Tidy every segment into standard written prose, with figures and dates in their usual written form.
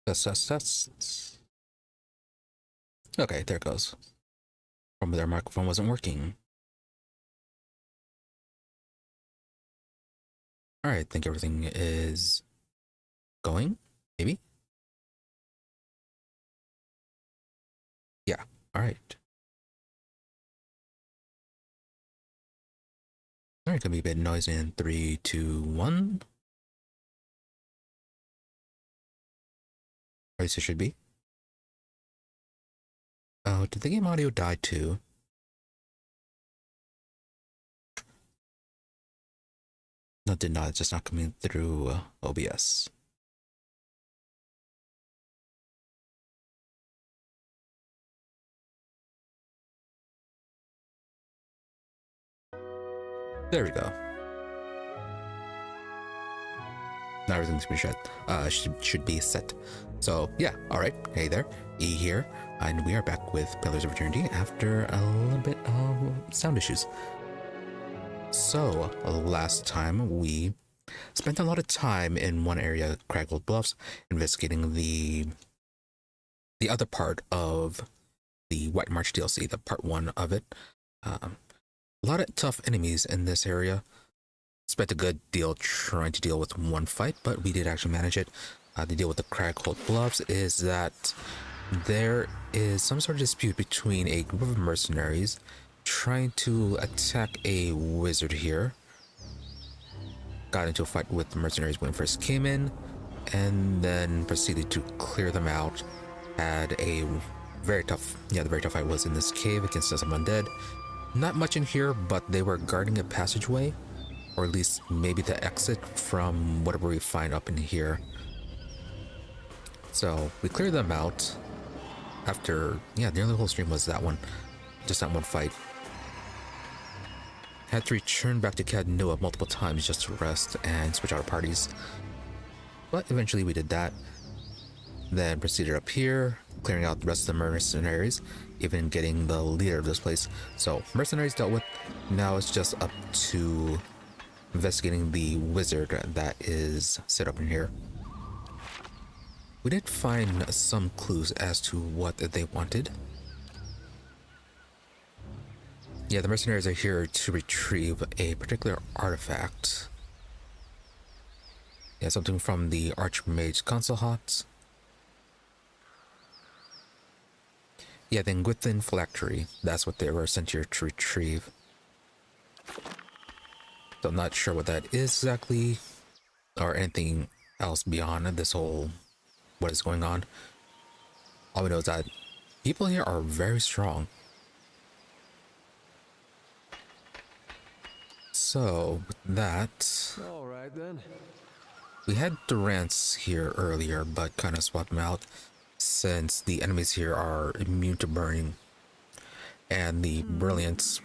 Test. Okay, there it goes. From their microphone wasn't working. All right, think everything is going, maybe? Yeah, all right. All right, gonna be a bit noisy in 3, 2, 1. At least it should be. Oh, did the game audio die too? No, it did not. It's just not coming through OBS. There we go. Now everything's been should be set. So yeah, all right. Hey there, E here, and we are back with Pillars of Eternity after a little bit of sound issues. So last time we spent a lot of time in one area, Crägholdt Bluffs, investigating the other part of the White March DLC, the part 1 of it. A lot of tough enemies in this area. Spent a good deal trying to deal with one fight, but we did actually manage it. The deal with the Crägholdt Bluffs is that there is some sort of dispute between a group of mercenaries trying to attack a wizard here. Got into a fight with the mercenaries when first came in, and then proceeded to clear them out. Had a very tough, the very tough fight was in this cave against some undead. Not much in here, but they were guarding a passageway, or at least maybe the exit from whatever we find up in here. So we cleared them out after, nearly the whole stream was that one, just that one fight. Had to return back to Cadnoa multiple times just to rest and switch out our parties. But eventually we did that. Then proceeded up here, clearing out the rest of the mercenaries, even getting the leader of this place. So mercenaries dealt with. Now it's just up to investigating the wizard that is set up in here. We did find some clues as to what they wanted. Yeah, the mercenaries are here to retrieve a particular artifact. Yeah, something from the Archmage Crägholdt. Yeah, the Gwithin phylactery. That's what they were sent here to retrieve. So I'm not sure what that is exactly, or anything else beyond this whole what is going on. All we know is that people here are very strong. So with that, all right then. We had Durant's here earlier, but kind of swapped them out since the enemies here are immune to burning, and the brilliance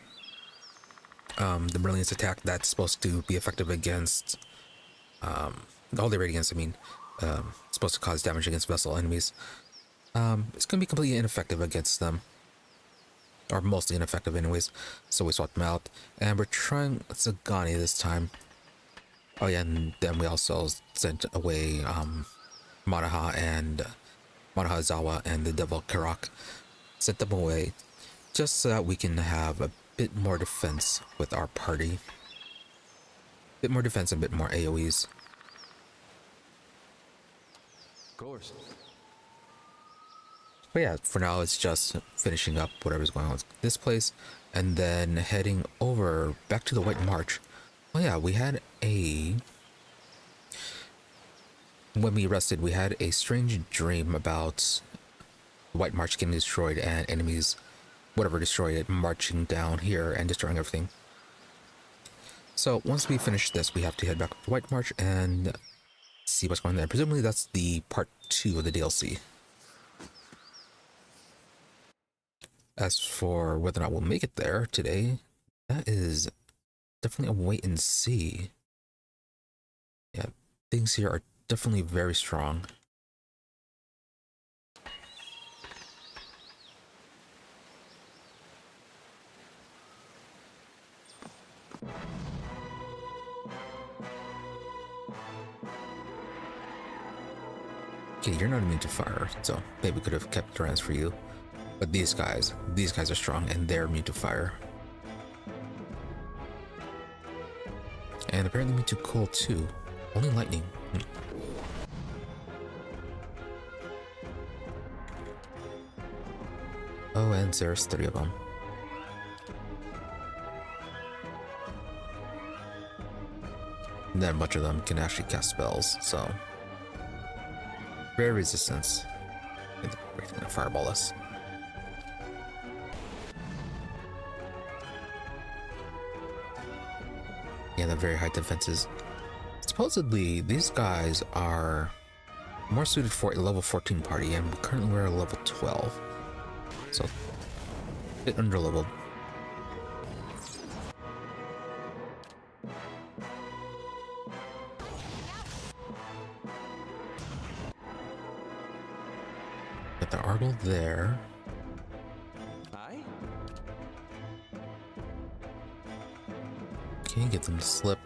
attack that's supposed to be effective against the Holy Radiance, supposed to cause damage against vessel enemies. It's gonna be completely ineffective against them, or mostly ineffective anyways. So we swapped them out, and we're trying Zagani this time. Oh yeah, and then we also sent away Manaha Zawa and the Devil Karak. Sent them away just so that we can have a bit more defense with our party. Bit more defense and a bit more AoEs. Of course. But yeah, for now it's just finishing up whatever's going on with this place, and then heading over back to the White March. Oh yeah, when we rested, we had a strange dream about the White March getting destroyed and enemies, whatever destroyed it, marching down here and destroying everything. So once we finish this, we have to head back to the White March and see what's going on there. Presumably that's the part 2 of the DLC. As for whether or not we'll make it there today, that is definitely a wait and see. Yeah, things here are definitely very strong. Okay, you're not immune to fire, so maybe we could have kept Durans for you. But these guys are strong and they're immune to fire. And apparently immune to cold too. Only lightning. Oh, and there's 3 of them. And then a bunch of them can actually cast spells, so rare resistance. They're gonna fireball us. Yeah, they're very high defenses. Supposedly, these guys are more suited for a level 14 party, and currently we're at level 12. So, a bit underleveled. Got the Argle there. Aye? Okay, get them to slip.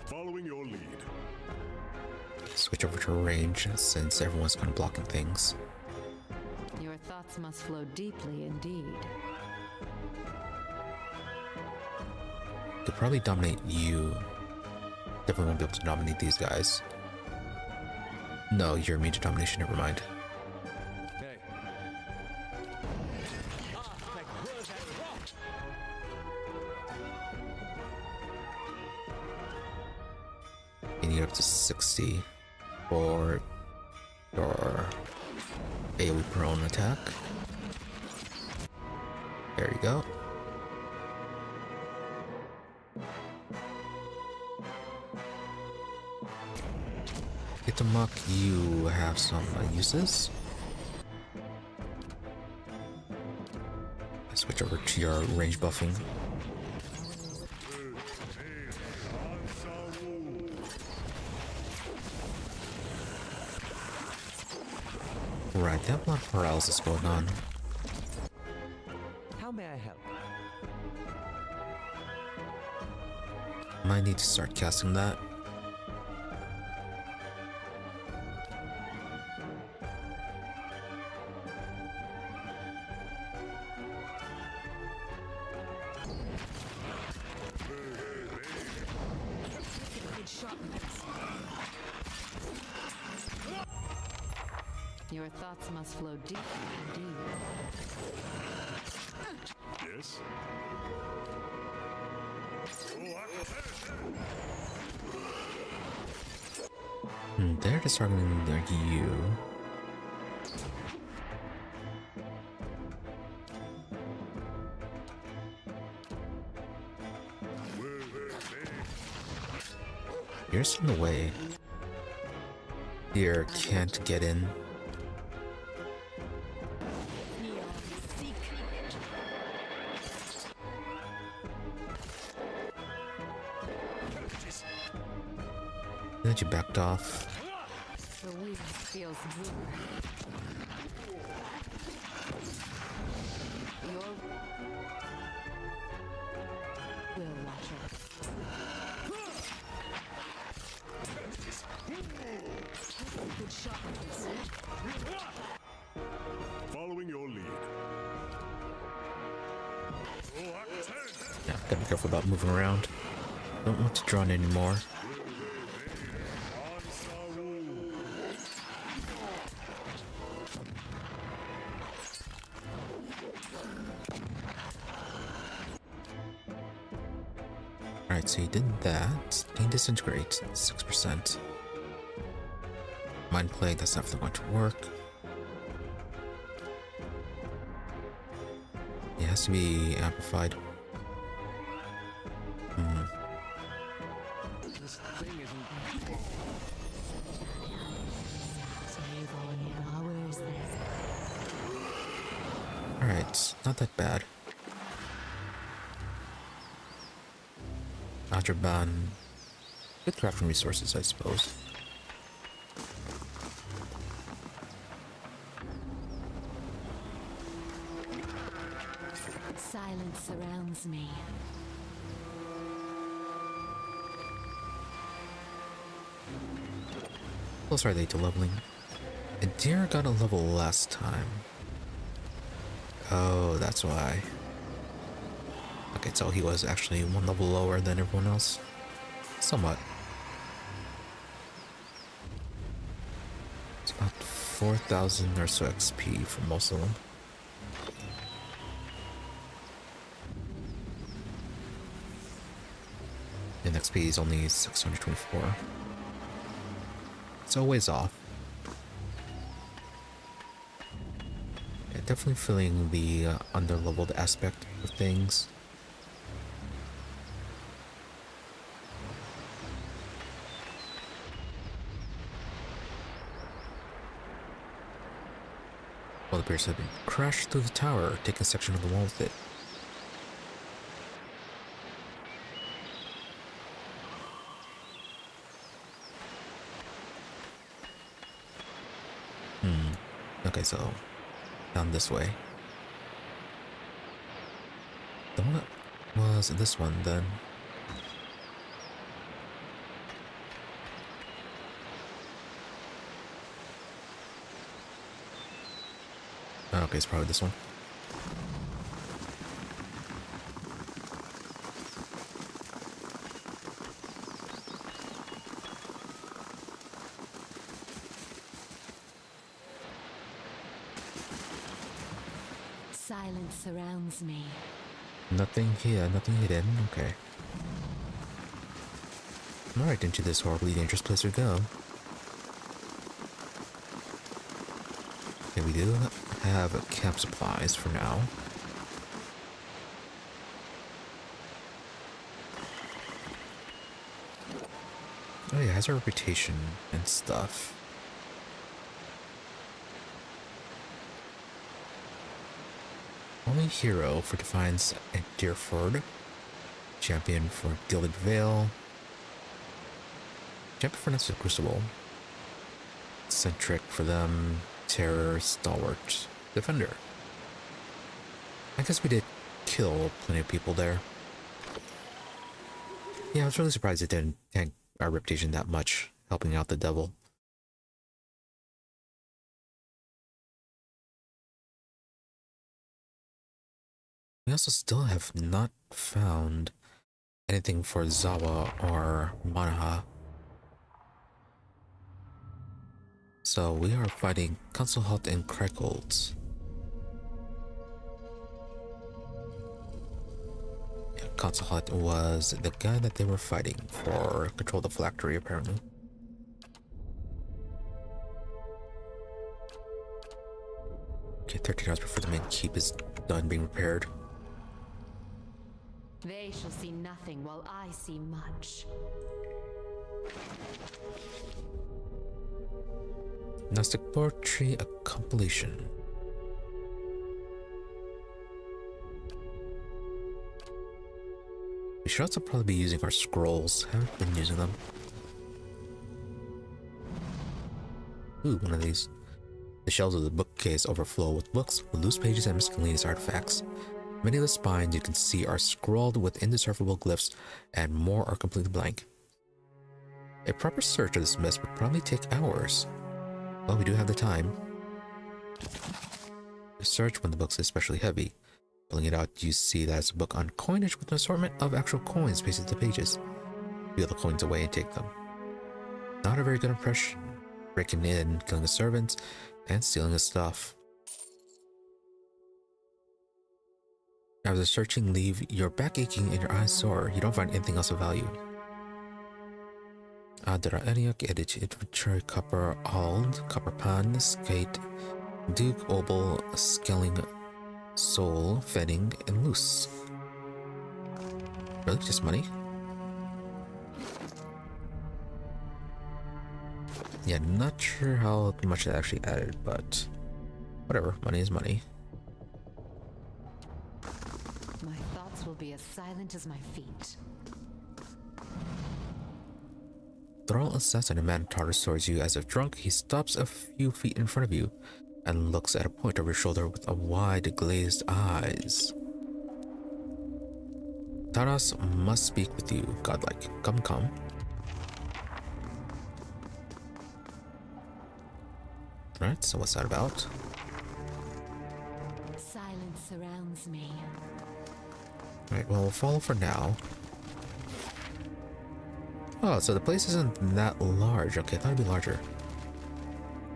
Following your lead. Switch over to range since everyone's kind of blocking things. Your thoughts must flow deeply indeed. Could probably dominate you. Definitely won't be able to dominate these guys. No, you're immune to domination, never mind. Hey. You need up to 60 for your AoE prone attack. There you go. Get to muck, you have some uses. Switch over to your range buffing. Right, they have a lot of paralysis going on. How may I help? Might need to start casting that. Your thoughts must flow deeply indeed. Yes. They're just targeting you. You're just in the way. Here, can't get in. Then you backed off. The wind feels warm. Your will, Watcher. Good shot, Following your lead. Yeah, gotta be careful about moving around. Don't want to draw in anymore. Alright, so you did that. Pain disintegrate, 6%. Mind Plague, that's not going to work. It has to be amplified. This thing isn't. Alright, not that bad. Adraban. Good crafting resources, I suppose. Silence surrounds me. close are they to leveling? And deer got a level last time. Oh, that's why. Okay, so he was actually one level lower than everyone else. Somewhat. It's about 4,000 or so XP for most of them. And XP is only 624. It's a ways off. Yeah, definitely feeling the under-leveled aspect of things. Well, the bears have been crashed through the tower, taking a section of the wall with it. Okay, so down this way. The one that was this one then. Okay, it's probably this one. Silence surrounds me. Nothing here, nothing hidden. Okay. Alright, into this horribly dangerous place we go. Okay, we do have camp supplies for now. Oh yeah, it has a reputation and stuff. Only hero for Defiance at Deerford. Champion for Gilded Vale. Champion for Nested Crucible. Centric for them. Terror, Stalwart, Defender. I guess we did kill plenty of people there. Yeah, I was really surprised it didn't tank our reputation that much, helping out the devil. We also still have not found anything for Zawa or Manaha. So we are fighting Crägholdt and Crägholdt. Yeah, Crägholdt was the guy that they were fighting for control of the phylactery, apparently. Okay, 13 hours before the main keep is done being repaired. They shall see nothing while I see much. Gnostic Poetry, a compilation. We should also probably be using our scrolls. Haven't been using them. Ooh, one of these. The shelves of the bookcase overflow with books, with loose pages, and miscellaneous artifacts. Many of the spines you can see are scrawled with indecipherable glyphs, and more are completely blank. A proper search of this mess would probably take hours. Well, we do have the time. To search when the book's especially heavy. Pulling it out, you see that it's a book on coinage with an assortment of actual coins pasted to the pages. Peel the coins away and take them. Not a very good impression. Breaking in, killing the servants, and stealing the stuff. After the searching leave, your back aching and your eyes sore. You don't find anything else of value. Adra Eniok, Edit, Adventure, Copper, Ald, Copper Pan, Skate, Duke, Obel, Skelling, Soul, Fetting, and Loose. Really? Just money? Yeah, not sure how much that actually added, but whatever. Money is money. My thoughts will be as silent as my feet. Thrall assassin, a man totters towards you as if drunk. He stops a few feet in front of you and looks at a point over your shoulder with a wide glazed eyes. Taras must speak with you, godlike. Come, come. Alright, so what's that about? Silence surrounds me. Alright, well, we'll follow for now. Oh, so the place isn't that large. Okay, I thought it'd be larger.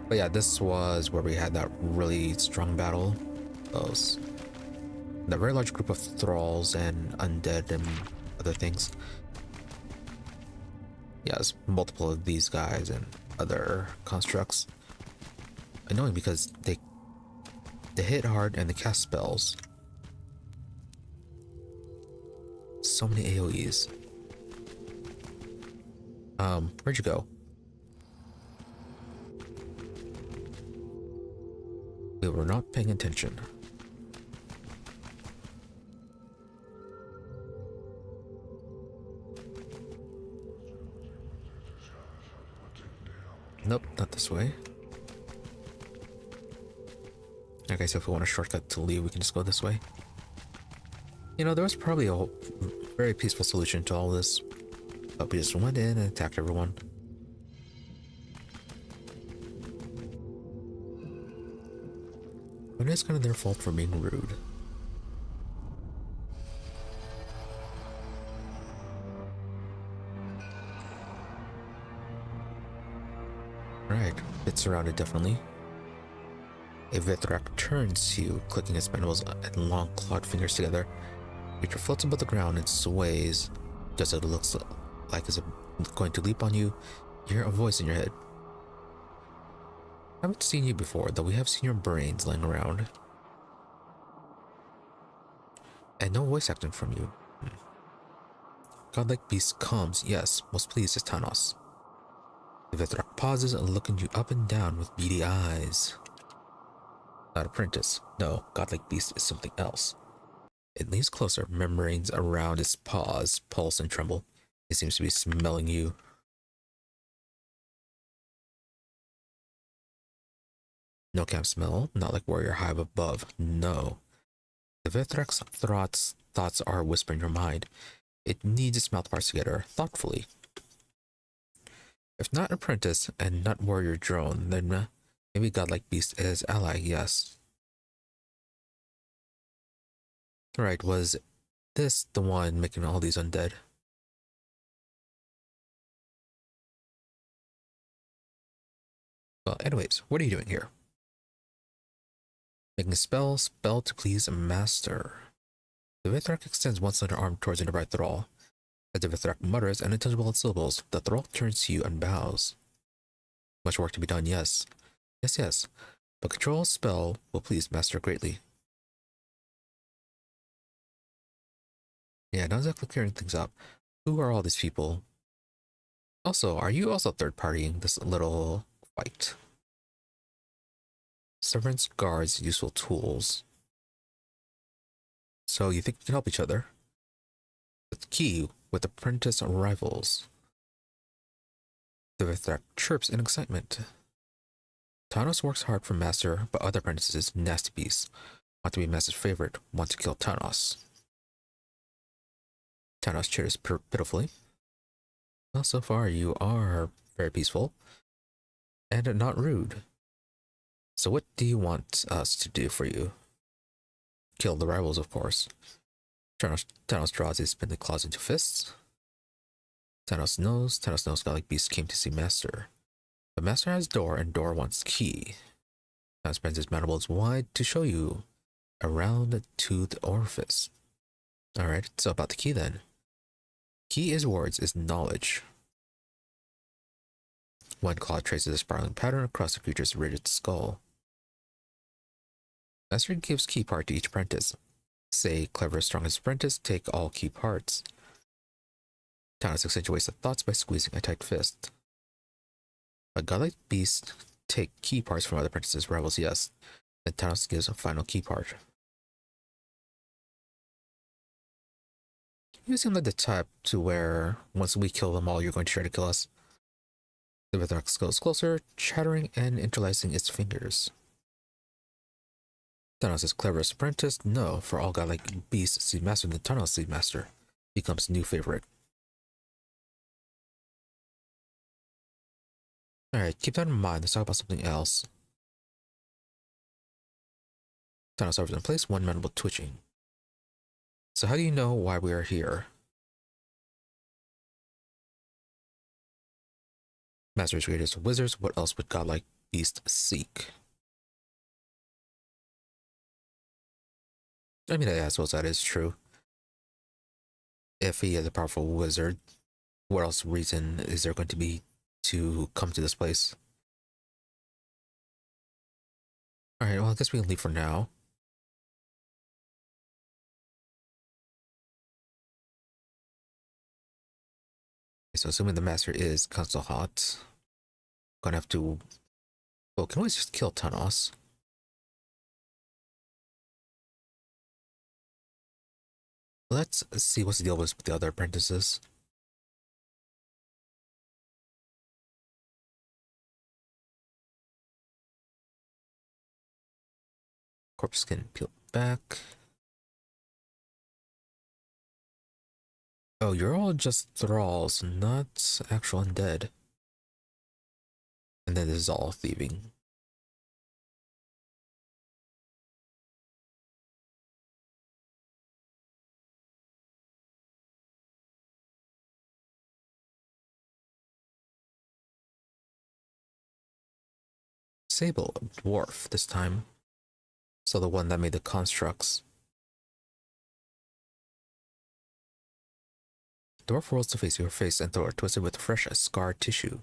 But yeah, this was where we had that really strong battle. Those. That very large group of thralls and undead and other things. Yeah, there's multiple of these guys and other constructs. Annoying because they hit hard and they cast spells. So many AoEs. Where'd you go? We were not paying attention. Nope, not this way. Okay, so if we want a shortcut to leave, we can just go this way. You know, there was probably a very peaceful solution to all this, but we just went in and attacked everyone. But it's kind of their fault for being rude. Right, bit surrounded definitely. A Vithrak turns to you, clicking its mandibles and long clawed fingers together. Creature floats above the ground and sways, just as it looks like it's going to leap on you. You hear a voice in your head. I haven't seen you before, though we have seen your brains laying around. And no voice acting from you. Godlike beast comes, yes, most pleased is Thanos. The Vithrak pauses and looking you up and down with beady eyes. Not apprentice. No, godlike beast is something else. It leans closer, membranes around its paws pulse and tremble. It seems to be smelling you. No camp smell, not like warrior hive above. No. The Vithrak's thoughts are whispering your mind. It needs its mouth parts together, thoughtfully. If not apprentice and not warrior drone, then maybe godlike beast is ally, yes. Right, was this the one making all these undead? Well, anyways, what are you doing here? Making a spell to please a master. The Vithrak extends one slender arm towards a nearby thrall. As the Vithrak mutters unintelligible syllables, the thrall turns to you and bows. Much work to be done, yes. Yes. But control spell will please master greatly. Yeah, not exactly clearing things up. Who are all these people? Also, are you also third-partying this little fight? Severance guards useful tools. So you think you can help each other? The key with apprentice rivals. The Vithrak chirps in excitement. Thanos works hard for Master, but other apprentices, nasty beasts, want to be Master's favorite, want to kill Thanos. Thanos cheers pitifully. Well, so far you are very peaceful and not rude. So what do you want us to do for you? Kill the rivals, of course. Thanos draws his spindly claws into fists. Thanos knows godlike beast came to see Master. But Master has door and door wants key. Thanos bends his mandibles wide to show you a round-toothed orifice. Alright, so about the key then. Key is words, is knowledge. One claw traces a spiraling pattern across the creature's rigid skull. Master gives key part to each apprentice. Say, clever, strongest apprentice, take all key parts. Thanos accentuates the thoughts by squeezing a tight fist. A godlike beast take key parts from other apprentices' rivals, yes. Then Thanos gives a final key part. You seem like the type to where once we kill them all, you're going to try to kill us. The Vithrak goes closer, chattering and interlacing its fingers. Thanos' cleverest apprentice? No, for all godlike beasts see Master, then Thanos see Master. Becomes new favorite. Alright, keep that in mind. Let's talk about something else. Tunnel servers in place, one mandible twitching. So how do you know why we are here? Masters creators of wizards, what else would godlike beast seek? I mean, I suppose that is true. If he is a powerful wizard, what else reason is there going to be to come to this place? Alright, well, I guess we can leave for now. So assuming the master is Crägholdt, gonna have to... Well, can we just kill Thanos? Let's see what's the deal with the other apprentices. Corpse skin peeled back. Oh, you're all just thralls, not actual undead. And then this is all thieving. Sable, a dwarf this time. So the one that made the constructs. Dwarf rolls to face your face and throw her twisted with fresh scar tissue.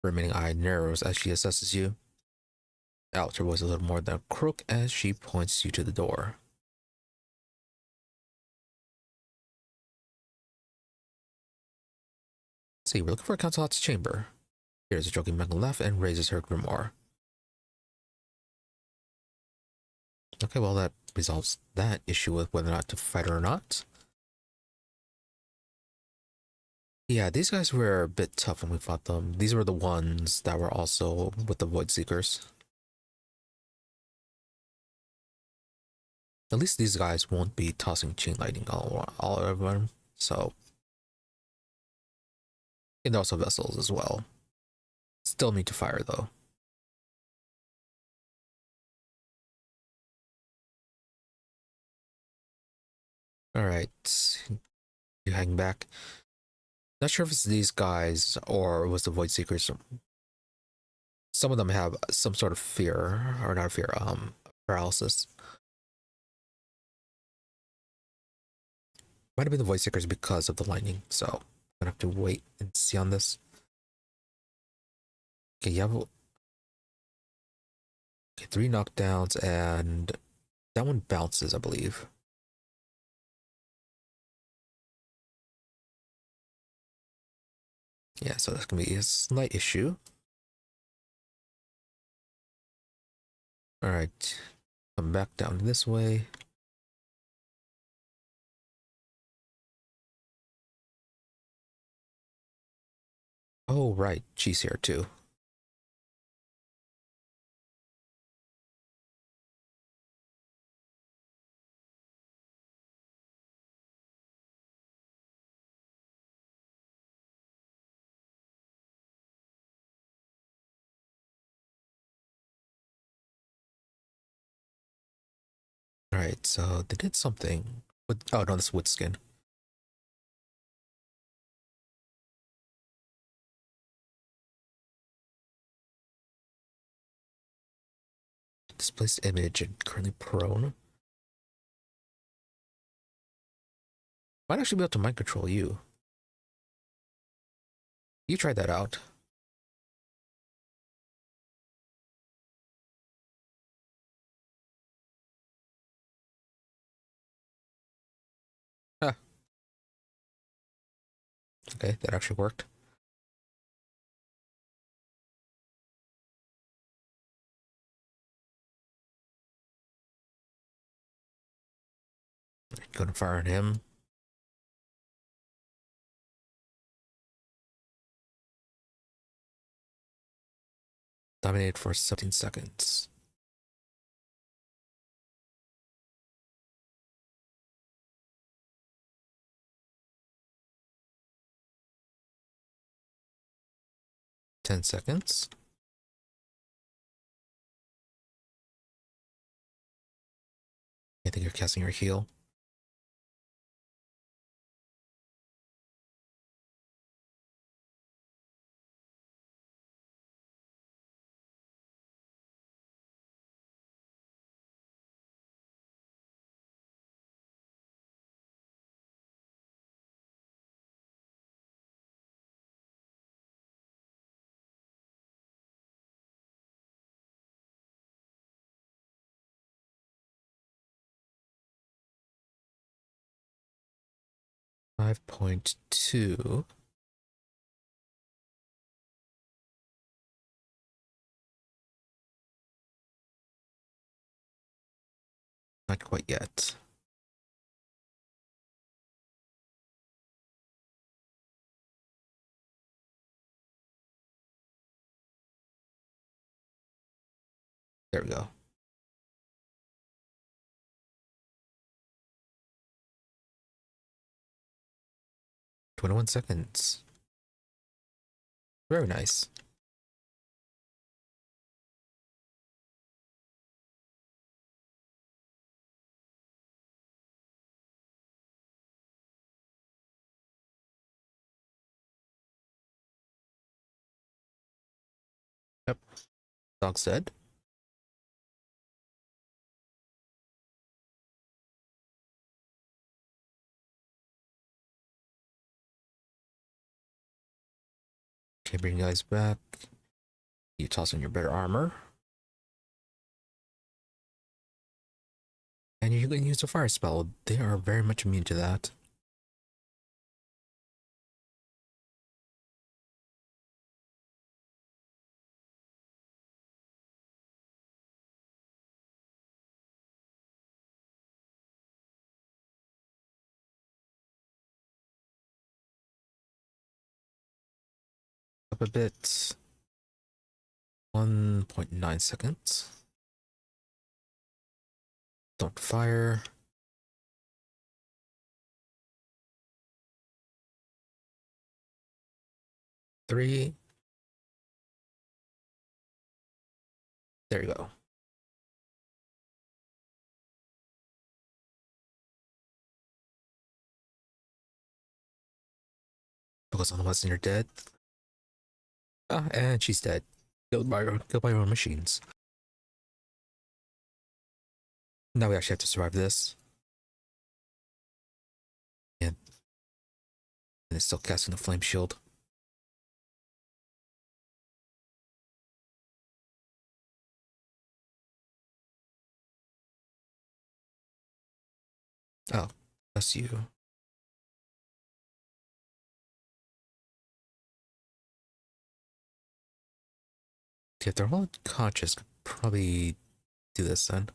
Her remaining eye narrows as she assesses you. Ouch, her voice a little more than a croak as she points you to the door. See, we're looking for Crägholdt's chamber. Here's a joking Megan laugh and raises her grimoire. Okay, well that resolves that issue with whether or not to fight her or not. Yeah, these guys were a bit tough when we fought them. These were the ones that were also with the Void Seekers. At least these guys won't be tossing chain lightning all over them, so... And also vessels as well. Still need to fire though. Alright. You hang back. Not sure if it's these guys or it was the Void Seekers. Some of them have some sort of fear, or not fear, paralysis. Might have been the Void Seekers because of the lightning, so I'm gonna have to wait and see on this. Okay, you have okay, 3 knockdowns, and that one bounces, I believe. Yeah, so that's gonna be a slight issue. Alright, come back down this way. Oh, right, she's here too. Alright, so they did something. With, oh no, that's wood skin. Displaced image and currently prone. Might actually be able to mind control you. You tried that out. Huh. Okay, that actually worked. Gonna fire on him. Dominate for 17 seconds. Ten seconds. I think you're casting your heal. .2. Not quite yet. There we go. 21 seconds. Very nice. Yep. Dog's dead. Okay, bring you guys back. You toss in your better armor. And you can use a fire spell. They are very much immune to that. Up a bit. 1.9 seconds. Don't fire. Three. There you go. Focus on what's in your dead. Ah, and she's dead. Killed by your own machines. Now we actually have to survive this. And it's still casting the flame shield. Oh, that's you. Okay, if they're all unconscious, could probably do this then.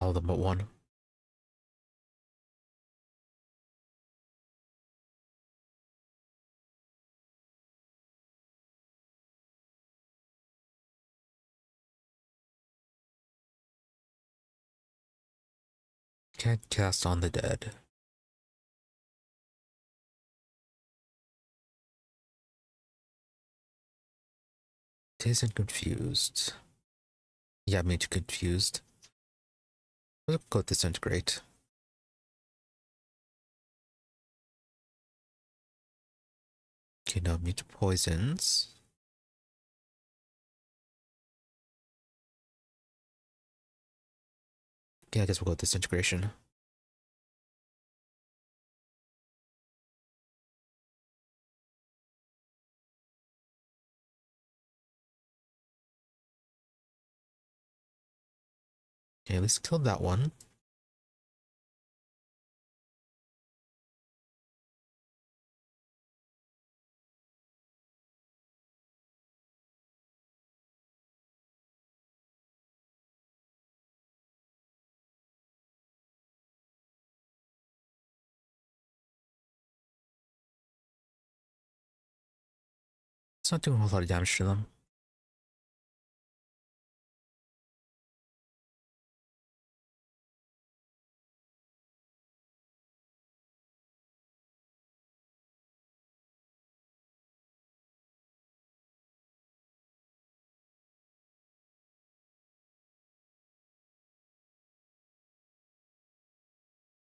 All of them but one. Can't cast on the dead. Isn't confused. Yeah, made you confused. We'll go disintegrate. Okay, now mute poisons. Yeah, I guess we'll go disintegration. Okay, at least killed that one. It's not doing a whole lot of damage to them.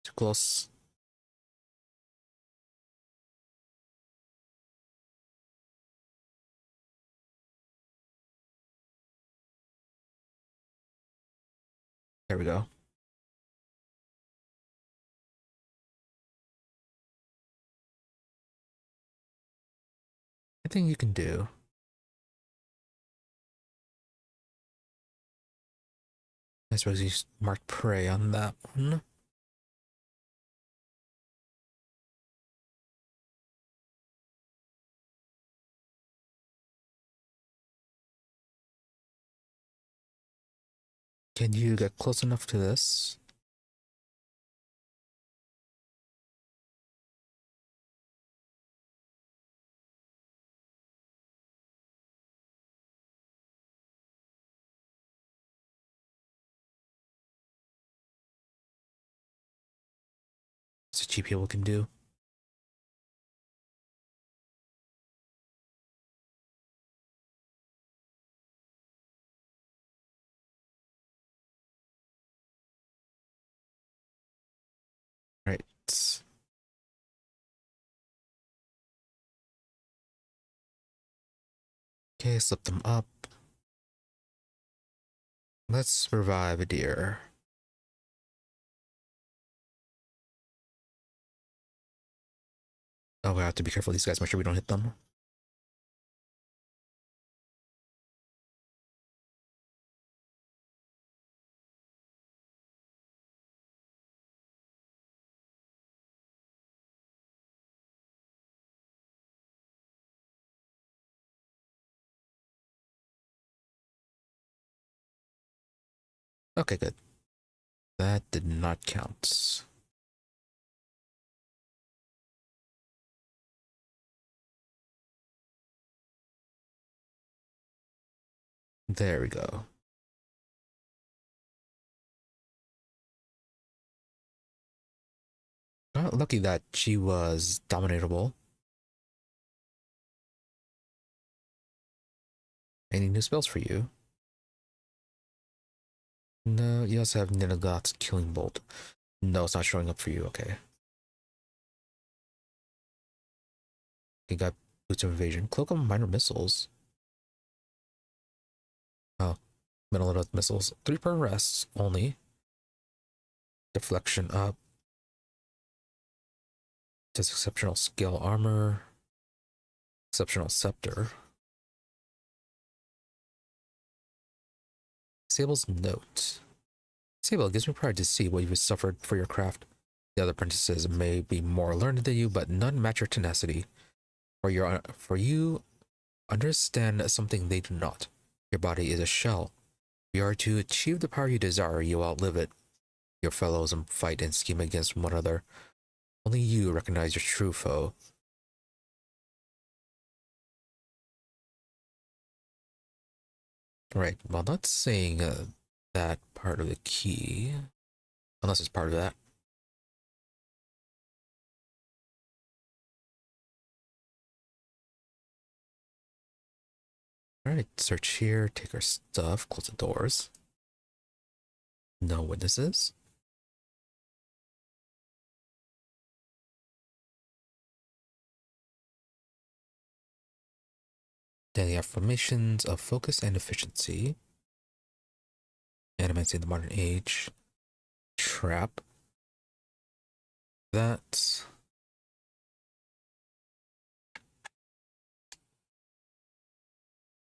Too close. There we go. Anything you can do. I suppose you marked prey on that one. Can you get close enough to this? What's a cheap people can do? Right. Okay, slip them up. Let's revive a deer. Oh, we have to be careful of these guys, make sure we don't hit them. Okay, good. That did not count. There we go. Lucky that she was dominatable. Any new spells for you? No, you also have Ninagot's Killing Bolt. No, it's not showing up for you, okay. You got Boots of Evasion. Cloak of Minor Missiles. Oh, Middle of Missiles. 3 per rest only. Deflection up. Does exceptional scale armor. Exceptional scepter. Sable's note. Sable, it gives me pride to see what you've suffered for your craft. The other apprentices may be more learned than you, but none match your tenacity. For you understand something they do not. Your body is a shell. If you are to achieve the power you desire, you outlive it. Your fellows fight and scheme against one another. Only you recognize your true foe. Right, well, not saying that part of the key, unless it's part of that. Alright, search here, take our stuff, close the doors. No witnesses. Daily affirmations of focus and efficiency. Animates in the modern age. Trap. That.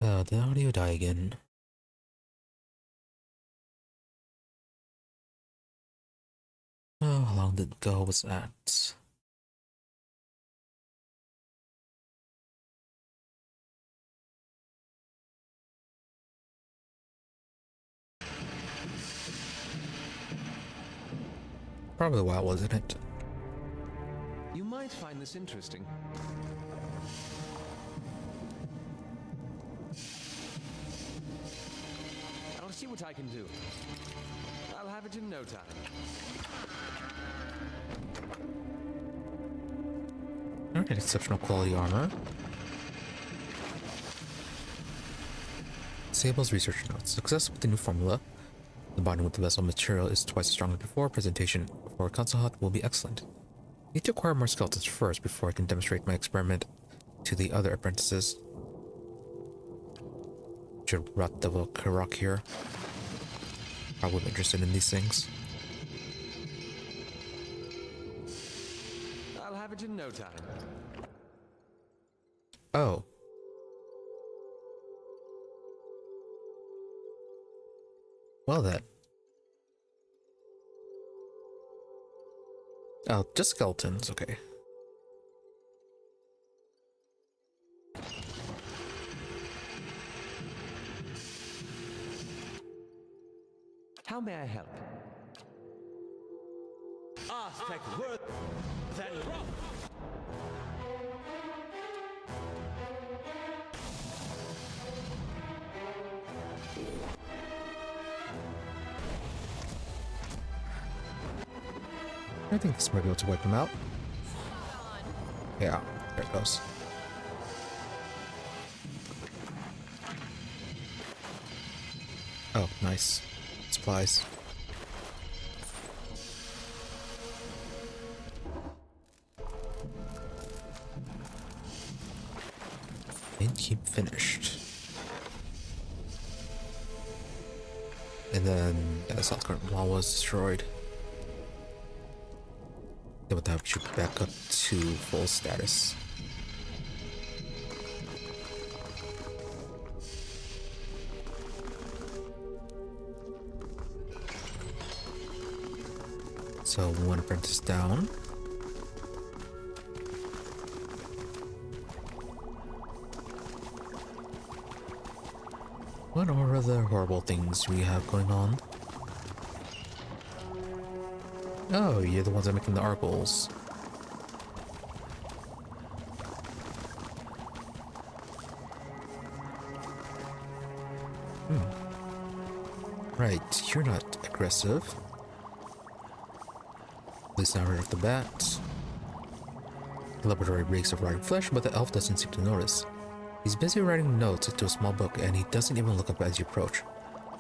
Did the audio die again? Oh, how long did it go? Was that? Probably a while, wasn't it? You might find this interesting. I'll see what I can do. I'll have it in no time. Alright, exceptional quality armor. Sable's research notes. Success with the new formula. The bonding with the vessel material is twice as strong as before. Presentation for Crägholdt will be excellent. Need to acquire more skeletons first before I can demonstrate my experiment to the other apprentices. Should Rat Devil Crägholdt here. Probably interested in these things. I'll have it in no time. Oh. Well then. Oh, just skeletons, okay. How may I help? Aztec worth than rock. I think this might be able to wipe him out. Yeah, there it goes. Oh, nice. Supplies. And keep finished. And then the South Current Wall was destroyed. Then with that, we should back up to full status. So one apprentice down. What are the horrible things we have going on? Oh, you're the ones that are making the argles. Right, you're not aggressive. At least not right off the bat. The laboratory reeks of rotting flesh, but the elf doesn't seem to notice. He's busy writing notes into a small book, and he doesn't even look up as you approach.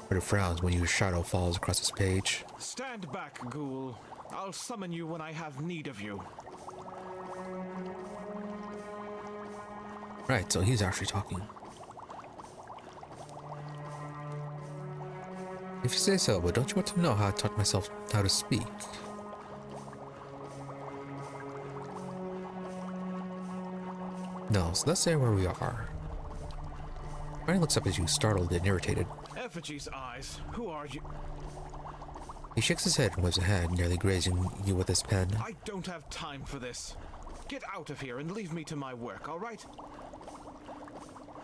But it frowns when your shadow falls across his page. Stand back, ghoul. I'll summon you when I have need of you. Right, so he's actually talking. If you say so, but don't you want to know how I taught myself how to speak? No, so let's say where we are. Ryan looks up at you, startled and irritated. Effigy's eyes, who are you? He shakes his head and waves a hand, nearly grazing you with his pen. I don't have time for this. Get out of here and leave me to my work, all right?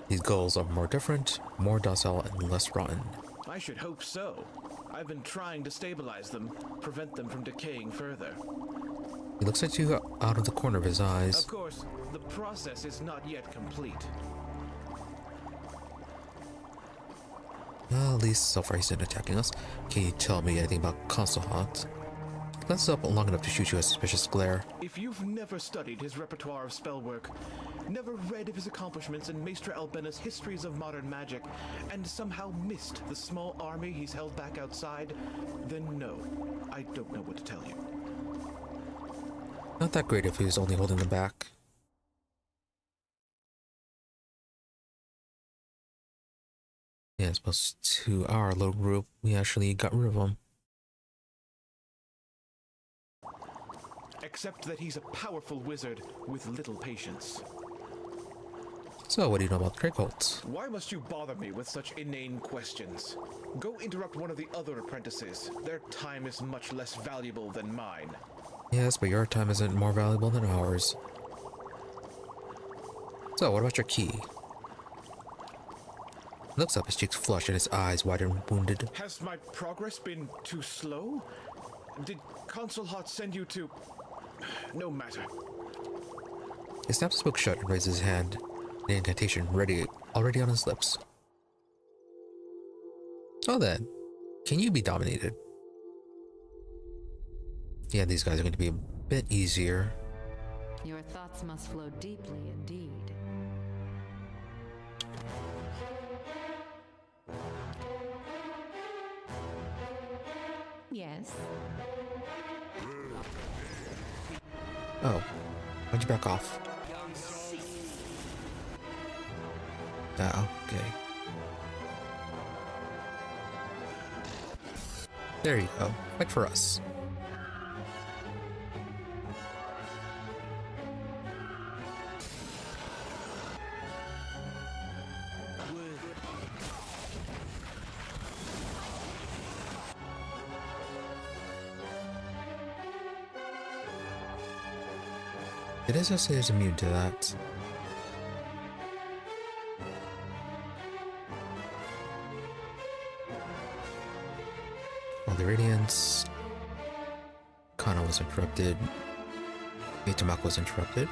These ghouls are more different, more docile, and less rotten. I should hope so. I've been trying to stabilize them, prevent them from decaying further. He looks at you out of the corner of his eyes. Of course, the process is not yet complete. Well, at least so far he's not attacking us. Can you tell me anything about Crägholdt? He glances up long enough to shoot you a suspicious glare. If you've never studied his repertoire of spellwork, never read of his accomplishments in Maester Albena's histories of modern magic, and somehow missed the small army he's held back outside, then no, I don't know what to tell you. Not that great if he was only holding them back. Yeah, as opposed to our little group, we actually got rid of him. Except that he's a powerful wizard with little patience. So, what do you know about Crägholdt? Why must you bother me with such inane questions? Go interrupt one of the other apprentices. Their time is much less valuable than mine. Yes, but your time isn't more valuable than ours. So, what about your key? He looks up, his cheeks flushed and his eyes wide and wounded. Has my progress been too slow? Did Crägholdt send you to... No matter. He snaps his book shut and raises his hand, the incantation already on his lips. So then, can you be dominated? Yeah, these guys are going to be a bit easier. Your thoughts must flow deeply indeed. Yes. Oh, why'd you back off? Oh, okay. There you go. Fight for us. It is also is immune to that. Well, the Radiance... Kana was interrupted. Itamako was interrupted.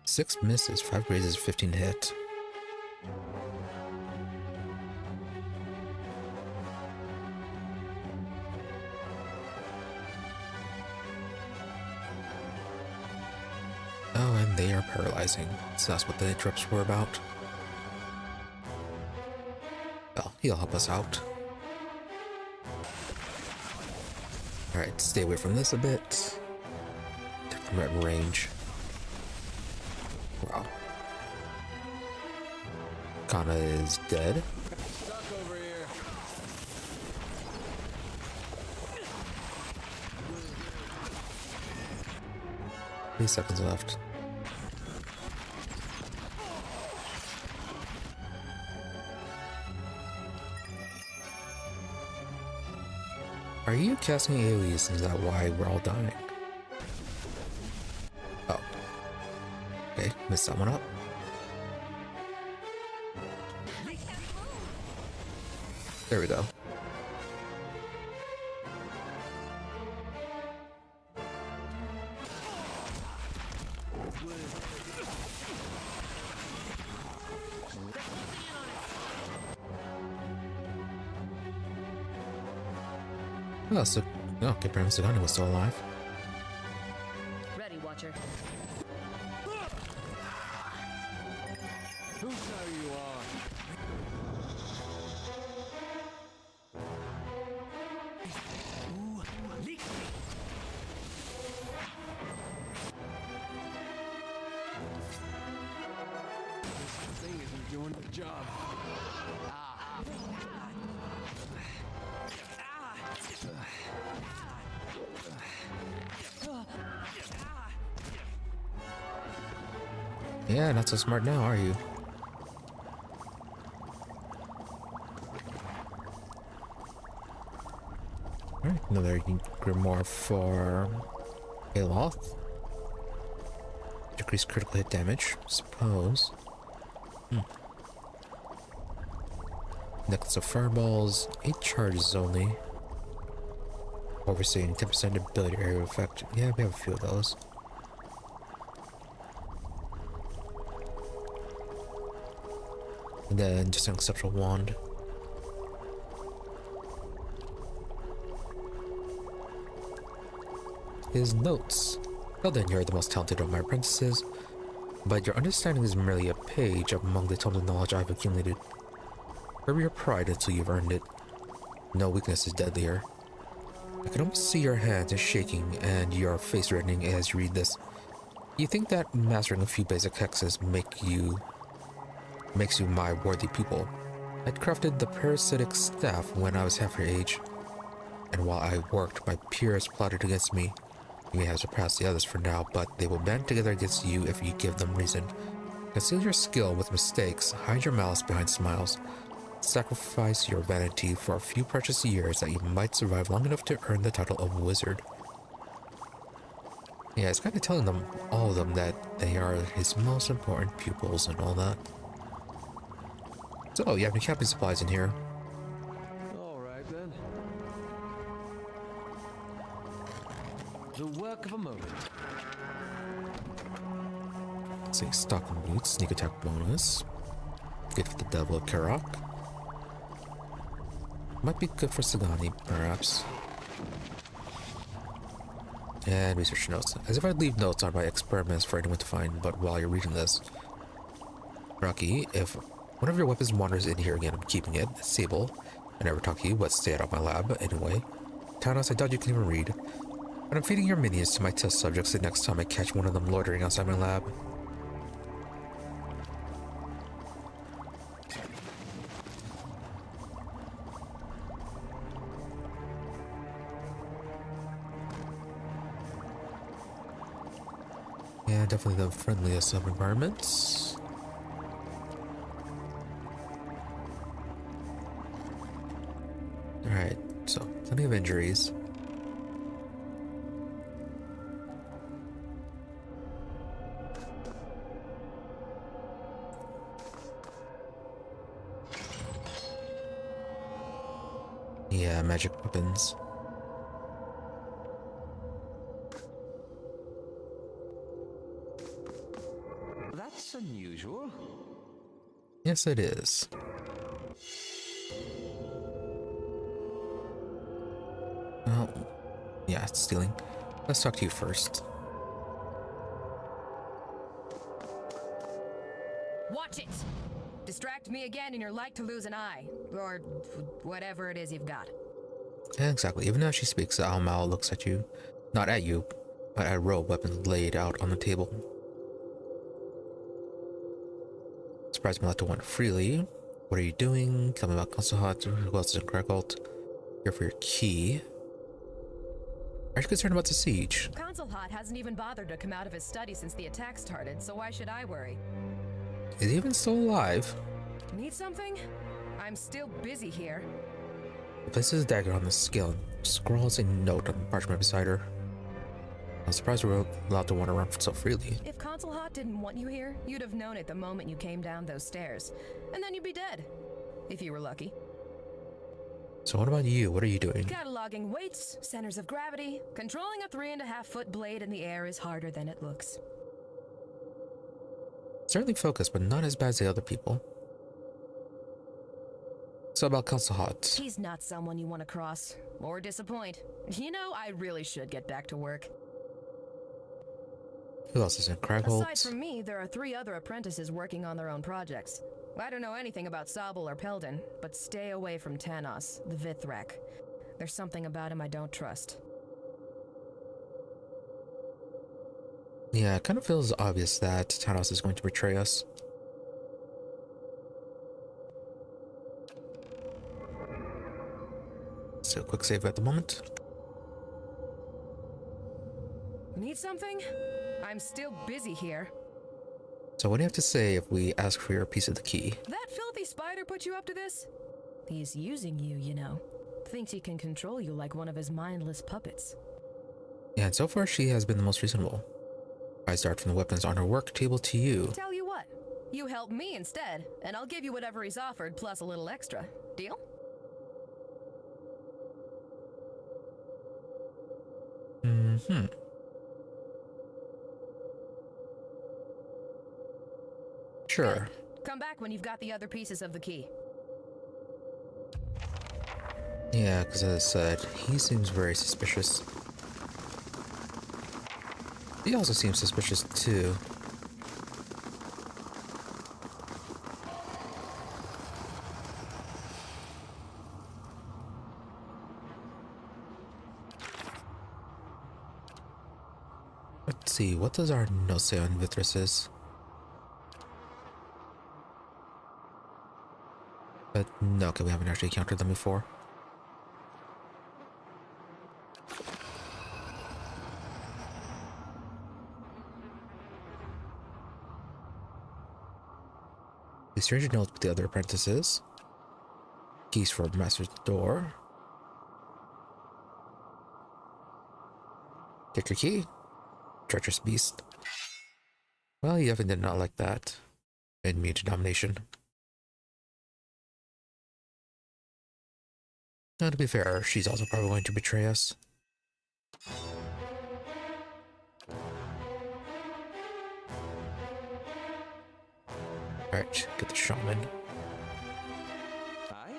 6 misses, 5 grazes, 15 hit. Oh, and they are paralyzing. So that's what the interrupts were about. Well, he'll help us out. Alright, stay away from this a bit. Take from at range. Wow. Kana is dead. Stuck over here. 3 seconds left. Are you casting AoEs? Is that why we're all dying? Oh. Okay, missed that one up. There we go. Oh, so okay, apparently Sagani was still alive. Ready, Watcher. Who know you are? This thing isn't doing the job. Yeah, not so smart now, are you? Alright, another Grimoire for Crägholdt. Decrease critical hit damage, suppose. Necklace of Fireballs, 8 charges only. Overseeing 10% ability area effect. Yeah, we have a few of those. And then just an exceptional wand. His notes. Well then, you're the most talented of my apprentices, but your understanding is merely a page among the tons of knowledge I've accumulated. Curb your pride until you've earned it. No weakness is deadlier. I can almost see your hands shaking and your face reddening as you read this. You think that mastering a few basic hexes makes you my worthy pupil. I'd crafted the parasitic staff when I was half your age, and while I worked, my peers plotted against me. You may have surpassed the others for now, but they will band together against you if you give them reason. Conceal your skill with mistakes, hide your malice behind smiles. Sacrifice your vanity for a few precious years that you might survive long enough to earn the title of wizard. Yeah, it's kind of telling them, all of them, that they are his most important pupils and all that. So, you have any camping supplies in here? All right then. The work of a moment. Let's see, stocking boots, sneak attack bonus. Good for the Devil of Crägholdt. Might be good for Sagani, perhaps. And research notes. As if I'd leave notes on my experiments for anyone to find, but while you're reading this. Rocky, if one of your weapons wanders in here again, I'm keeping it. Sable, I never talk to you, but stay out of my lab anyway. Thanos, I doubt you can even read. But I'm feeding your minions to my test subjects the next time I catch one of them loitering outside my lab. Yeah, definitely the friendliest of environments. Alright, so plenty of injuries. Yeah, magic weapons. That's unusual. Yes, it is. Oh, yeah, it's stealing. Let's talk to you first. Watch it! Distract me again and you're like to lose an eye. Or whatever it is you've got. Yeah, exactly. Even as she speaks, Ao Mao looks at you. Not at you, but at a row of weapons laid out on the table. Surprised me let to want freely. What are you doing? Tell me about Crägholdt. Who else is in Crägholdt? Here for your key. Are you concerned about the siege? Crägholdt hasn't even bothered to come out of his study since the attack started, so why should I worry? Is he even still alive? Need something? I'm still busy here. He places a dagger on the scale and scrawls a note on the parchment beside her. I'm surprised we're allowed to wander around so freely. If Crägholdt didn't want you here, you'd have known it the moment you came down those stairs. And then you'd be dead. If you were lucky. So what about you? What are you doing? Cataloging weights, centers of gravity. Controlling a 3.5-foot blade in the air is harder than it looks. Certainly focused, but not as bad as the other people. So about Crägholdt. He's not someone you want to cross or disappoint. You know, I really should get back to work. Who else is in Aside Crägholdt? from me, there are 3 other apprentices working on their own projects. I don't know anything about Sabel or Peldon, but stay away from Tanos, the Vithrak. There's something about him I don't trust. Yeah, it kind of feels obvious that Tanos is going to betray us. So quick save at the moment. Need something? I'm still busy here. So what do you have to say if we ask for your piece of the key? That filthy spider put you up to this? He's using you, you know. Thinks he can control you like one of his mindless puppets. Yeah, and so far she has been the most reasonable. I start from the weapons on her work table to you. Tell you what, you help me instead, and I'll give you whatever he's offered plus a little extra. Deal? Mm-hmm. Sure. Good. Come back when you've got the other pieces of the key. Yeah, because as I said, he seems very suspicious. He also seems suspicious too. Let's see, what does our note say on Vithras? But no, okay, we haven't actually encountered them before. The stranger knows what the other apprentices. Keys for master's door. Take your key. Treacherous beast. Well, you definitely did not like that. Made me into domination. Now, to be fair, she's also probably going to betray us. Alright, get the shaman. Aye?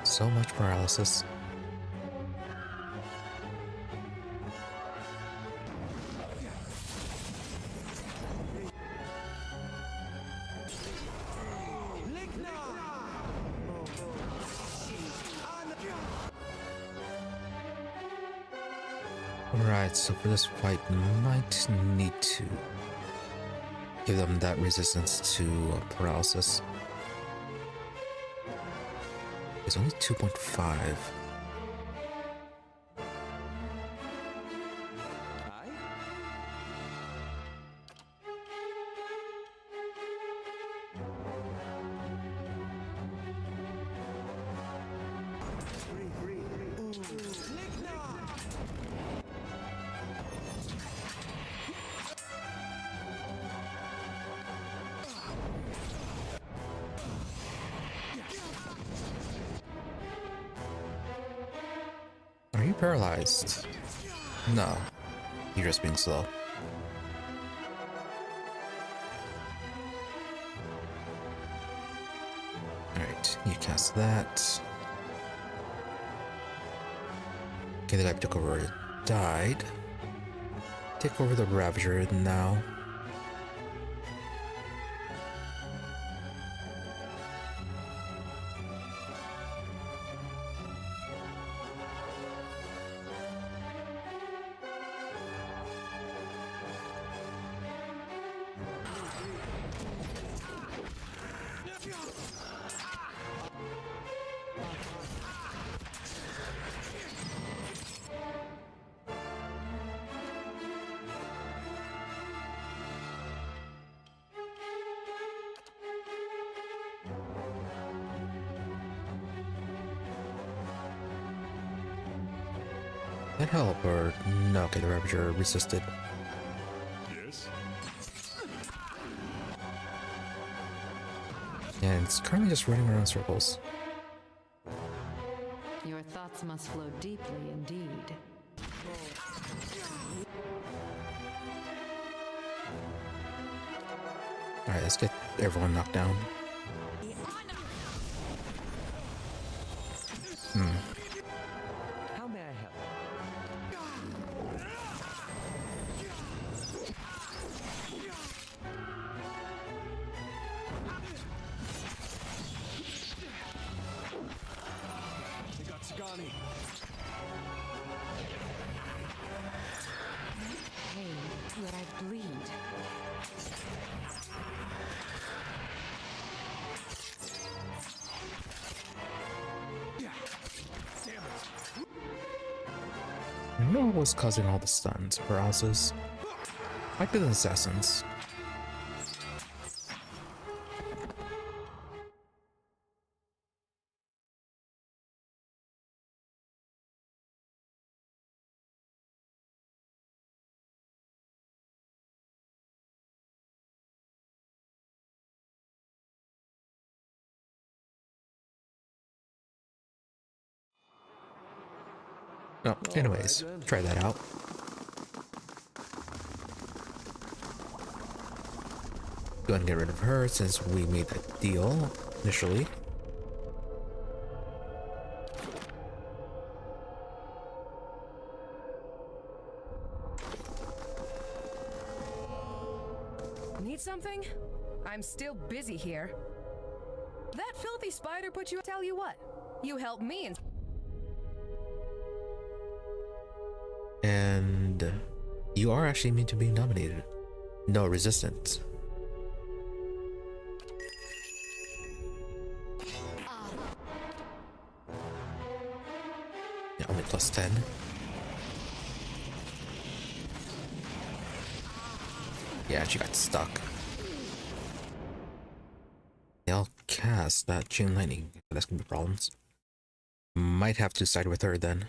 So much paralysis. Right, so for this fight, might need to give them that resistance to paralysis. It's only 2.5. Aye? Are you paralyzed? No. You're just being slow. Alright, you cast that. Okay, the guy who took over died. Take over the Ravager now. That help or no? Okay, the Ravager resisted. Yes? And it's currently just running around in circles. Your thoughts must flow deeply indeed. Alright, let's get everyone knocked down. How may I help? They got Sagani. Pain where I bleed. I don't know what was causing all the stuns, paralysis. Might be the assassins. No, anyways, then. try that out. Go ahead and get rid of her since we made that deal initially. Need something? I'm still busy here. That filthy spider put you. Tell you what, you helped me and. And you are actually meant to be nominated. No resistance. Yeah, only plus 10. Yeah, she got stuck. I'll cast that chain lightning. That's gonna be problems. Might have to side with her then.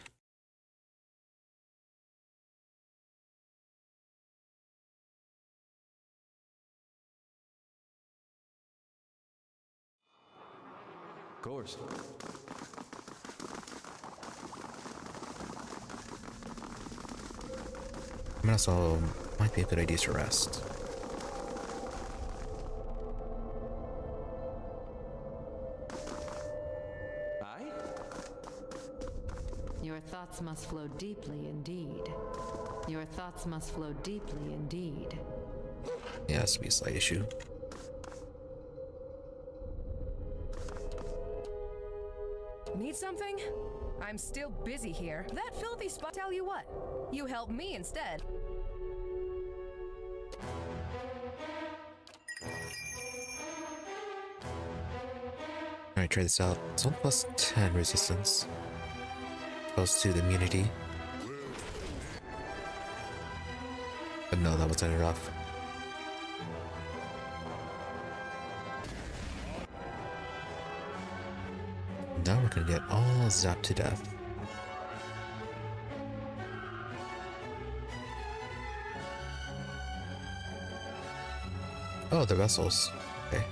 Of course. I mean, also might be a good idea to rest. Aye? Your thoughts must flow deeply indeed. Your thoughts must flow deeply indeed. Yeah, it has to be a slight issue. Need Need something? I'm still busy here. That filthy spot. Tell you what, you help me instead. Alright, try this out. It's only plus 10 resistance. Opposed to the immunity. But no, that wasn't enough. Now we're gonna get all zapped to death. Oh, the vessels. Okay.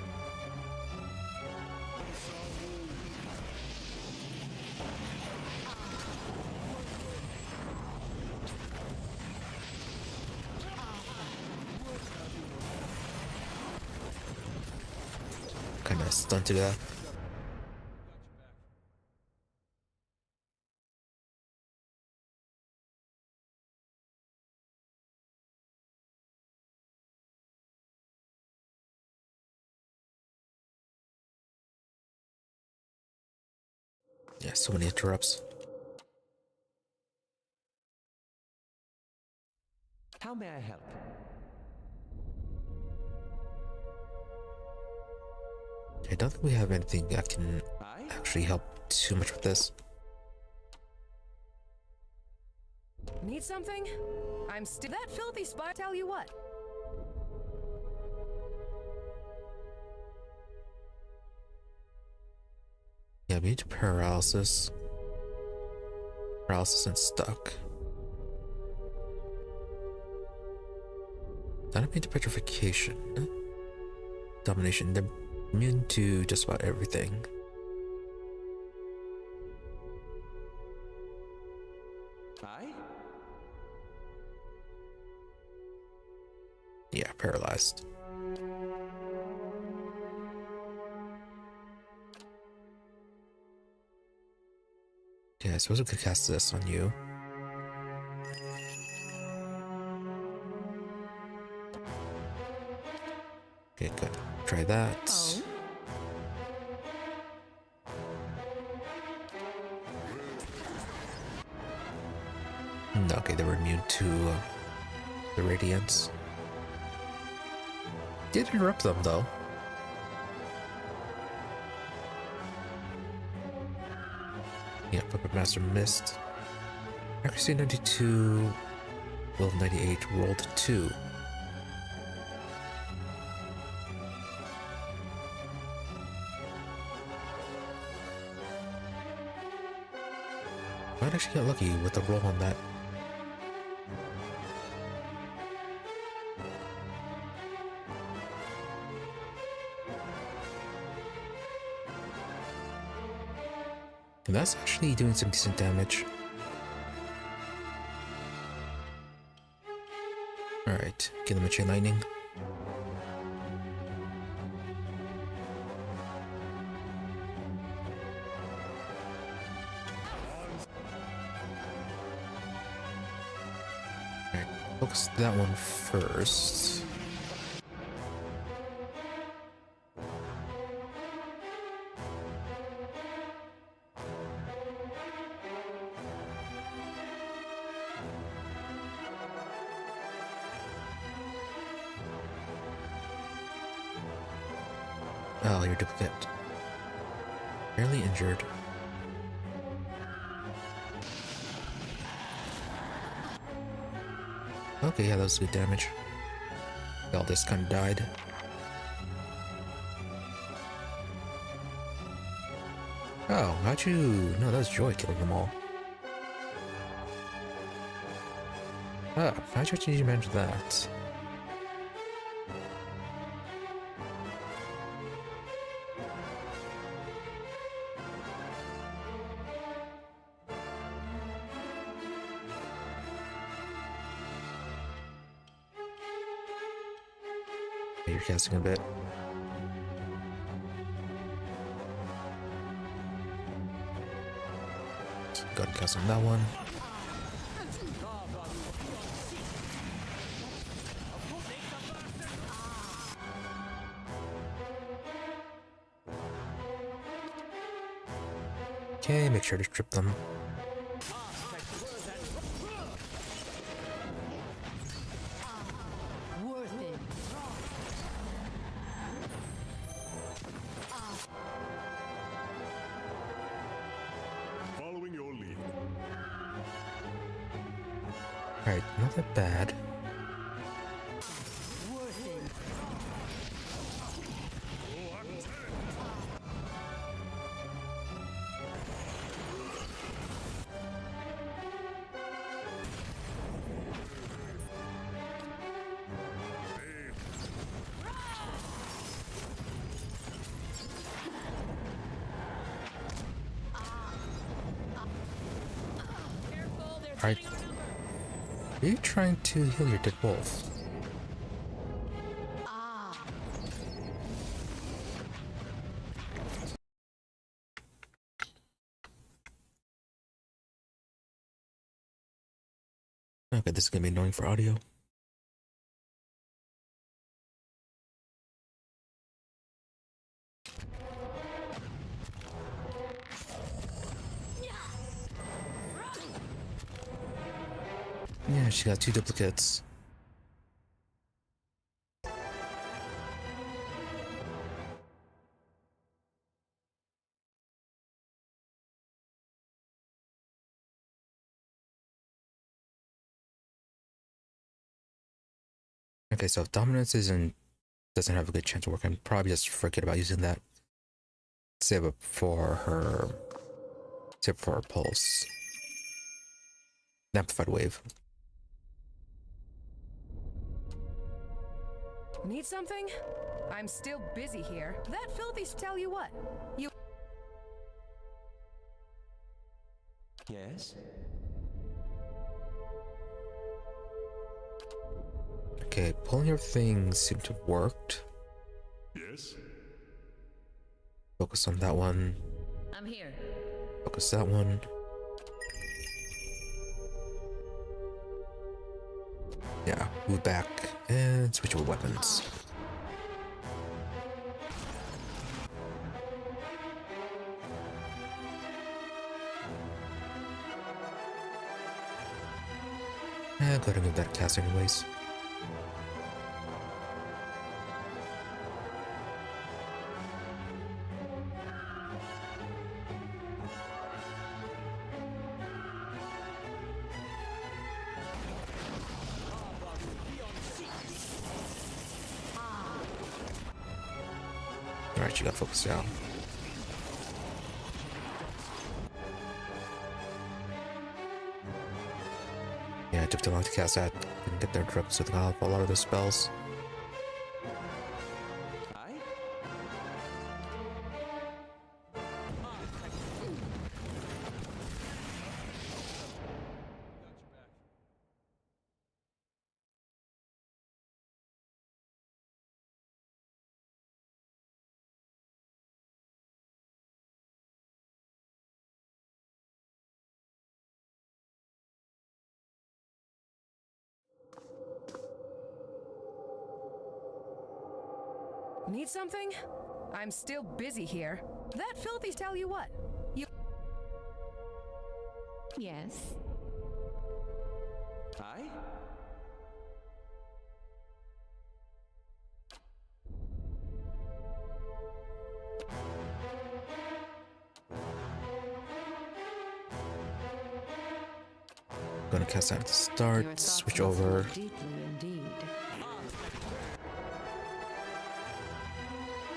Kinda stunned to death. Yeah, so many interrupts. How may I help? I don't think we have anything that can I? actually help too much with this. Need something? I'm still. That filthy spot. Tell you what. Yeah, we need paralysis. Paralysis and stuck. That'll be the petrification. Domination. They're immune to just about everything. I? Yeah, paralyzed. Yeah, I suppose we could cast this on you. Okay, good. Try that. Oh. Okay, they were immune to the radiance. Did interrupt them though. Yeah, Puppet Master missed. Accuracy 92, will 98, rolled 2. Might actually get lucky with the roll on that. And that's actually doing some decent damage. Alright, give them a chain lightning. Alright, focus that one first. Oh, you're duplicate. Barely injured. Okay, yeah, that was good damage. All this kind of died. Oh, how'd you... No, that was Joy killing them all. Ah, how'd you actually manage that? You're casting a bit. Go ahead and cast on that one. Okay, make sure to trip them. Worth it. Following your lead. Alright, not that bad. Worth it. Alright. Are you trying to heal your dead wolf? Okay, this is gonna be annoying for audio. Yeah, she got 2 duplicates. Okay, so if dominance doesn't have a good chance of working, probably just forget about using that. Save it for her. Save it for her pulse. Amplified wave. Need something? I'm still busy here. That filthy's tell you what. You Yes? Okay, pulling everything seemed to have worked. Yes? Focus on that one. I'm here. Focus that one. Yeah, move back and switch over weapons. And go ahead and give that a cast anyways. Alright, you got focused out. Yeah, it took too long to cast that. Didn't get there direct, so they got off a lot of the spells. Aye? need something? I'm still busy here. That filthy's tell you what. You Yes. Aye? Gonna cast that at the start, Your thoughts switch must over. flow deeply indeed.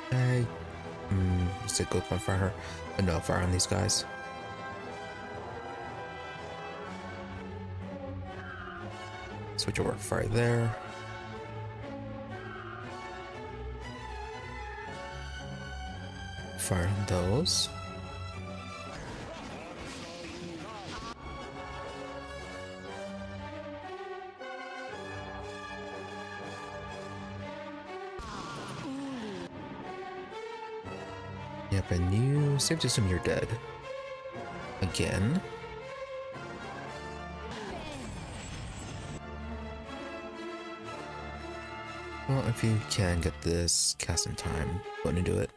Hey. Let's say go on fire. But no, fire on these guys. Switch over, fire there. Fire on those. Yep, and you safe to assume you're dead. Again. Well, if you can get this cast in time, go ahead and do it.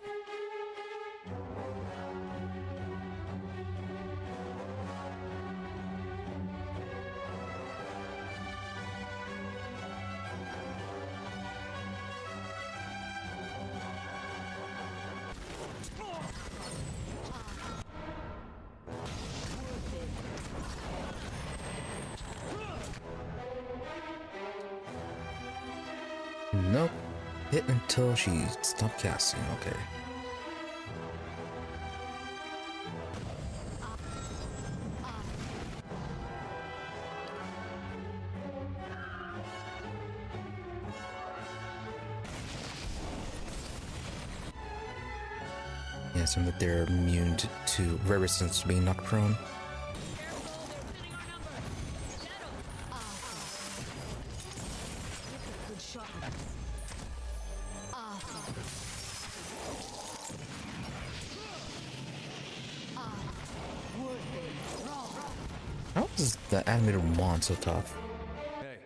Nope. Hit until she stopped casting. Okay. Yeah, it seems that they're immune to resistance to being knocked prone. How is the animated wand so tough? Hey,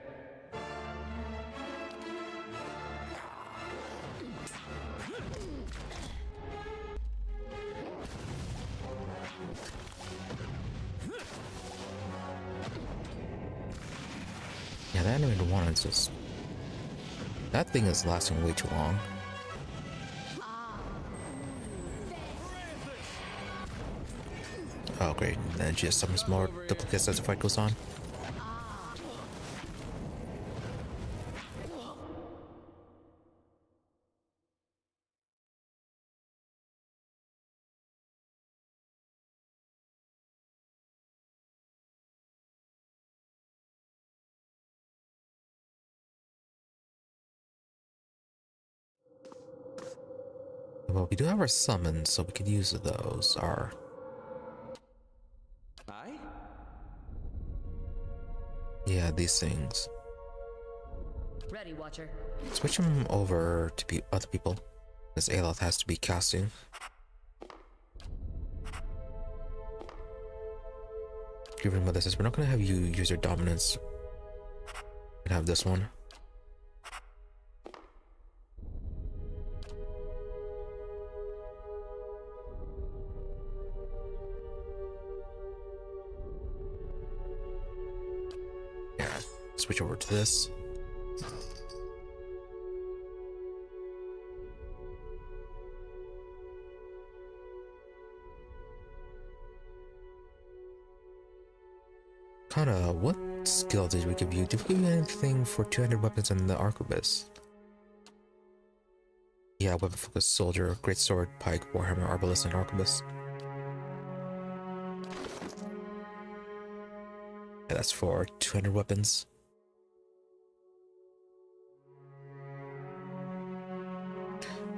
Yeah, the animated wand is just... That thing is lasting way too long. Oh great, and then she just summons more duplicates as the fight goes on. Well, we do have our summons, so we could use those. Our... I? Yeah, these things. Ready, Watcher. Switch them over to be other people. This Aloth has to be casting. Remember this is we're not gonna have you use your dominance. And have this one. Yeah, switch over to this. Kinda, what skill did we give you? Did we give you anything for 200 weapons and the arquebus? Yeah, weapon focus, soldier, great sword, pike, warhammer, arbalist, and arquebus. Yeah, that's for 200 weapons.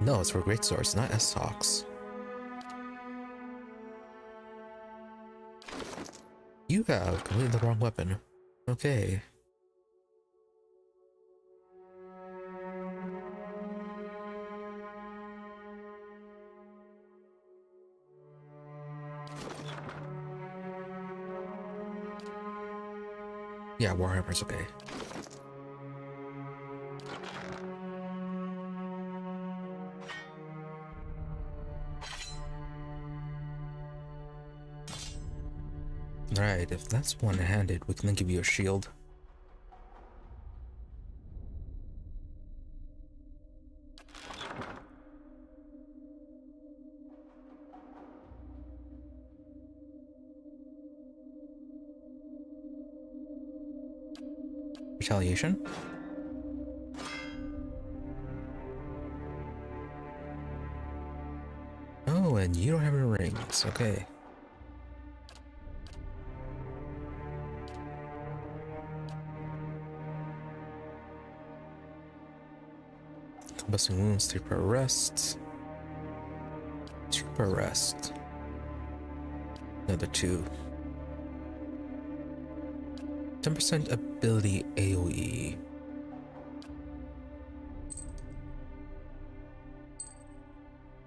No, it's for great swords, not S-Hawks. You have completely the wrong weapon. Okay. Yeah, Warhammer's okay. Right, if that's one-handed, we can then give you a shield. Retaliation? Oh, and you don't have any rings. Okay. Combusting wounds, 3 per rest. 2 per rest. Another 2. 10% ability AoE.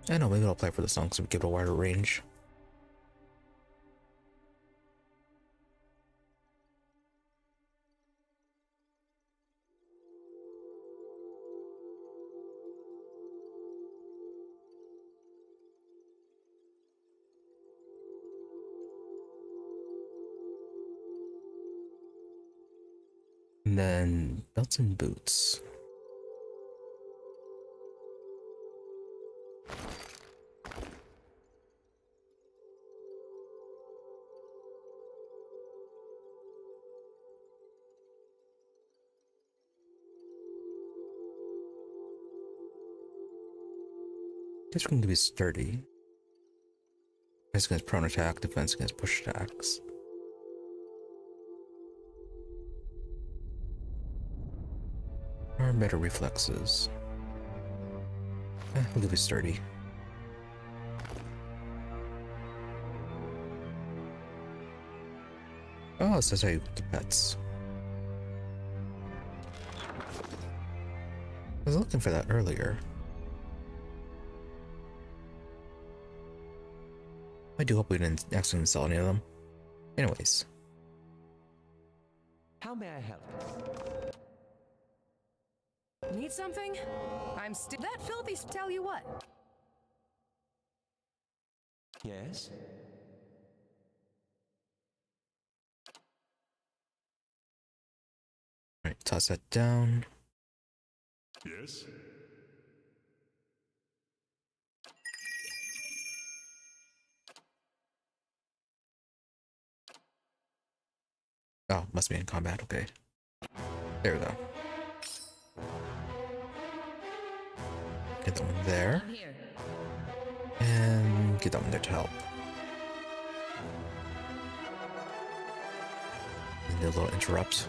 I know, maybe I'll apply for the song so we give it a wider range. And then belts and boots. This one can be sturdy. Defense against prone attack, defense against push attacks. Or better reflexes. We'll give it sturdy. Oh, it says how you put the pets. I was looking for that earlier. I do hope we didn't accidentally sell any of them. Anyways. How may I help? Need something? I'm still that filthy. Tell you what. Yes? Alright, toss that down. Yes? Oh, must be in combat, okay. There we go. Get that one there. I'm here. And get that one there to help. And do a little interrupt.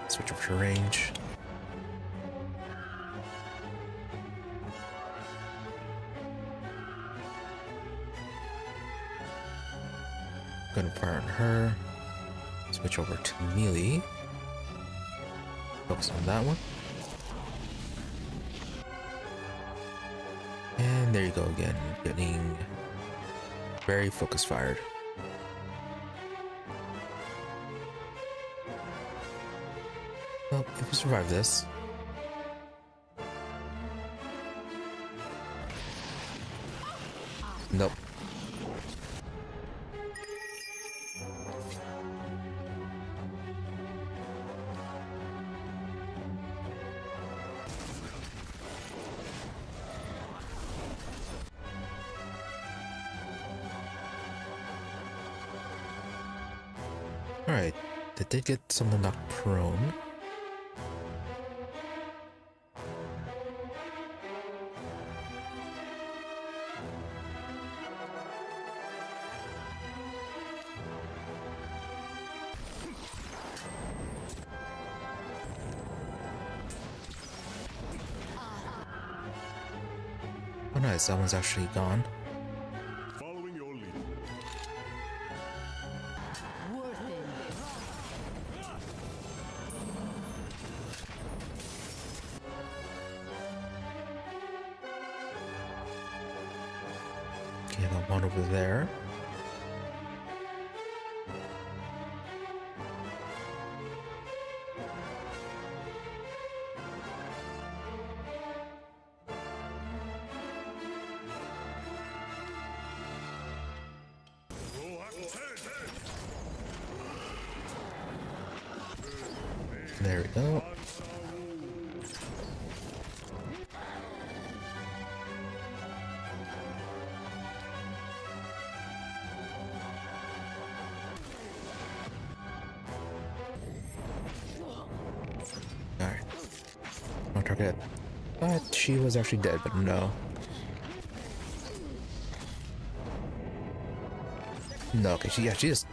Switch over to range. Gonna fire on her. Switch over to melee. Focus on that one. And there you go again. Getting very focus fired. Well, if we survive this. Nope. Alright, they did get someone knocked prone. Oh nice, that one's actually gone. Following your lead. Okay, got one over there. There we go. Alright. No target. But she was actually dead, but no. No, okay, she just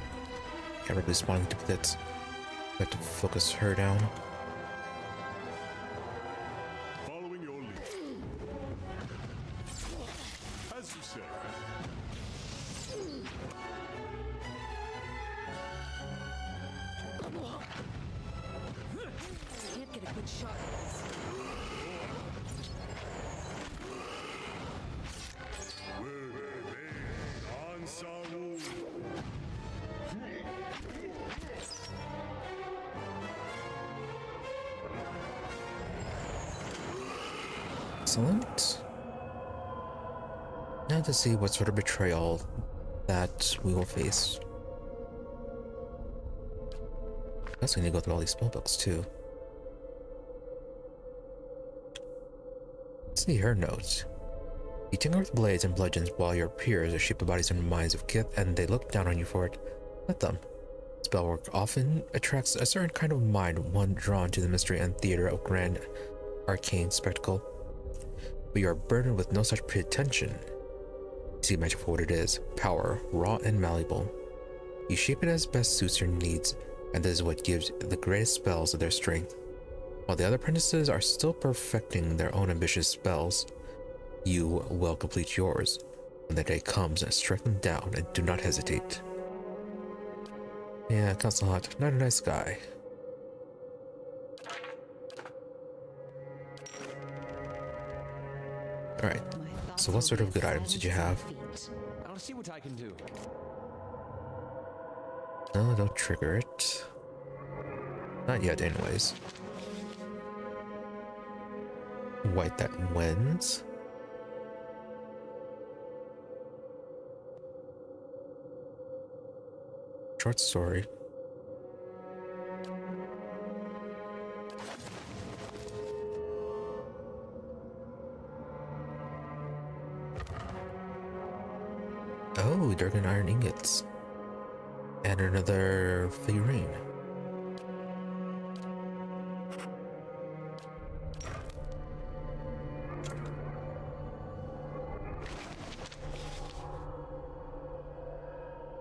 kept respawning duplicates. We have to focus her down. Following your lead. As you say. Can't get a good shot. Excellent. Now to see what sort of betrayal that we will face. I also need to go through all these spellbooks too. Let's see her notes. You tinker with blades and bludgeons while your peers are shape the bodies and minds of kith, and they look down on you for it. Let them. Spellwork often attracts a certain kind of mind, one drawn to the mystery and theater of grand arcane spectacle. But you are burdened with no such pretension. You see magic for what it is, power, raw and malleable. You shape it as best suits your needs, and this is what gives the greatest spells their strength. While the other apprentices are still perfecting their own ambitious spells, you will complete yours. When the day comes, strike them down and do not hesitate. Yeah, Consulate, not a nice guy. Alright, so what sort of good items did you have? I'll see what I can do. No, don't trigger it. Not yet, anyways. White that wins. Short story. Oh, Durgan iron ingots. And another figurine.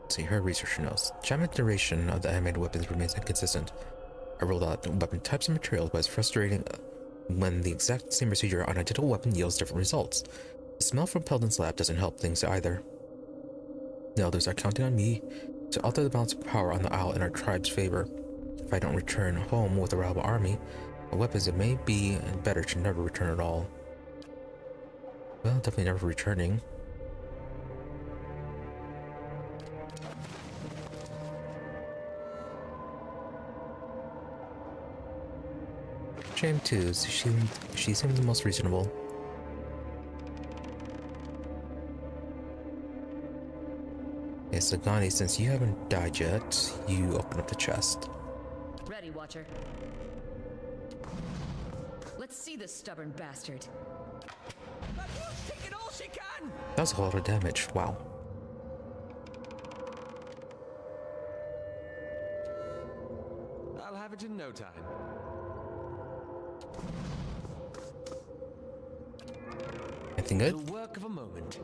See, her research notes. Enchantment duration of the animated weapons remains inconsistent. I rolled out weapon types and materials, but it's frustrating when the exact same procedure on an identical weapon yields different results. The smell from Peldon's lab doesn't help things either. The elders are counting on me to alter the balance of power on the Isle in our tribe's favor. If I don't return home with a reliable army of weapons, it may be better to never return at all. Well, definitely never returning. Shame too, she seemed the most reasonable. Okay, so Gani, since you haven't died yet, you open up the chest. Ready, Watcher. Let's see this stubborn bastard. Take it all she can! That was a lot of damage, wow. I'll have it in no time. Anything good? The work of a moment.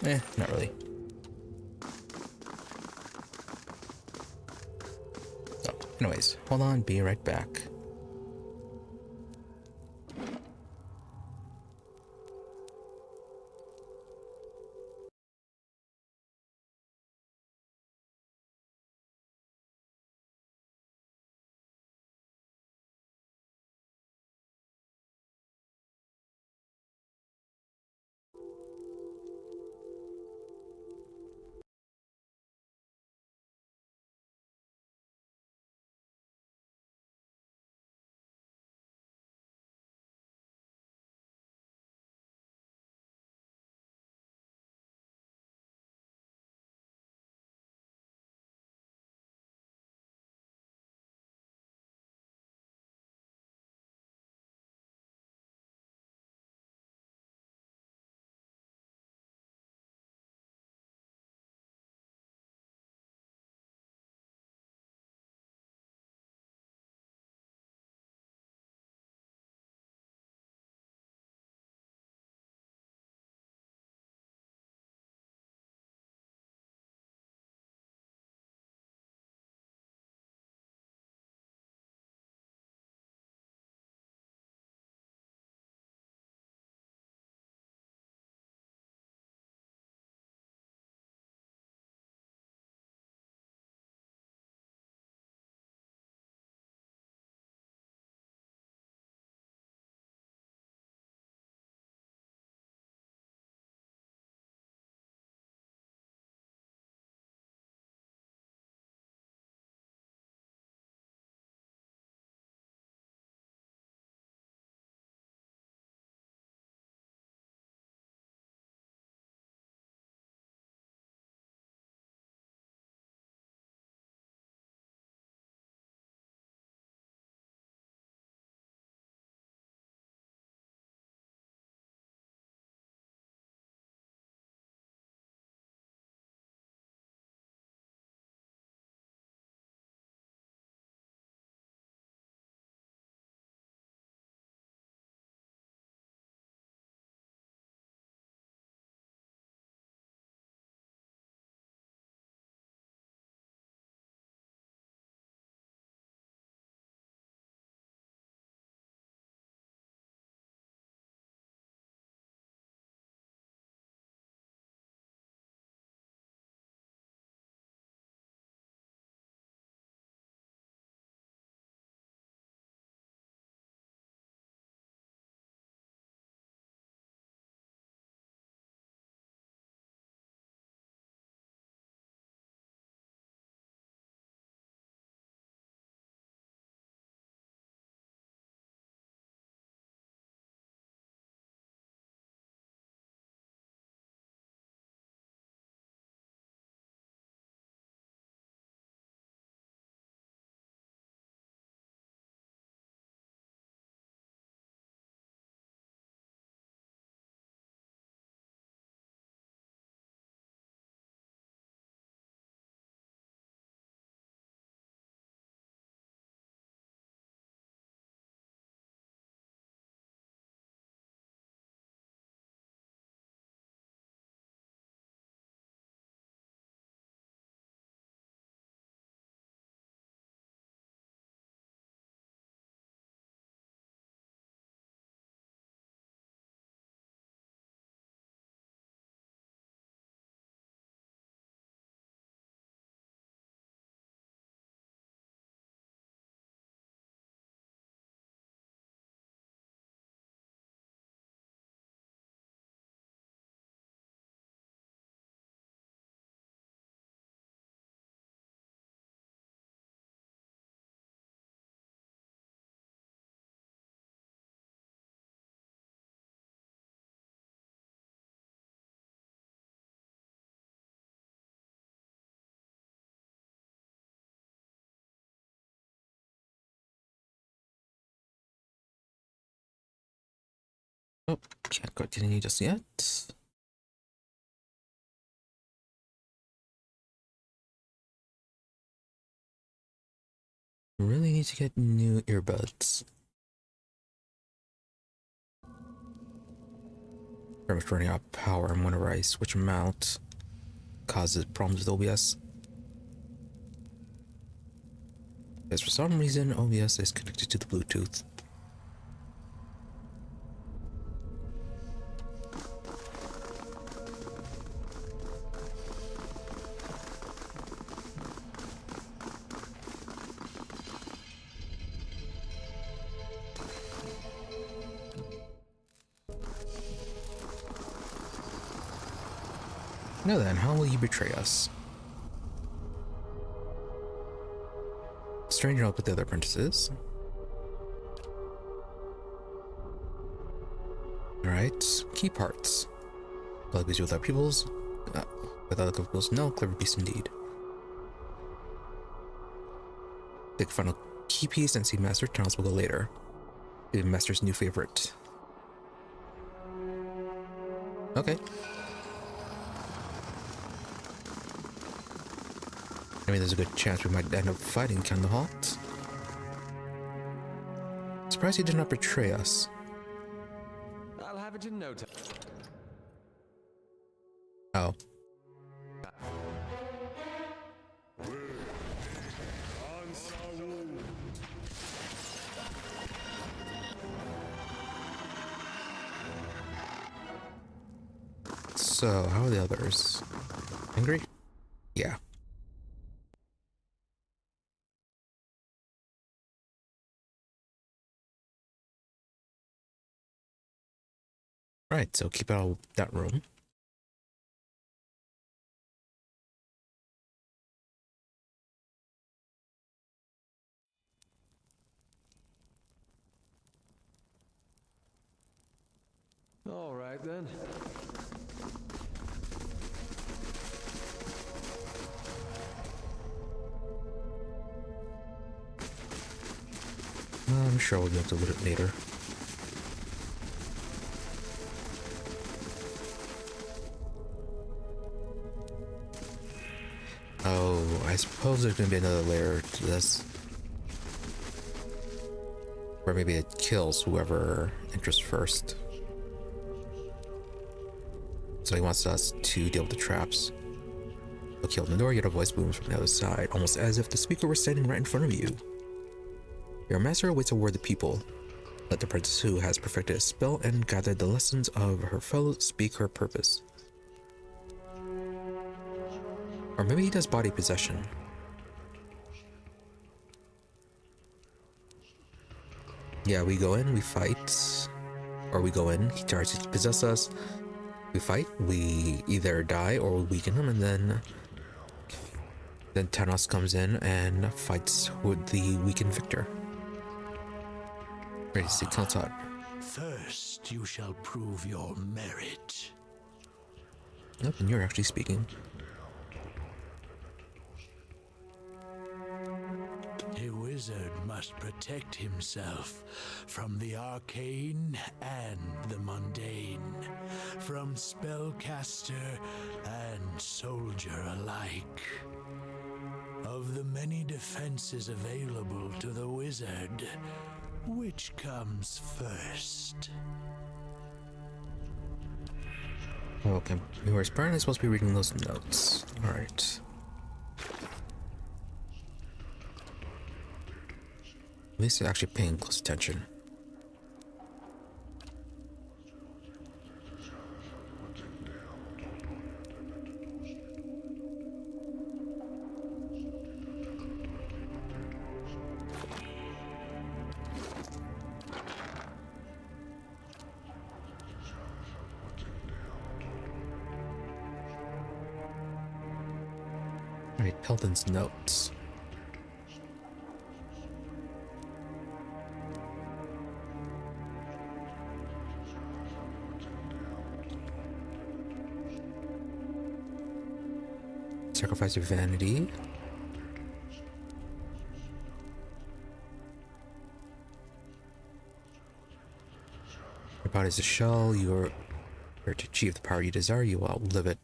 Not really. So, anyways, hold on, be right back. Oh, can't continue just yet. Really need to get new earbuds. Pretty much running out of power, and whenever I switch them out, causes problems with OBS. Because for some reason, OBS is connected to the Bluetooth. Now then, how will you betray us? Stranger help with the other apprentices. Alright, key parts. Clever beast with our pupils. Without the clever pupils, no clever beast indeed. Take final key piece and see master. Tunnels will go later. Be master's new favorite. Okay. I mean, there's a good chance we might end up fighting Crägholdt. Surprised he did not betray us. I'll have it in no time. Oh. So, how are the others? Angry? Yeah. Right, so keep out of that room. All right then. I'm sure we'll be able to loot it later. Oh, I suppose there's gonna be another layer to this. Or maybe it kills whoever enters first. So he wants us to deal with the traps. Okay, open the door, yet a voice booms from the other side, almost as if the speaker were standing right in front of you. Your master awaits a word of the people. Let the princess who has perfected a spell and gathered the lessons of her fellows speak her purpose. Or maybe he does body possession. Yeah, we go in, we fight. Or we go in, he tries to possess us. We fight, we either die or we weaken him, and then Thanos comes in and fights with the weakened victor. Ready to see Crägholdt. First, you shall prove your merit. Nope, and you're actually speaking. A wizard must protect himself from the arcane and the mundane, from spellcaster and soldier alike. Of the many defenses available to the wizard, which comes first? Okay, we were apparently supposed to be reading those notes. Alright. At least they're actually paying close attention. Alright, Pelton's notes. Sacrifice your vanity. body is a shell. You are here to achieve the power you desire. You will outlive it.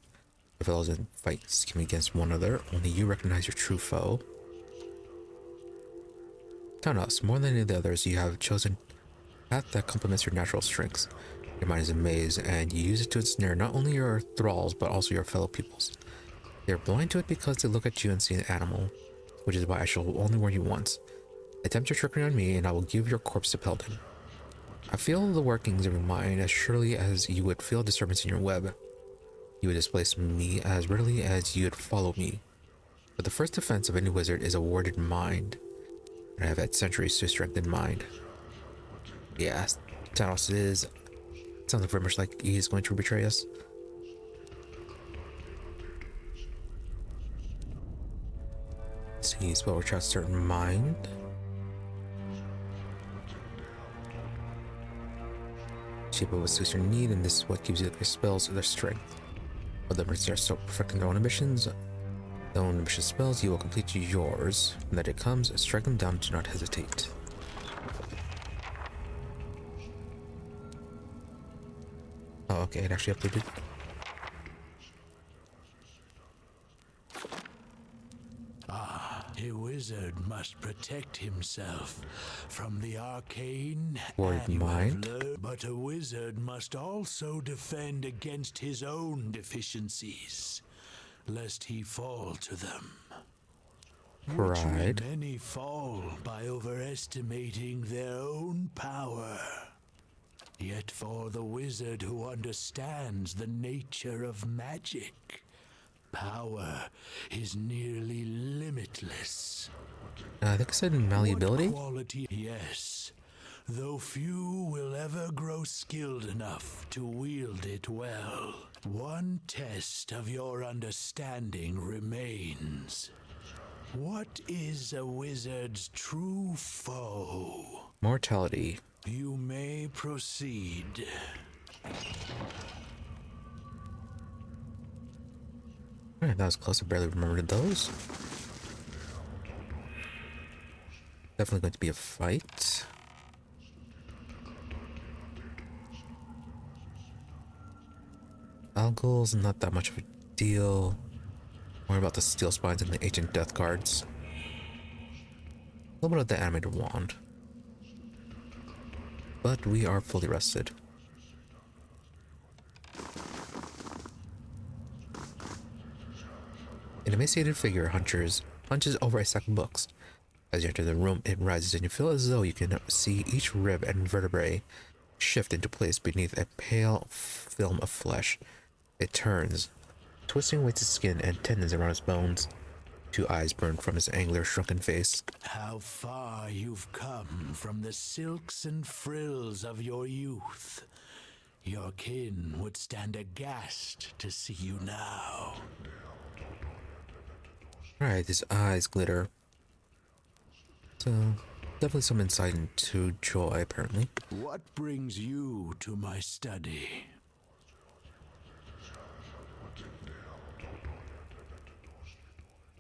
Your fellows in fight scheme against one another. Only you recognize your true foe. Thanos, more than any of the others, you have chosen a path that complements your natural strengths. Your mind is a maze, and you use it to ensnare not only your thralls, but also your fellow peoples. They are blind to it because they look at you and see an animal, which is why I shall only warn you once. Attempt your trickery on me, and I will give your corpse to Pelden. I feel the workings of your mind as surely as you would feel a disturbance in your web. You would displace me as readily as you would follow me. But the first defense of any wizard is a warded mind, and I have had centuries to strengthen mind. Yeah, Thanos sounds very much like he's going to betray us. Let's see, spell recharge certain mind. Shape of what suits your need, and this is what gives you their spells or their strength. Whether they are still perfecting their own ambitions, their own ambitious spells, you will complete yours. When that day comes, strike them down, do not hesitate. Oh, okay, it actually updated. A wizard must protect himself from the arcane Warded and you have mind? learned, but a wizard must also defend against his own deficiencies, lest he fall to them. Pride. Many fall by overestimating their own power. Yet for the wizard who understands the nature of magic, power is nearly limitless. I think I said malleability. What quality? Yes, though few will ever grow skilled enough to wield it well. One test of your understanding remains. What is a wizard's true foe? Mortality. You may proceed. Alright, that was close. I barely remembered those. Definitely going to be a fight. Algol's not that much of a deal. More about the steel spines and the ancient death cards. A little bit of the animated wand. But we are fully rested. An emaciated figure hunches over a stack of books. As you enter the room, it rises and you feel as though you can see each rib and vertebrae shift into place beneath a pale film of flesh. It turns, twisting away its skin and tendons around its bones. Two eyes burn from his angular, shrunken face. How far you've come from the silks and frills of your youth. Your kin would stand aghast to see you now. Alright, his eyes glitter. So, definitely some insight into joy, apparently. What brings you to my study?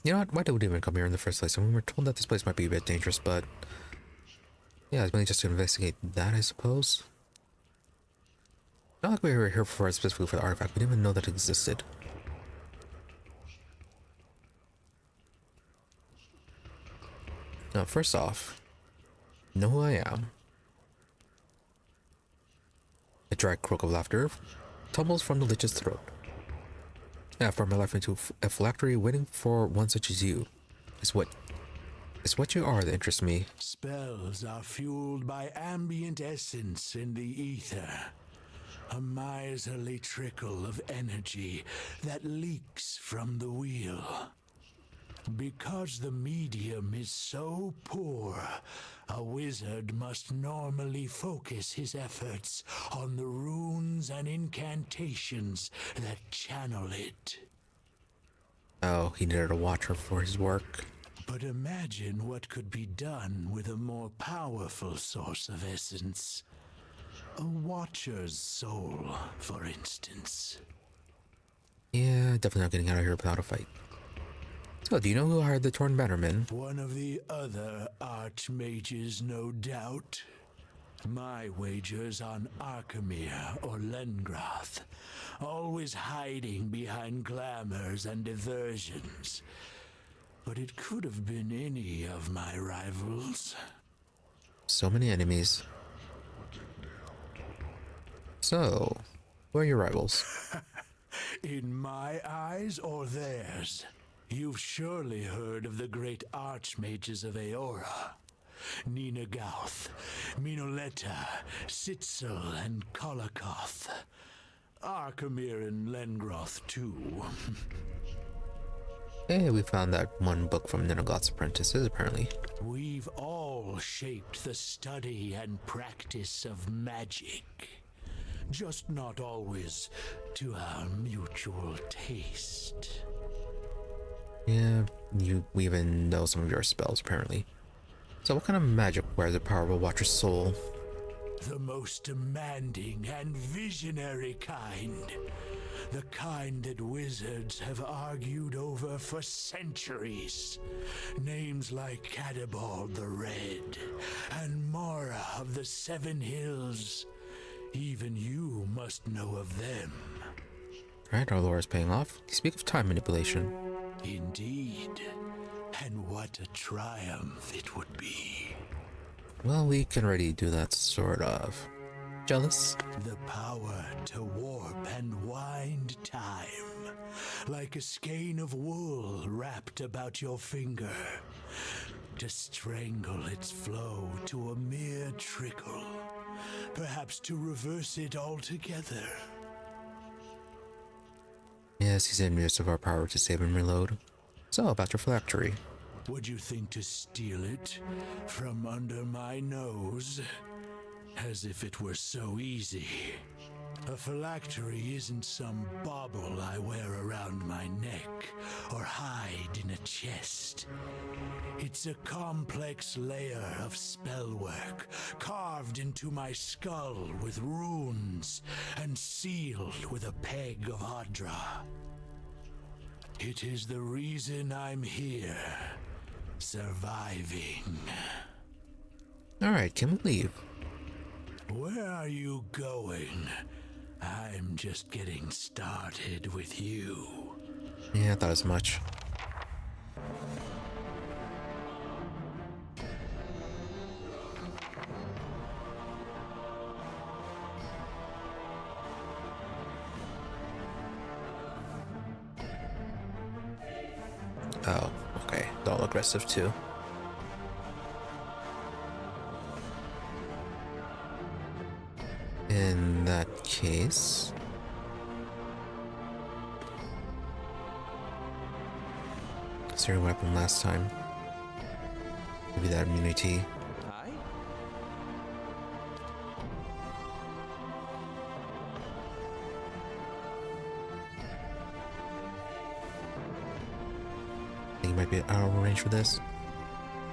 You know what? Why did we even come here in the first place? I mean, we're told that this place might be a bit dangerous, but yeah, it's mainly just to investigate that, I suppose. Not like we were here specifically for the artifact. We didn't even know that it existed. Now, first off, know who I am. A dry croak of laughter tumbles from the lich's throat. I have poured my life into a phylactery waiting for one such as you. It's what you are that interests me. Spells are fueled by ambient essence in the ether. A miserly trickle of energy that leaks from the wheel. Because the medium is so poor, a wizard must normally focus his efforts on the runes and incantations that channel it. Oh, he needed a watcher for his work. But imagine what could be done with a more powerful source of essence. A watcher's soul, for instance. Yeah, definitely not getting out of here without a fight. So, do you know who hired the Torn Bannerman? One of the other archmages, no doubt. My wager's on Arkemir or Lengroth, always hiding behind glamours and diversions. But it could have been any of my rivals. So many enemies. So, who are your rivals? In my eyes or theirs? You've surely heard of the great archmages of Aora. Nina Gauth, Minoletta, Sitzel, and Kolakoth. Arkemir and Lengroth, too. Hey, we found that one book from Ninogoth's apprentices, apparently. We've all shaped the study and practice of magic. Just not always to our mutual taste. Yeah, we even know some of your spells, apparently. So what kind of magic wears the power of Watcher's soul? The most demanding and visionary kind. The kind that wizards have argued over for centuries. Names like Cadabald the Red and Mora of the Seven Hills. Even you must know of them. Right, our lore is paying off. You speak of time manipulation. Indeed. And what a triumph it would be. Well, we can already do that, sort of. Jealous? The power to warp and wind time, like a skein of wool wrapped about your finger, to strangle its flow to a mere trickle, perhaps to reverse it altogether. Yes, he's in use of our power to save and reload. So, about your phylactery. Would you think to steal it from under my nose? As if it were so easy. A phylactery isn't some bauble I wear around my neck or hide in a chest. It's a complex layer of spellwork carved into my skull with runes and sealed with a peg of Adra. It is the reason I'm here, surviving. Alright, can we leave? Where are you going? I'm just getting started with you. Yeah, I thought as much. Oh, okay. All aggressive too. In that case... Considering what happened last time. Maybe that immunity. Hi? I think you might be out of range for this.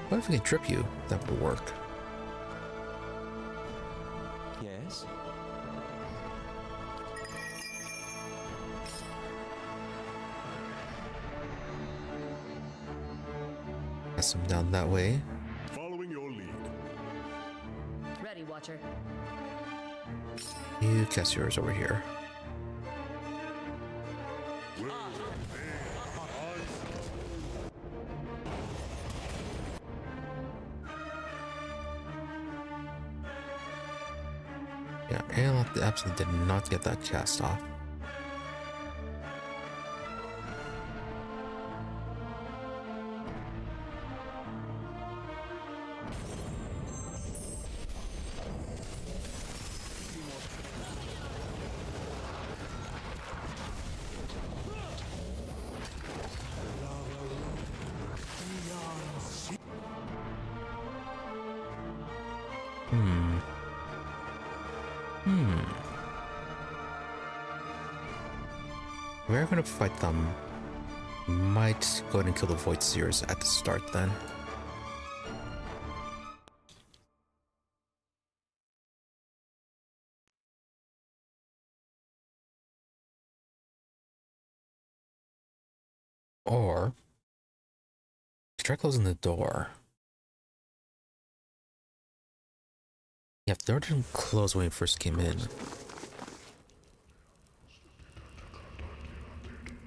What if we can trip you? That would work. Yes? Pass him down that way. Following your lead. Ready, Watcher. You cast yours over here. Yeah, and absolutely did not get that cast off. We're gonna fight them. Might go ahead and kill the Void Seers at the start then. Or try closing the door. Yeah, the door didn't close when we first came in.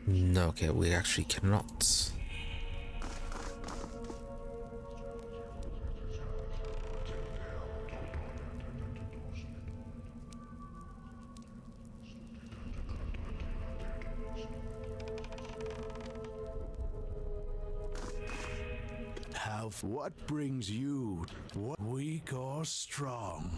No, okay, we actually cannot. What brings you? What weak or strong?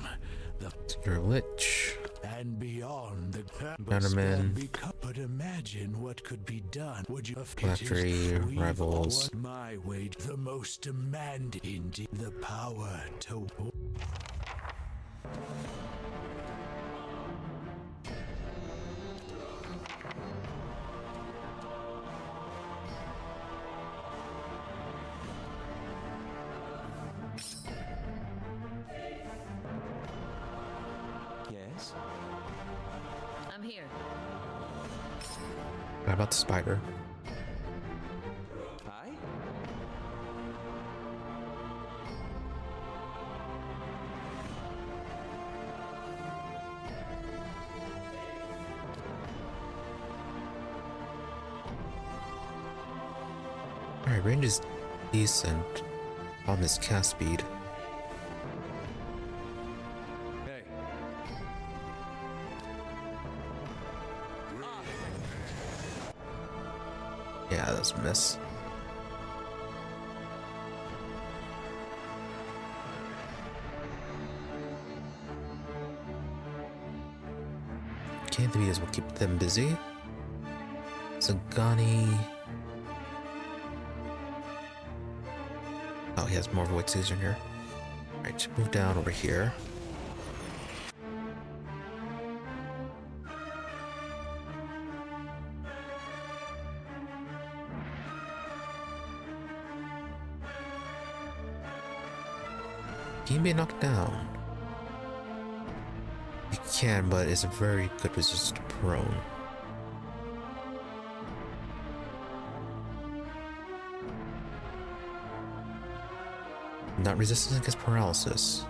You're a lich. And beyond the Gentlemen. but imagine what could be done. Would you have Factory rivals. My way, the most demanding, the power to. Yes? I'm here. What about the spider? Hi? Alright, range is decent. Problem is cast speed. Hey. Yeah, that was a miss. Okay, the videos will keep them busy. Zagani. Oh, he has more void season here. Alright, move down over here. Can you be knocked down? You can, but it's a very good resistance to prone. Not resistance against paralysis.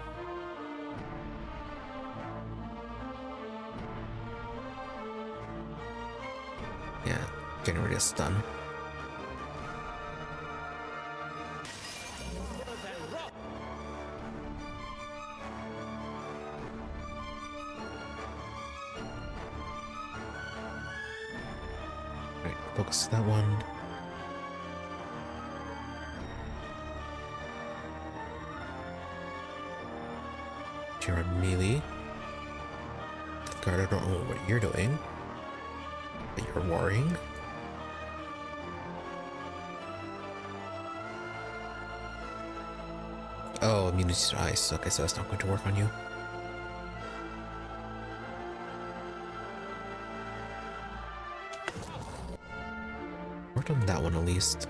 Yeah, generate a stun. Right, focus that one. You're a melee. Guard, I don't know what you're doing. But you're warring. Oh, immunity to ice. Okay, so that's not going to work on you. Worked on that one at least.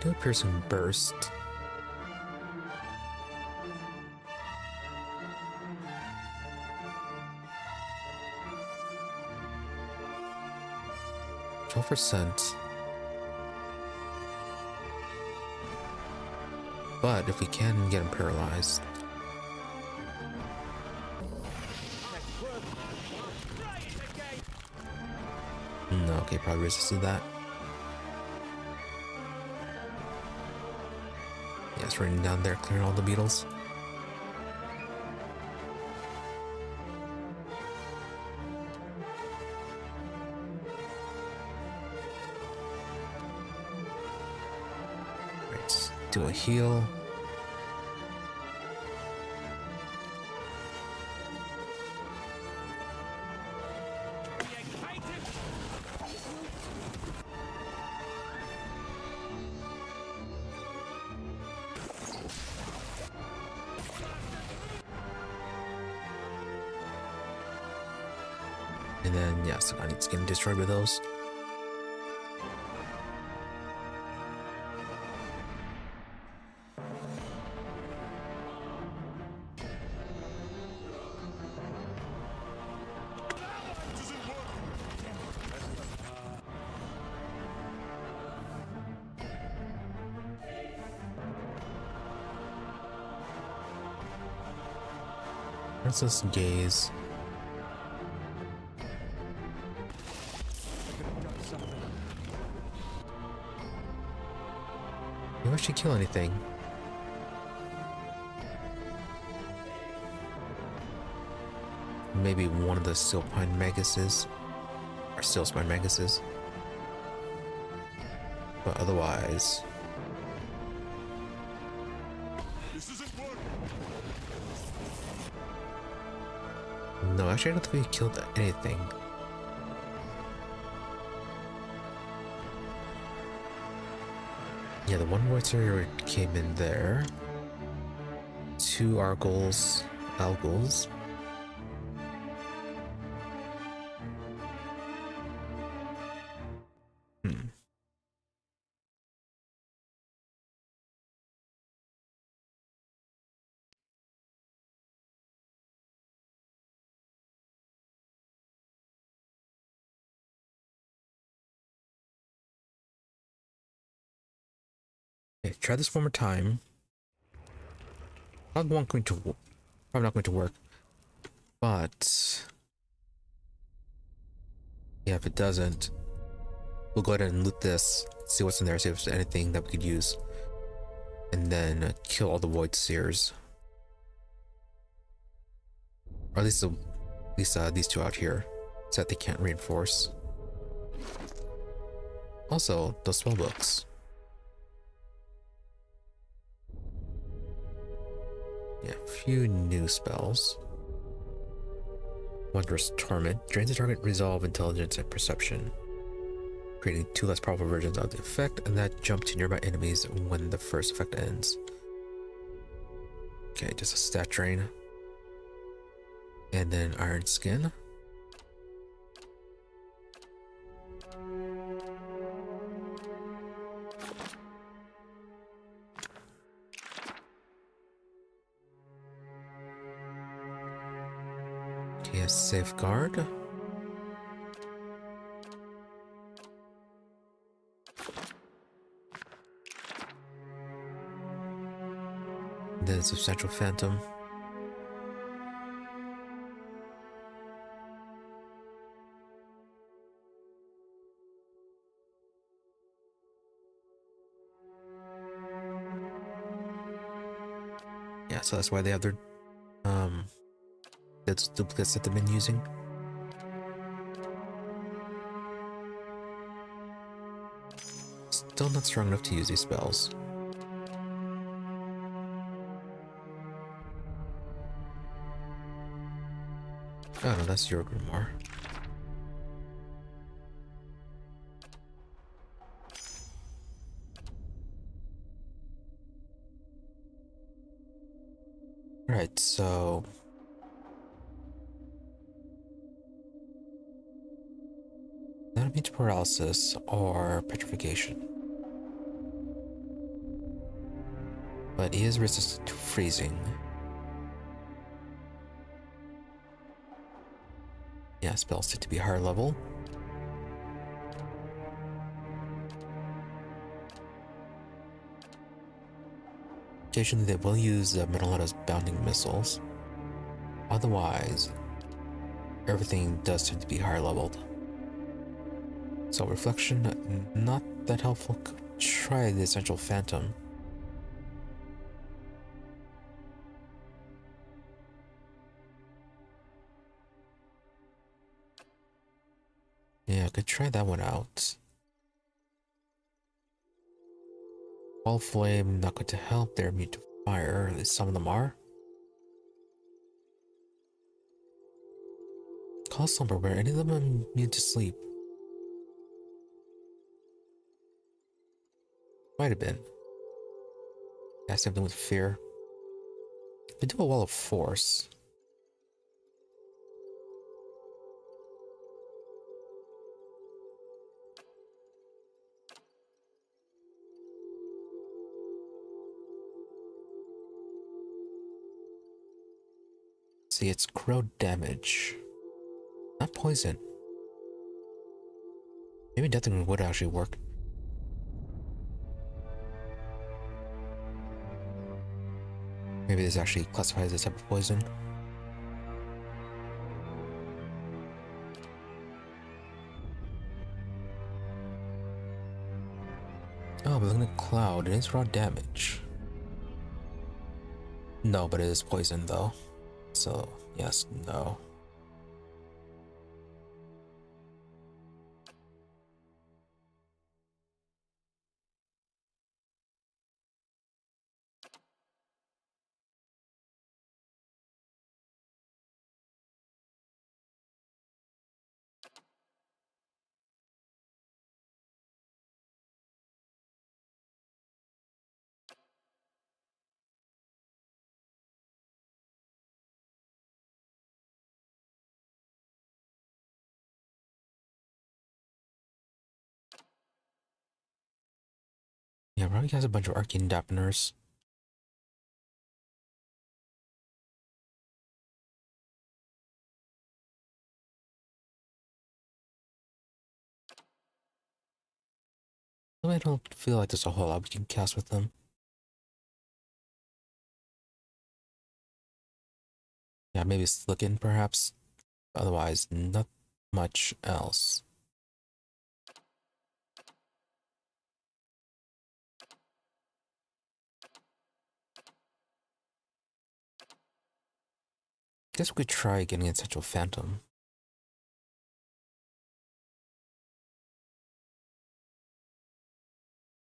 Do a piercing burst. %. But if we can get him paralyzed. No, okay, probably resisted that. Yeah, it's raining down there, clearing all the beetles. Right, do a heal. And then, yeah, so I need to get destroyed with those. Restless gaze. You actually kill anything? Maybe one of the Steelspine Maguses, or Steelspine Maguses. But otherwise, This isn't working. no, actually I don't think we killed anything. Yeah, the one voicer came in there. 2 Argles, Algles. Okay, try this one more time. Probably not going to work. But yeah, if it doesn't, we'll go ahead and loot this, see what's in there, see if there's anything that we could use, and then kill all the void seers. Or at least these 2 out here, so that they can't reinforce. Also, those spell books. Yeah, a few new spells. Wondrous Torment drains the target resolve, intelligence, and perception, creating 2 less powerful versions of the effect, and that jump to nearby enemies when the first effect ends. Okay, just a stat drain. And then Iron Skin. Okay, a Safeguard. And then Substantial Phantom. Yeah, so that's why they have their those duplicates that they've been using. Still not strong enough to use these spells. Oh no, that's your Grimoire. Right, so that means paralysis or petrification. But he is resistant to freezing. Yeah, spells need to be higher level. Occasionally they will use Metallotta's bounding missiles. Otherwise, everything does tend to be higher leveled. So reflection, not that helpful. Could try the essential phantom. Yeah, I could try that one out. Wall flame, not going to help. They're immune to fire. At least some of them are. Call slumber, where any of them are immune to sleep. Might have been. Yeah, same thing with fear. They do a wall of force. See, it's corrode damage, not poison. Maybe deathing would actually work. Maybe this actually classifies as a type of poison. malignant cloud. It is raw damage. No, but it is poison though. So, yes, no. Yeah, probably has a bunch of arcane dampeners. I don't feel like there's a whole lot we can cast with them. Yeah, maybe Slicken perhaps. Otherwise, not much else. Guess we could try getting an Essential Phantom.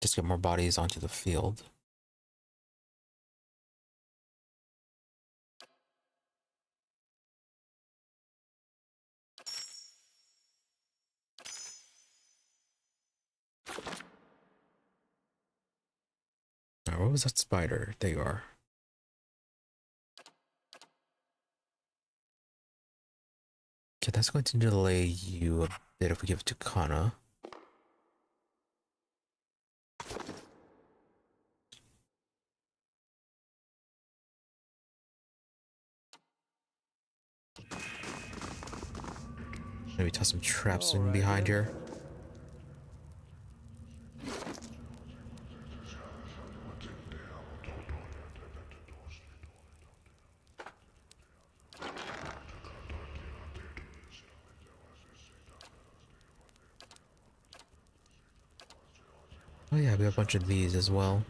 Just get more bodies onto the field. Now, what was that spider? There you are. Okay, that's going to delay you a bit if we give it to Kana. Maybe toss some traps in behind here. Oh yeah, we have a bunch of these as well.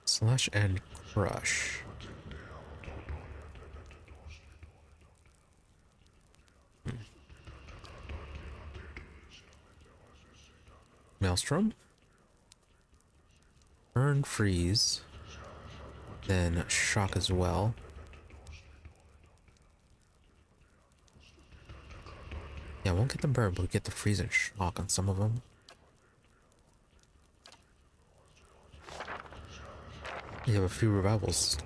Slash and crush. Maelstrom. Burn, freeze. Then shock as well. Yeah, won't get the burn, but we get the freeze and shock on some of them. You have a few revivals.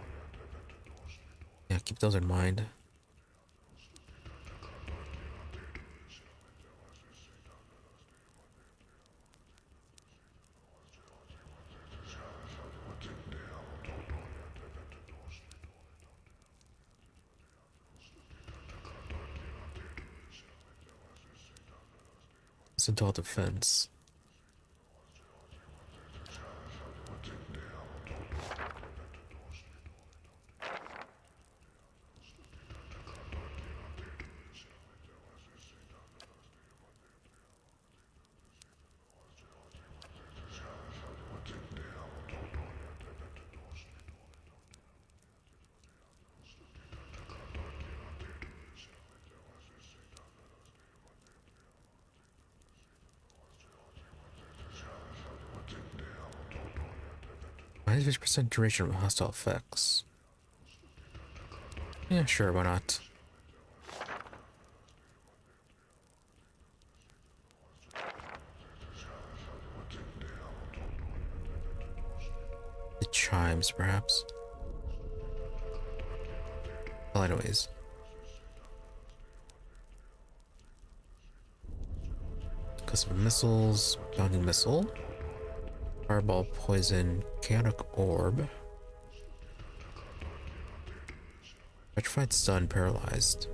Yeah, keep those in mind. It's adult defense. Minus 50% duration of hostile effects. Yeah, sure, why not? The chimes, perhaps. Well, anyways. Custom missiles, bounding missile, fireball, poison, chaotic orb, petrified, stun, paralyzed.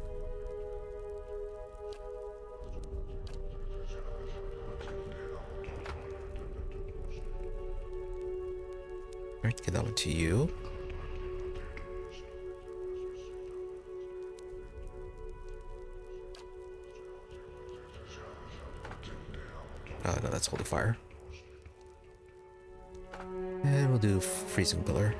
Alright, get that one to you. Oh no, that's holy fire. And we'll do freezing pillar.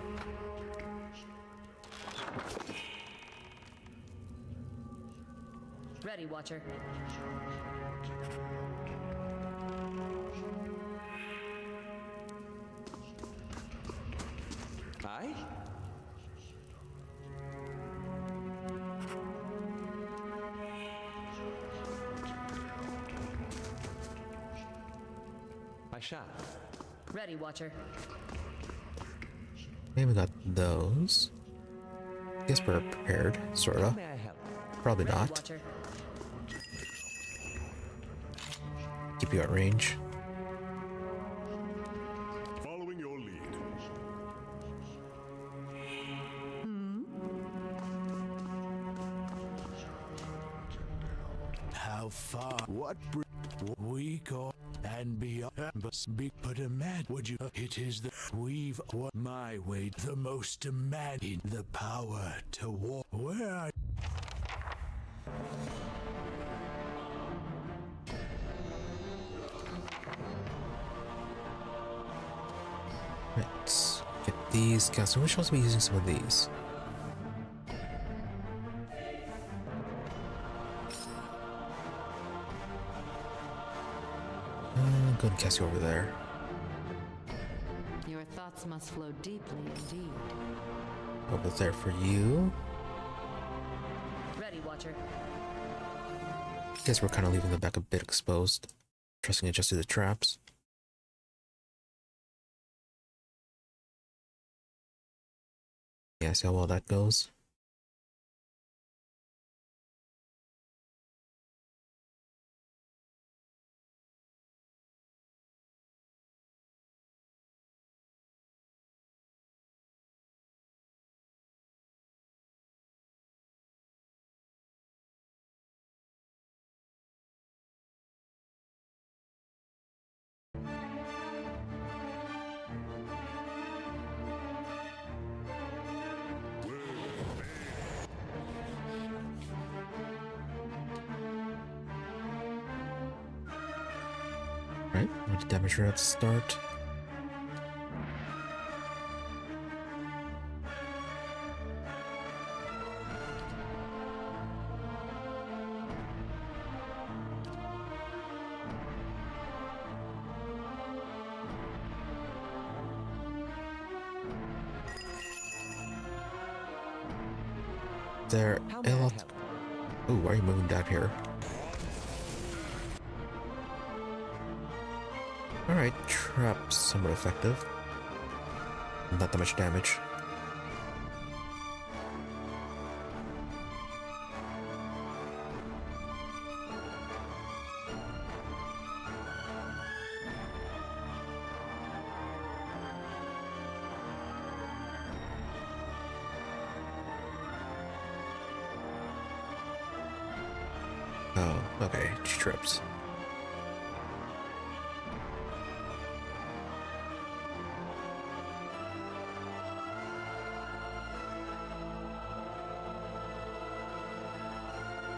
Ready, Watcher. Aye? I shall. Ready, Watcher. Okay, we got those. Guess we're prepared, sorta. May I help? Probably Ready, not. Watcher. Keep you at range. Following your lead. How far? What we go and beyond? But a man, would you? It is the we've what my way the most demanding the power to walk. Where are Let's get these guys. We should also be using some of these. Go and cast you over there. Your thoughts must flow deeply indeed. Over there for you. Ready, Watcher. Guess we're kind of leaving the back a bit exposed. Trusting it just to the traps. Yeah, see how well that goes. Right, what damage we're at to start. There, How may I Elot. help? Ooh, why are you moving down here? Alright, trap somewhat effective. Not that much damage. Oh, okay, trips.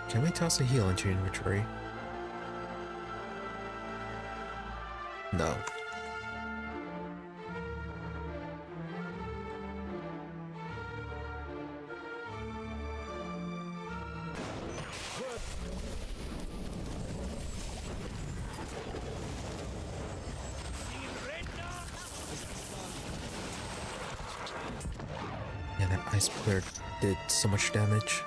Can we toss a heal into your inventory? No. Yeah, that ice player did so much damage.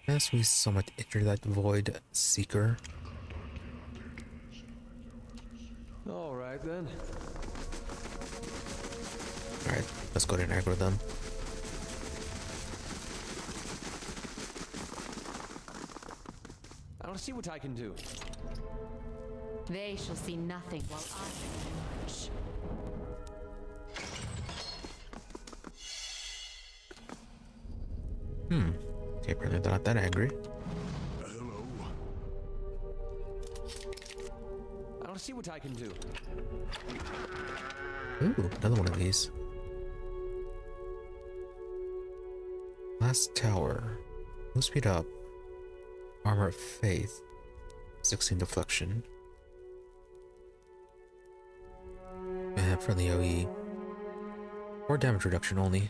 As we somewhat enter that void seeker. All right then. Alright, let's go ahead and aggro them. I'll see what I can do. They shall see nothing while I emerge. Okay, apparently they're not that angry. Hello. I'll see what I can do. Ooh, another one of these. Last tower. Move speed up. Armor of faith. 16 deflection. And friendly OE. Or damage reduction only.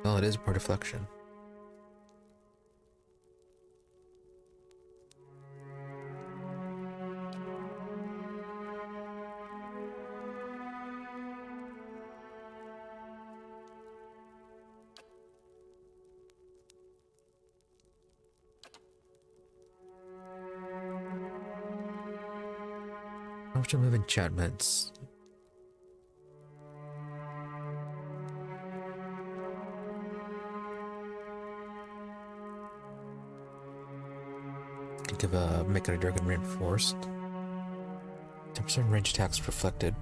Well, it is more deflection. How much move enchantments? Could give a make it a dragon reinforced. 10% range attacks reflected.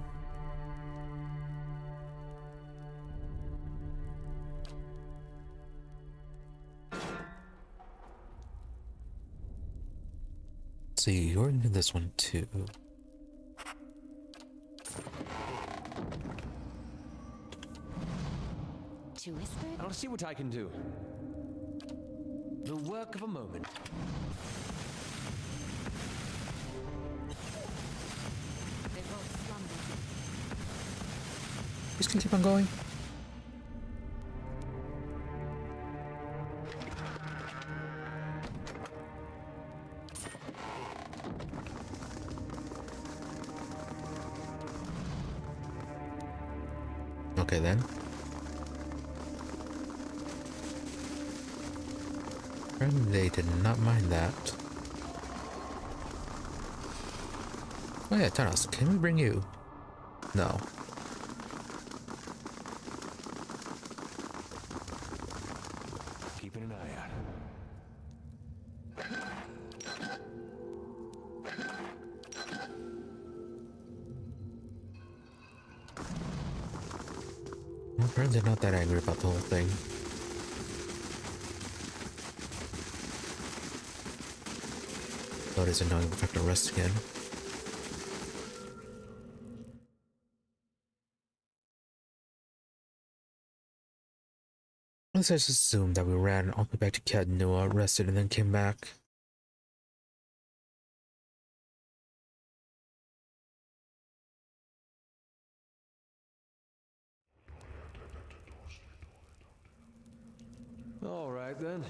Let's see, you're into this one too. To whisper? I'll see what I can do. The work of a moment. They both slumber. Just gonna keep on going. Okay then. And they did not mind that. Oh yeah, Thanos, can we bring you? No. Keeping an eye out. Well, apparently they're not that angry about the whole thing. But it's annoying we have to rest again. Let's just assume that we ran all the way back to Cadnua, rested, and then came back. All right then.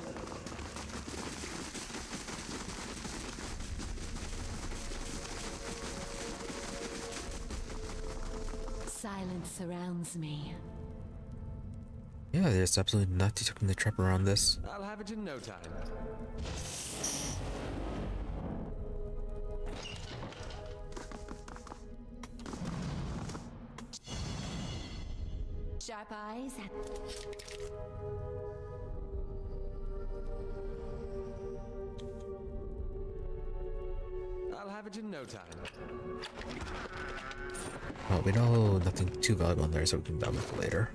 Silence surrounds me. Yeah, there's absolutely not detecting the trap around this. I'll have it in no time. Sharp eyes at... I'll have it in no time. Oh, we know nothing too valuable in there, so we can dump it later.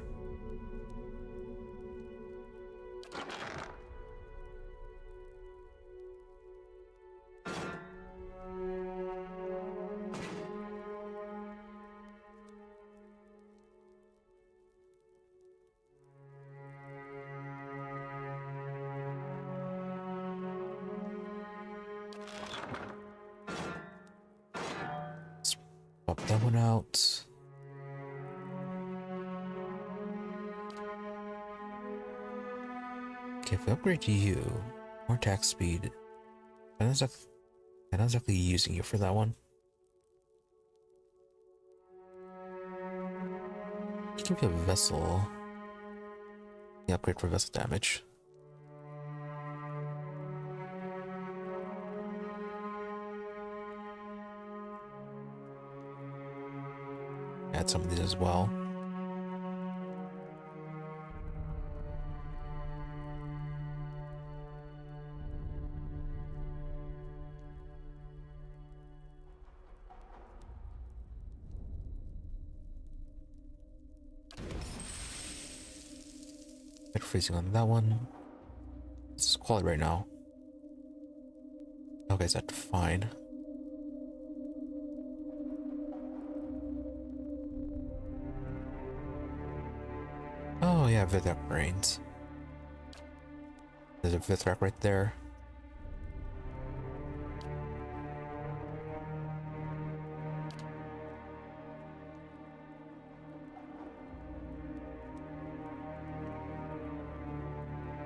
Pop that one out. Okay, if we upgrade you, more attack speed. I'm not exactly using you for that one. Give you a vessel. Yeah, upgrade for vessel damage. Add some of these as well. Bit freezing on that one. This is quality right now. Okay, is that fine? Oh yeah, Vithrak brains. There's a Vithrak right there.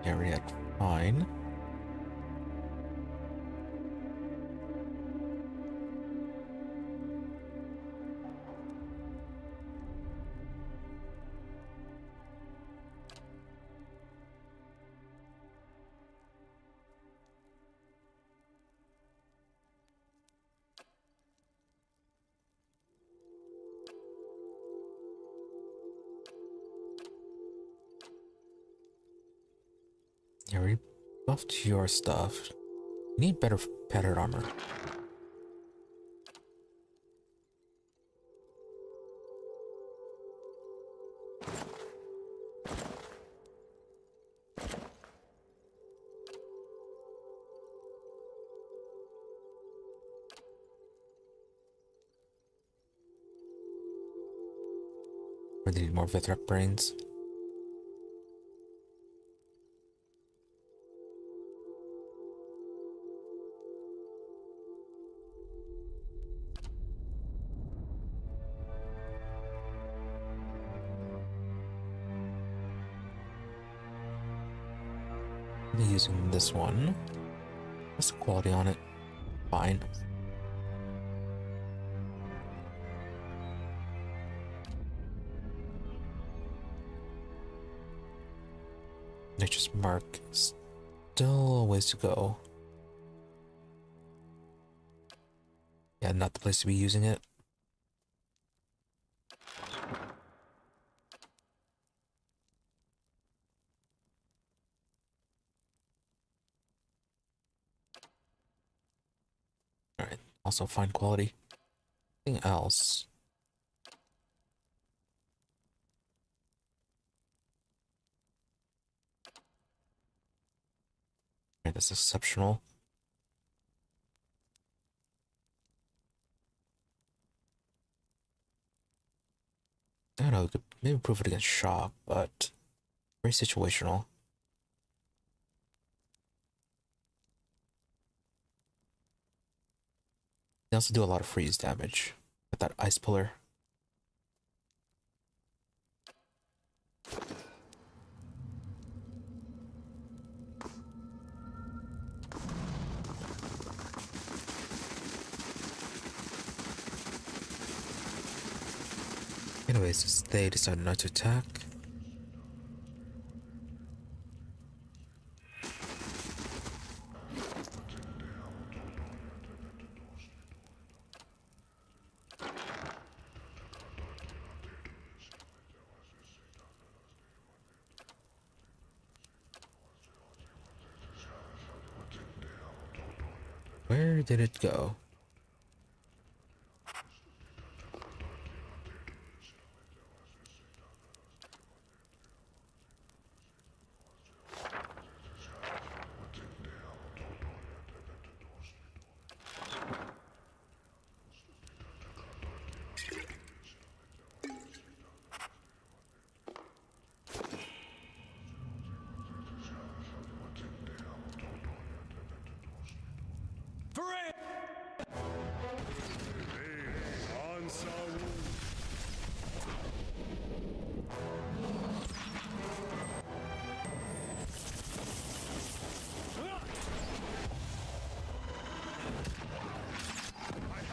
Yeah, react fine. Yeah, we buffed your stuff. You need better patterned armor. Or they need more Vithrak brains. I'm using this one. What's the quality on it? Fine. Nature's Mark. Still a ways to go. Yeah, not the place to be using it. Alright, also fine quality. Anything else? Alright, that's exceptional. I don't know, we could maybe prove it against shock, but very situational. They also do a lot of freeze damage with that ice pillar. Anyways, they decided not to attack. Where did it go?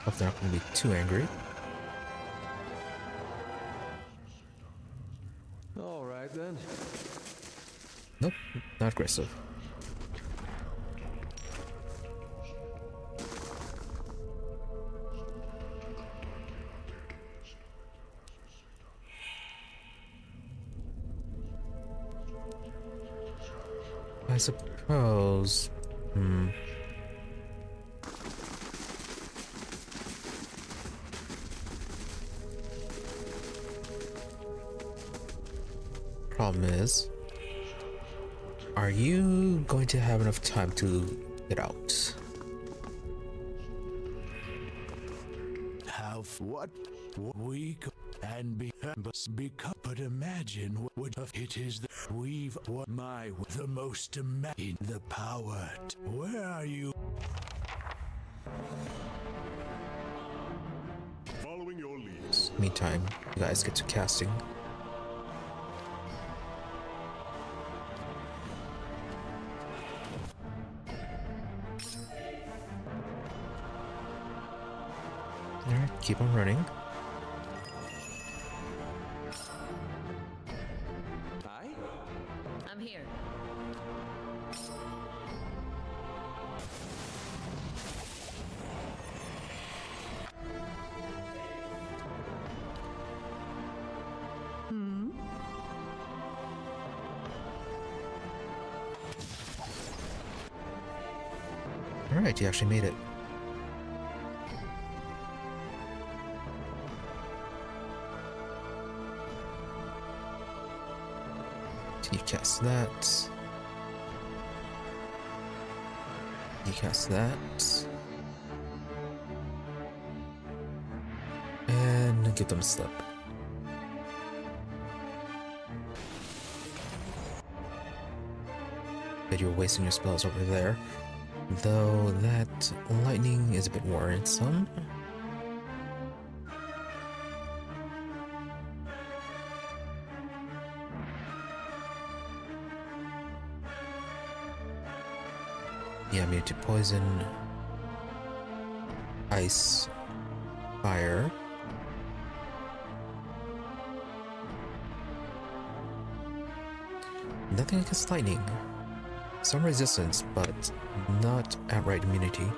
Hope they're not going to be too angry. All right then. Nope, not aggressive. suppose. Problem is, are you going to have enough time to get out? What we and become, but imagine what it is that we've what my the most imagine the power. Where are you? Following your lead. Meantime, you guys get to casting. Alright, keep on running. Aye? I'm here. Alright, you actually made it. You cast that. You cast that. And give them a slip. But you're wasting your spells over there. Though that lightning is a bit worrisome. Yeah, I'm immune to poison, ice, fire. Nothing against lightning. Some resistance, but not outright immunity.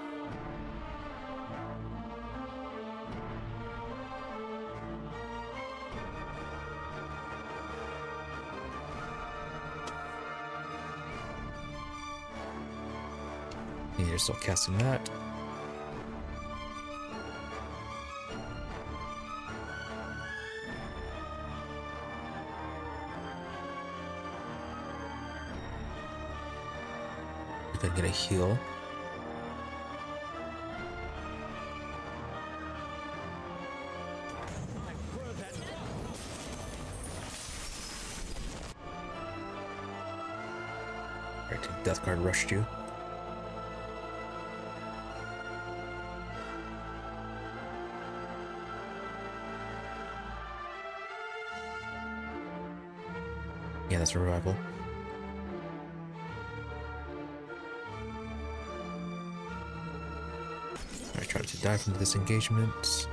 And you're still casting that. You're gonna get a heal. Alright, Death Guard rushed you. Yeah, that's a revival. I tried to die from this engagement.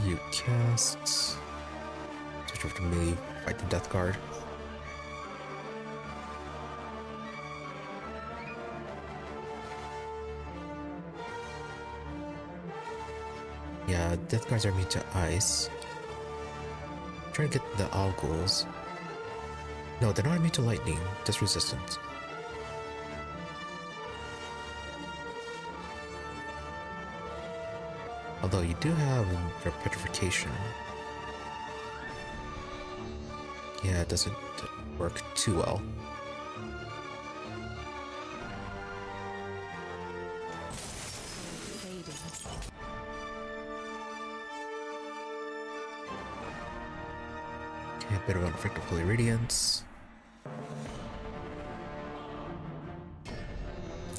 You cast. Switch over to melee, fight the Death Guard. Yeah, Death Guards are immune to ice. Try to get the Alghouls. No, they're not immune to lightning, just resistance. Although you do have your petrification. Yeah, it doesn't work too well. Okay, a bit of uneffective Holy Radiance.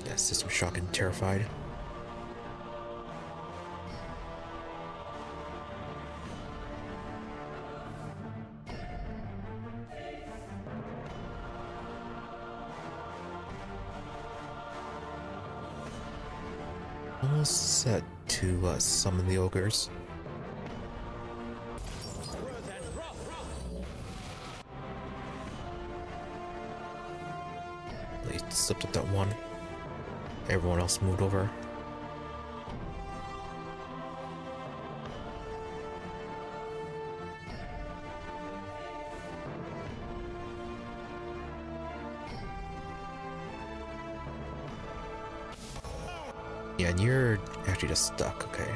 Yeah, System Shock and Terrified. almost set to summon the ogres. They slipped up that one. Everyone else moved over. Yeah, and you're actually just stuck, okay.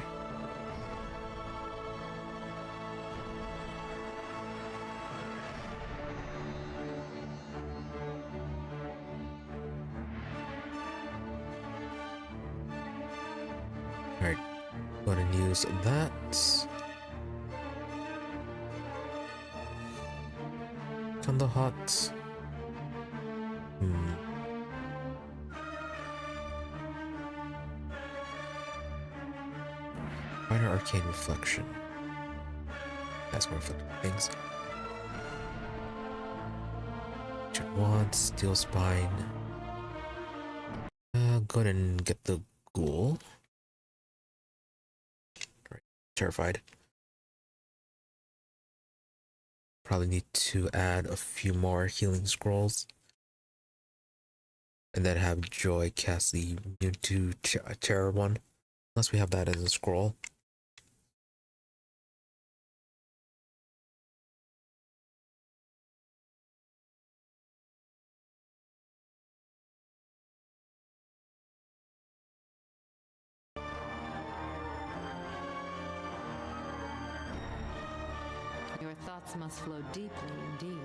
Alright, go ahead and use that. On the hot. Minor arcane reflection. That's gonna reflect things. Check one, steel spine. Go ahead and get the ghoul. Right, terrified. Probably need to add a few more healing scrolls. And then have Joy cast the immune to terror one. Unless we have that as a scroll. Your thoughts must flow deeply indeed.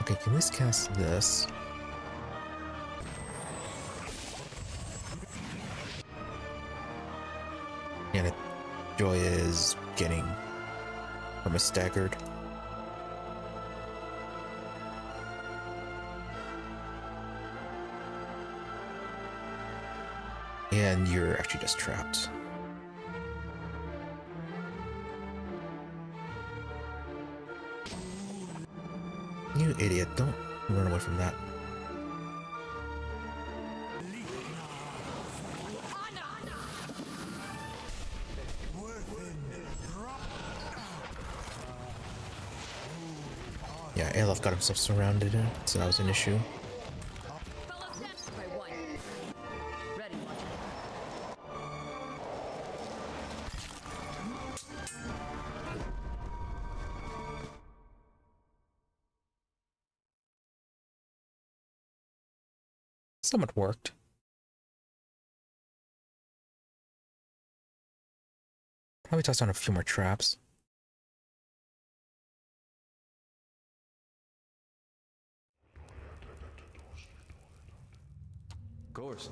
Okay, can we just cast this? And Joy is getting almost staggered. And you're actually just trapped. You idiot, don't run away from that. Yeah, Aelaf got himself surrounded, so that was an issue. By one. Ready, Watcher. Somewhat worked. Probably toss on a few more traps. Of course.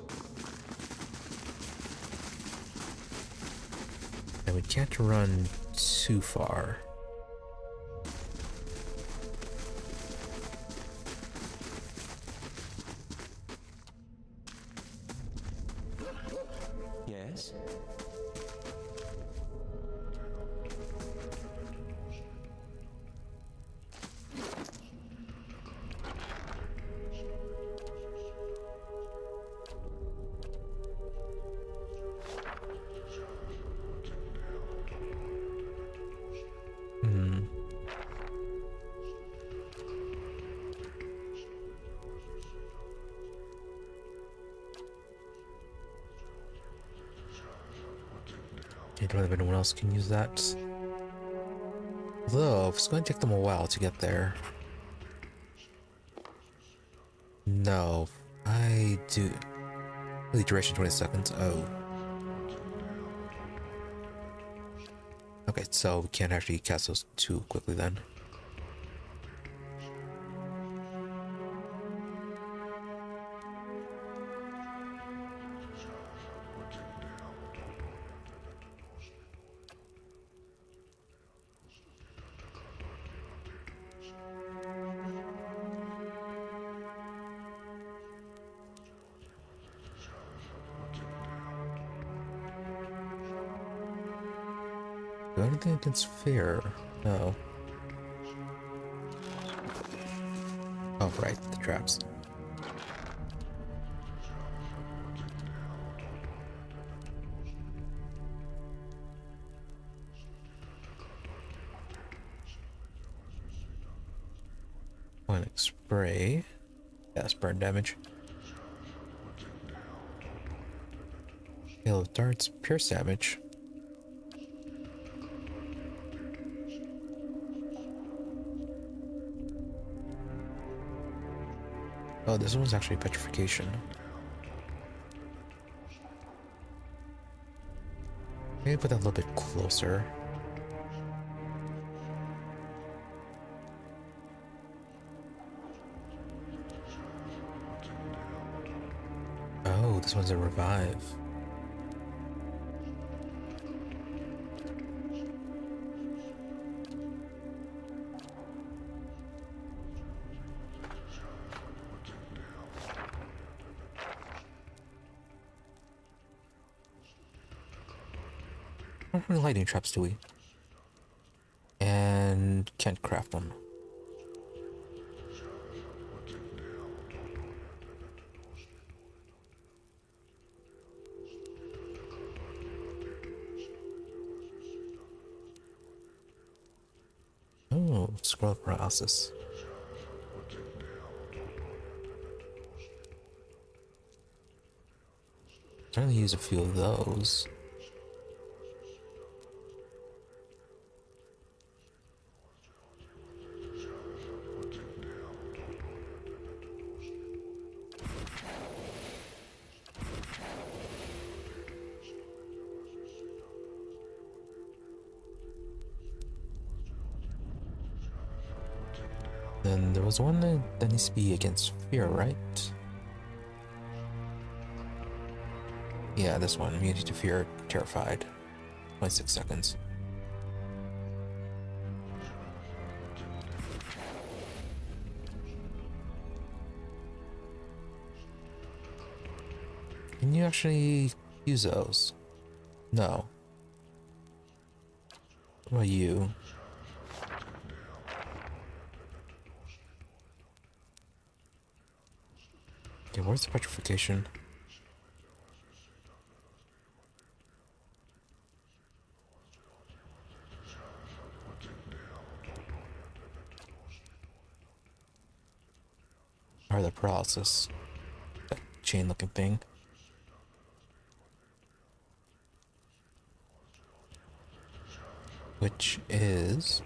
And we can't run too far. Yes? I don't know if anyone else can use that. Though, it's going to take them a while to get there. No, I do. The duration 20 seconds. Oh. Okay, so we can't actually cast those too quickly then. Do anything against fear? No. Oh, right, the traps. Boiling spray. Yes, burn damage. Hail of darts, pierce damage. Oh, this one's actually petrification. Maybe put that a little bit closer. Oh, this one's a revive. How many lightning traps do we? And can't craft them. Oh, scroll paralysis. I only use a few of those. Then there was one that needs to be against fear, right? Yeah, this one. Immunity to fear, terrified. 26 seconds. Can you actually use those? No. What about you? Okay, where's the petrification? Or the paralysis. That chain looking thing. Which is...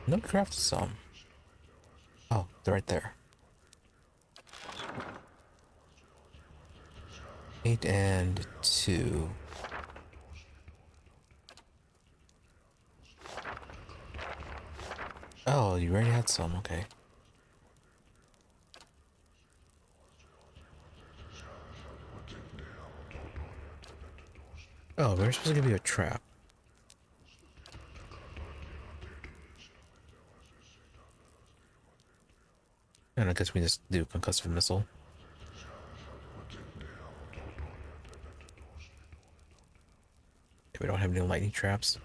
No, crafted some. Oh, they're right there. 8 and 2. Oh, you already had some, okay. Oh, there's supposed to be a trap. And I guess we just do concussive missile. Okay, we don't have any lightning traps.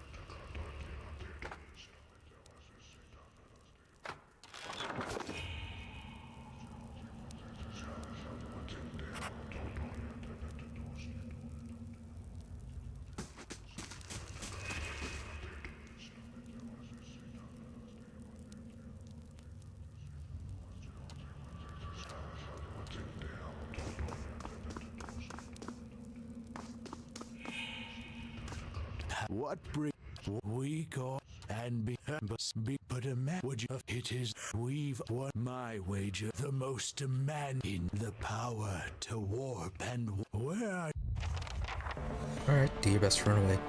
What bring we go and be but a man would you it is we've won my wager the most demanding the power to warp and where are Alright, do your best to run away.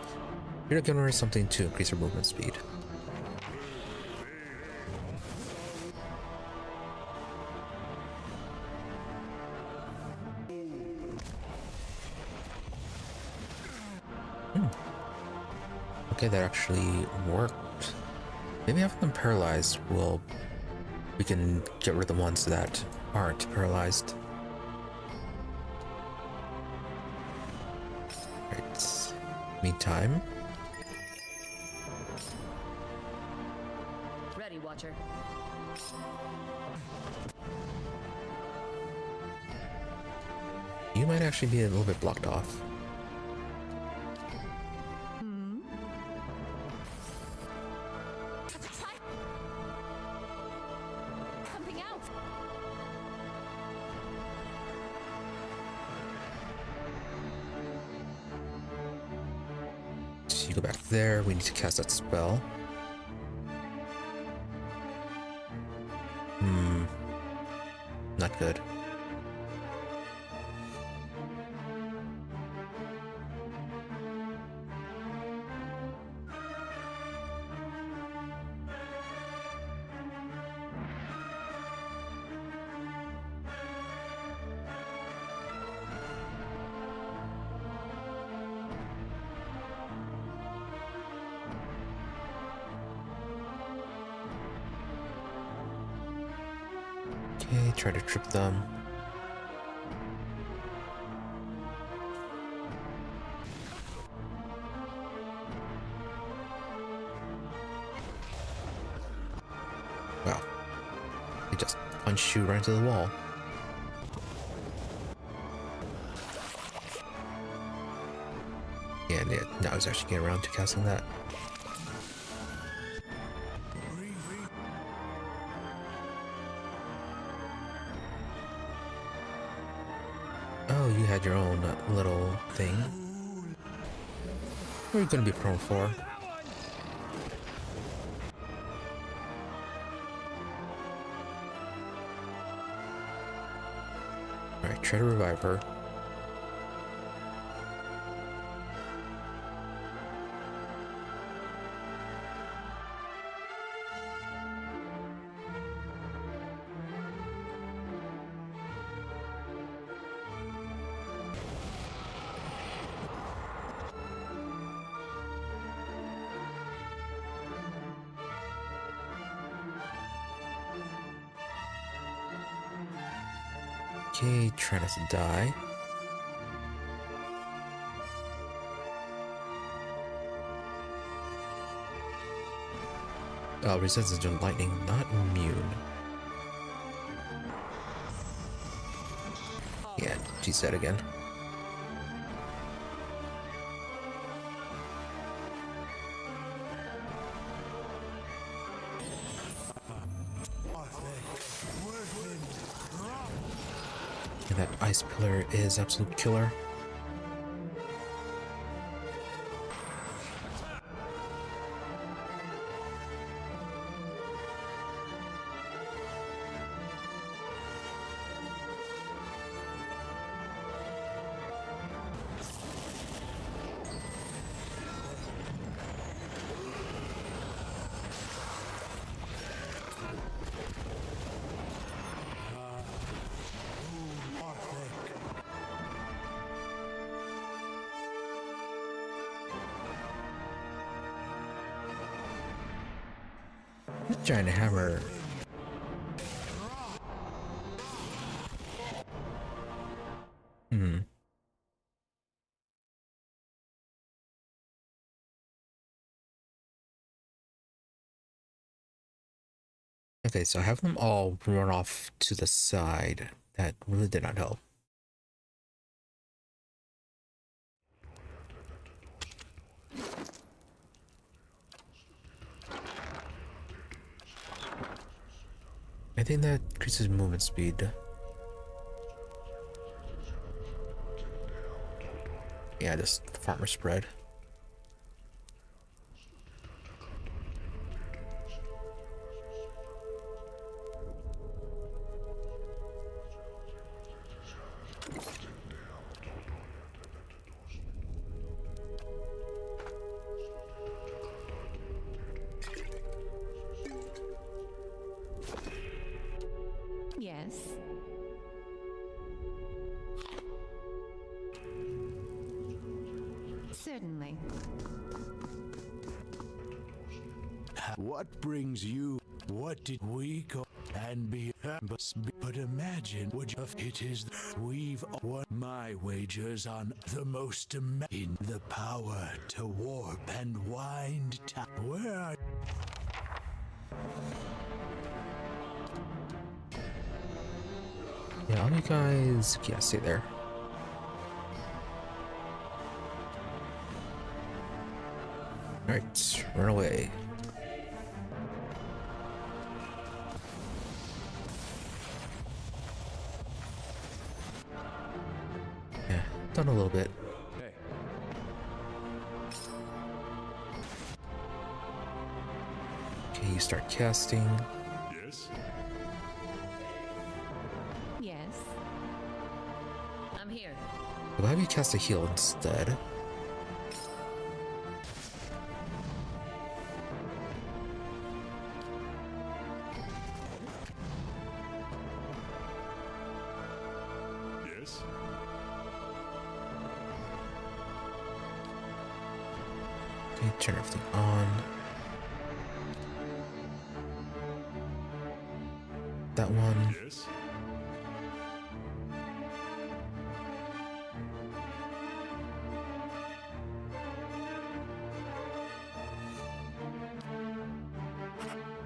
You're gonna learn something to increase your movement speed. Okay, that actually worked. Maybe having them paralyzed we can get rid of the ones that aren't paralyzed. Right. Meantime. Ready, Watcher. You might actually be a little bit blocked off. you go back there. We need to cast that spell. Not good. Okay, try to trip them. Wow. They just punched you right into the wall. And yeah, now I was actually getting around to casting that. Oh, you had your own little thing. What are you gonna be prone for? Alright, try to revive her. Okay, try not to die. Oh, resistance to lightning, not immune. Yeah, she's dead again. And that ice pillar is absolute killer. Giant hammer. Okay, so have them all run off to the side. That really did not help. I think that increases movement speed. Yeah, just farmer spread. Yes. Certainly. What brings you? What did we go and be? But imagine, would you? It is we've won my wagers on the most in the power to warp and wind. Where are? Yeah, all you guys, yeah, stay there. Alright, run away. Yeah, done a little bit. Hey. Okay, you start casting. Yes? Yes. I'm here. We'll have you cast a heal instead. Yes? Okay, turn everything on. That one. Yes?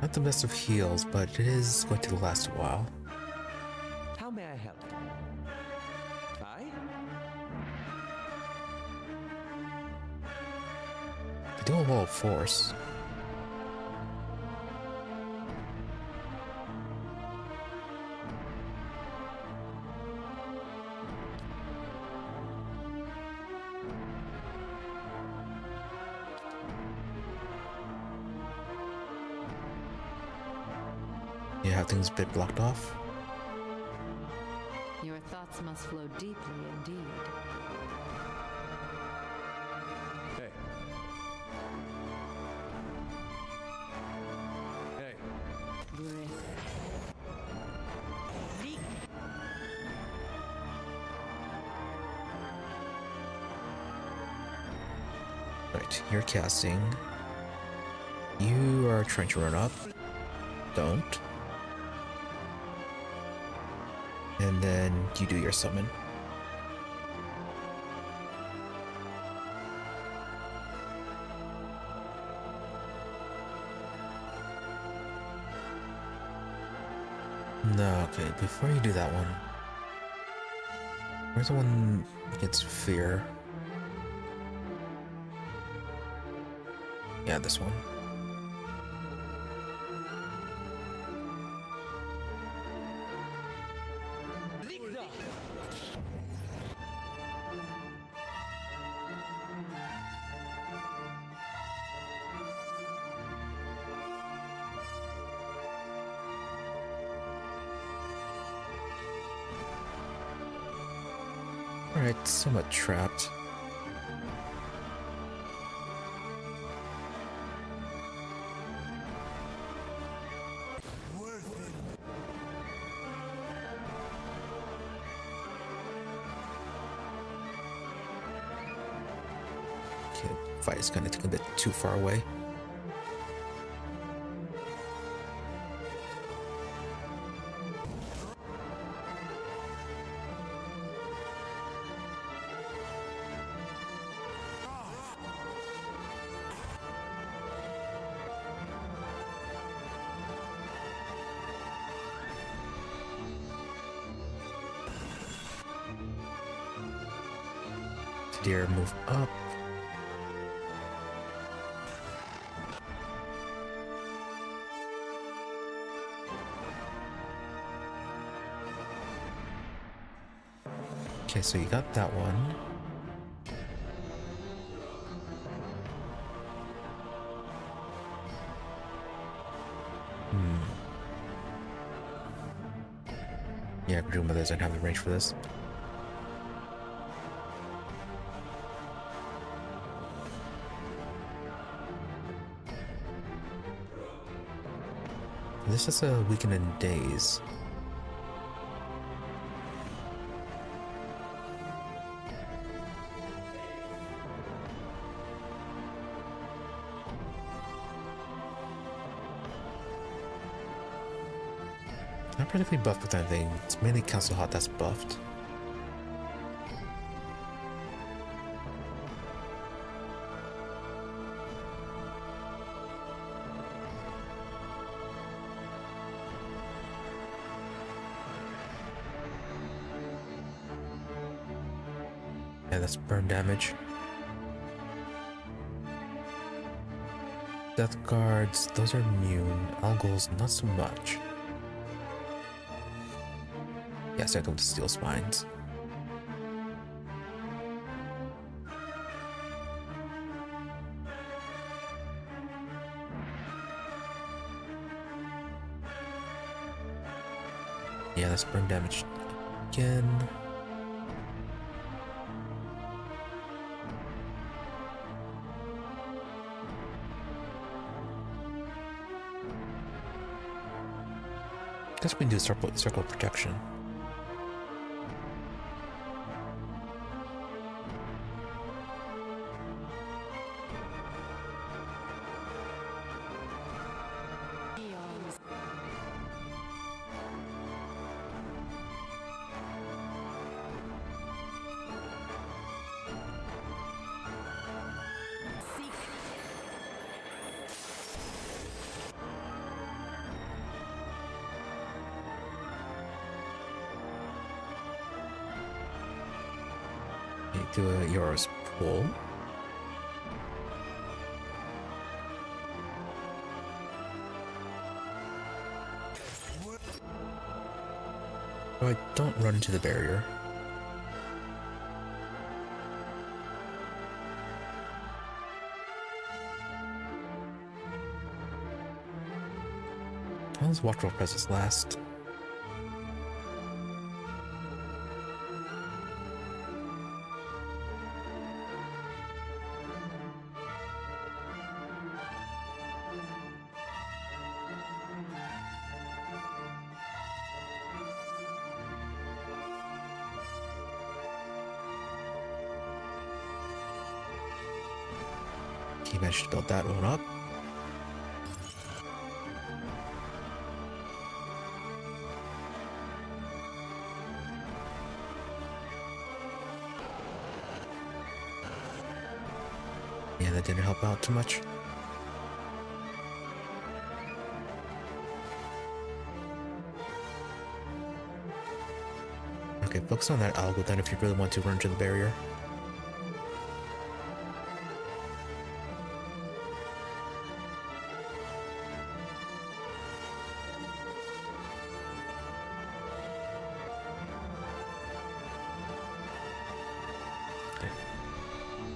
Not the best of heals, but it is going to last a while. How may I help? I? They do a wall of force. You have things a bit blocked off. Your thoughts must flow deeply indeed. Hey. Hey. Breath. Right, you're casting. You are trying to run up. Don't. And then you do your summon. No, okay, before you do that one, where's the one that gets fear? Yeah, this one. Alright, somewhat trapped. Okay, fight is kind of taking a bit too far away. Deer, move up. Okay, so you got that one. Yeah, Green Mother doesn't have the range for this. This is a weaken in days. Not particularly buffed with anything. It's mainly Council Hot that's buffed. Yeah, that's burn damage. Death guards, those are immune. Algals, not so much. Yes, I don't steal spines. Yeah, that's burn damage again. Guess we can do circle of protection. Do a Yora's pull. Oh, I don't run into the barrier. How does Watchful Presence last? He managed to build that one up. Yeah, that didn't help out too much. Okay, focus on that algo then if you really want to run to the barrier.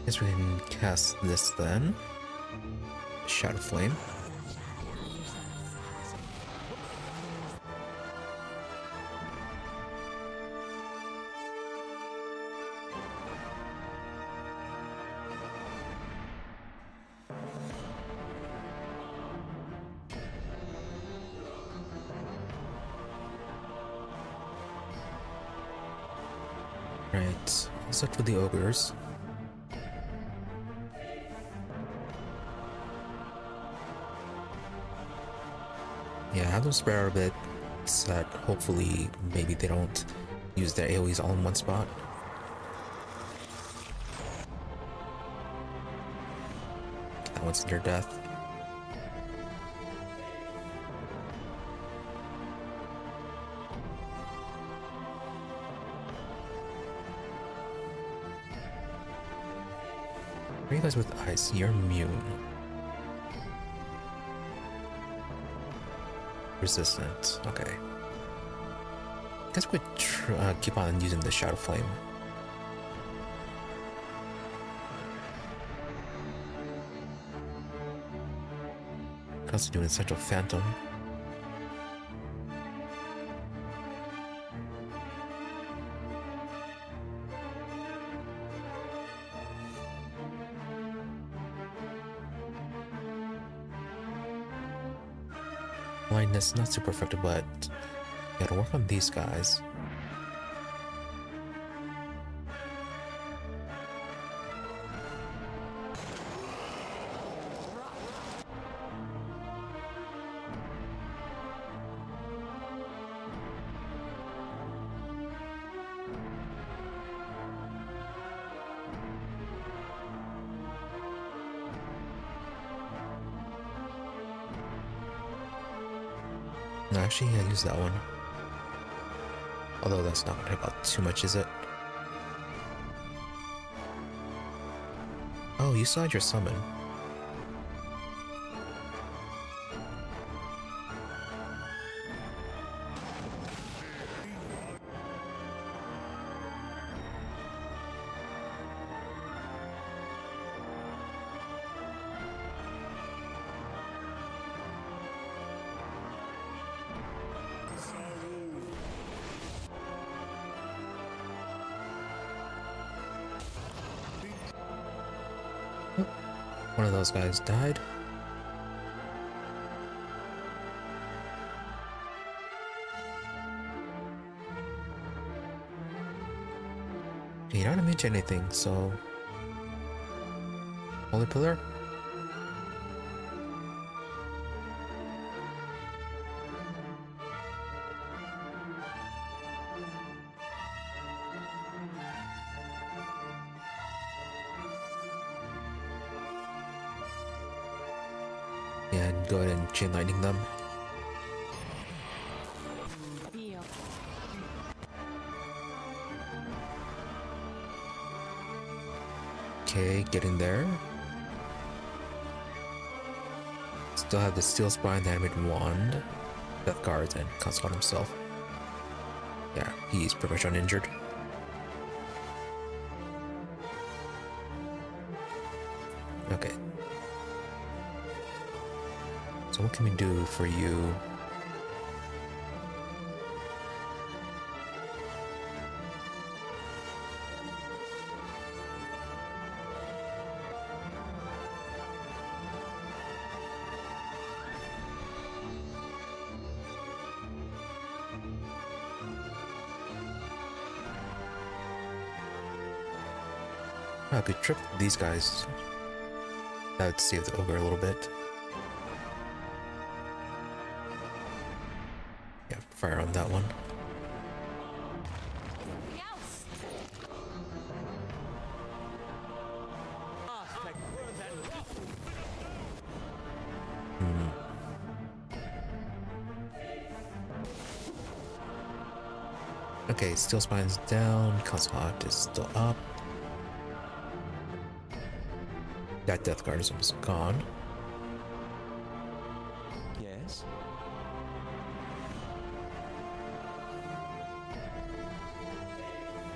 Guess we can cast this then. Shadow Flame. Right, let's look for the ogres. Yeah, have them spread out a bit so that hopefully maybe they don't use their AoEs all in one spot. That one's near death. What are you guys with ice? You're immune. Resistant. Okay. Guess we could keep on using the Shadow Flame. Could also do an Essential Phantom. Blindness, not super effective, but gotta work on these guys. No, actually, yeah, use that one. Although that's not gonna help out too much, is it? Oh, you still had your summon. One of those guys died. You're not immune to anything, so... Holy Pillar? Yeah, go ahead and chain lightning them. Okay, getting there. Still have the steel spine, the animated wand, death guards, and Crägholdt himself. Yeah, he's pretty much uninjured. Okay. So what can we do for you? I could trip these guys. That would save the ogre a little bit. Yeah, fire on that one. Okay, steel spine's down. Crägholdt is still up. That death guard is almost gone. Yes?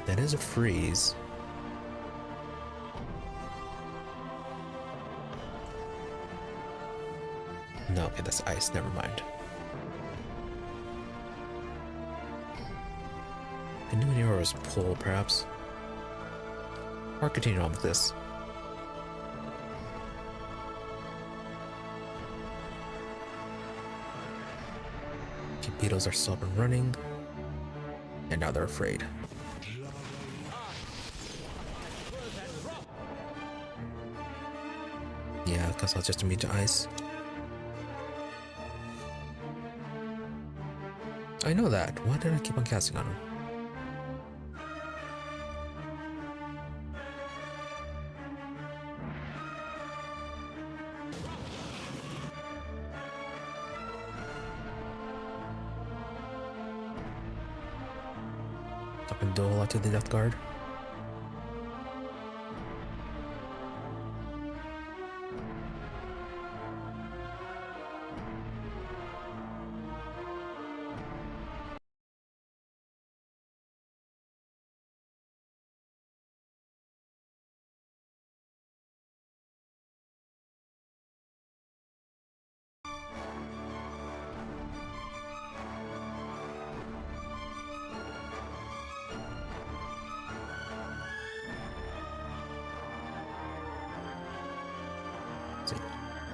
That is a freeze. No, okay, that's ice. Never mind. A new arrow's pull, perhaps. Or continue on with this. Beetles are still up and running, and now they're afraid. Yeah, because I'll just immune to ice. I know that. Why did I keep on casting on him? Up and do a lot to the death guard.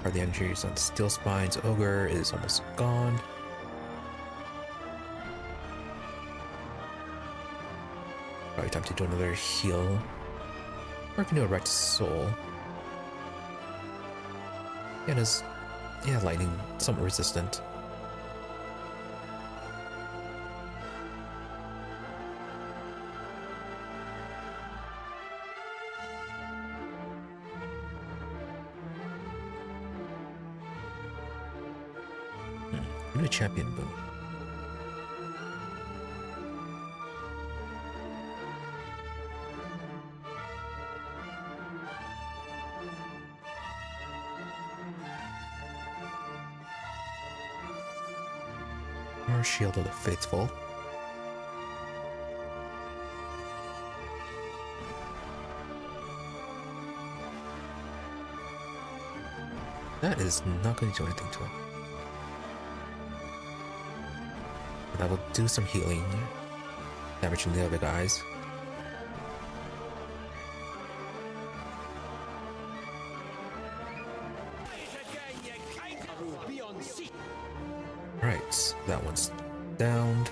Are the energies on Steel Spine's Ogre is almost gone. Probably time to do another heal. Or I can do a Wrecked Soul. And is, yeah, lightning somewhat resistant. A champion boom. Or Shield of the Faithful. That is not going to do anything to him. I will do some healing, damaging the other guys. Right, that one's downed.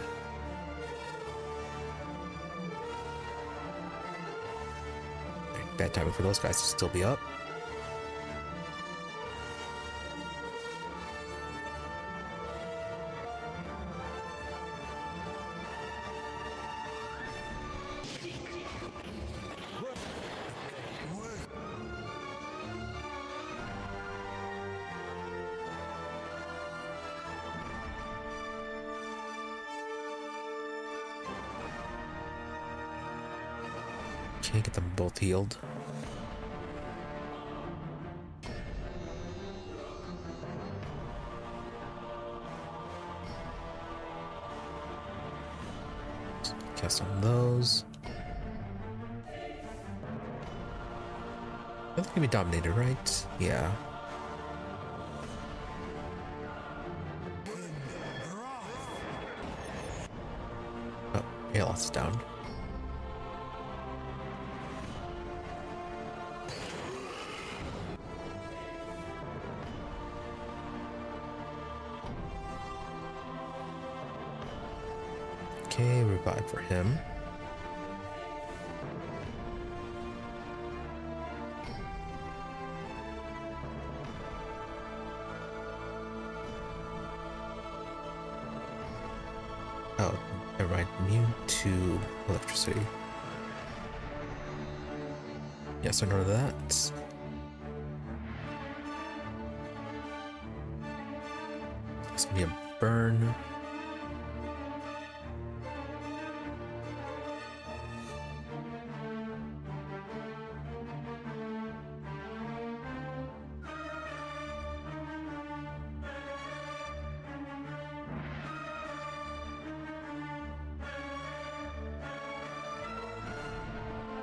Bad timing for those guys to still be up. Can't get them both healed. Cast on those. That's gonna be dominated, right? Yeah. Oh, Chaos is down. Okay, revive for him. Oh, never mind. Immune to electricity. Yes, I know that. It's gonna be a burn.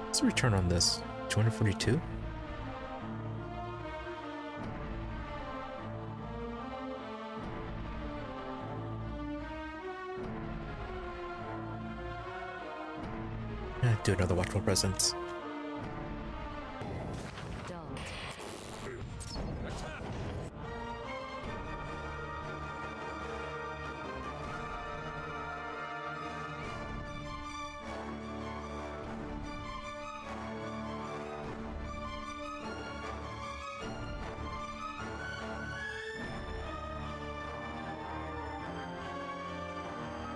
What's the return on this? 242? Do another watchful presence. Dulled.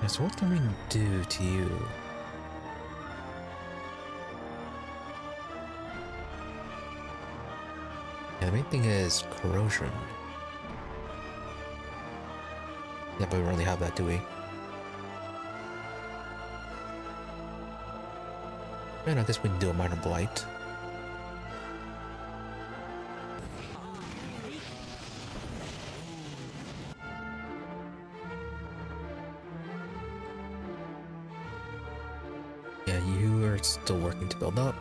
So what can we do to you? Yeah, the main thing is corrosion. Yeah, but we don't really have that, do we? Man, I guess we can do a minor blight. Yeah, you are still working to build up.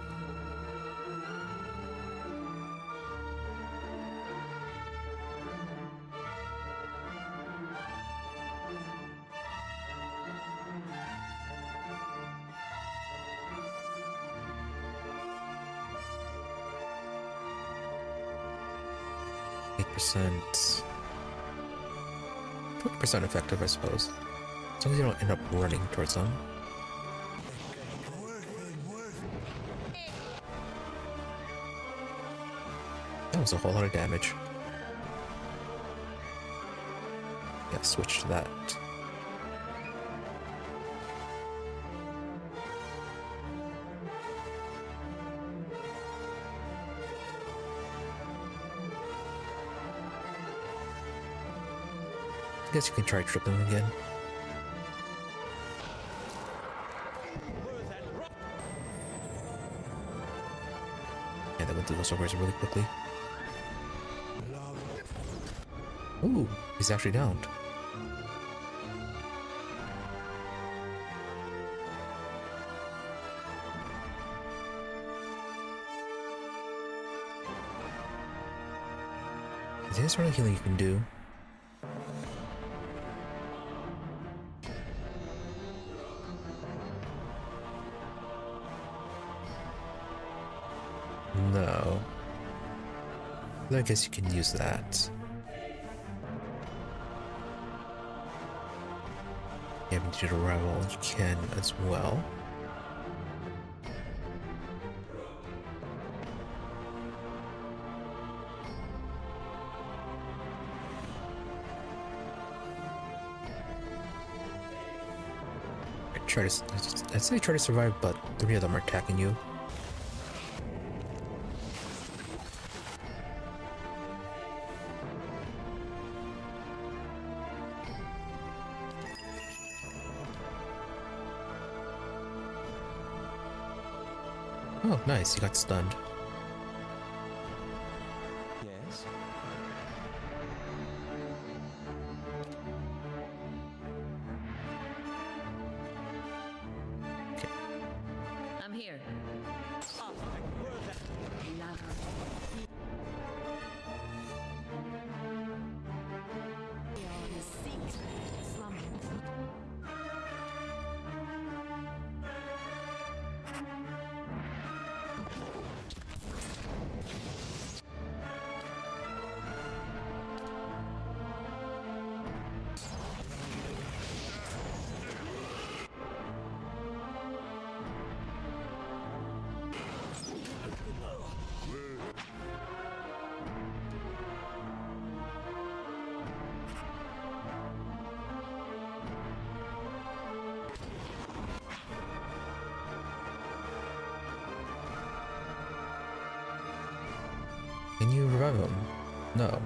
%, 20% effective, I suppose. As long as you don't end up running towards them. That was a whole lot of damage. Yeah, switch to that. I guess you can try tripping again. Yeah, that went through those ogres really quickly. Ooh, he's actually downed. Is there sort of healing you can do? No. I guess you can use that. Damage to the rival, you can as well. I'd say try to survive, but 3 of them are attacking you. Oh, nice, he got stunned. Yes? I'm here. Can you revive him? No.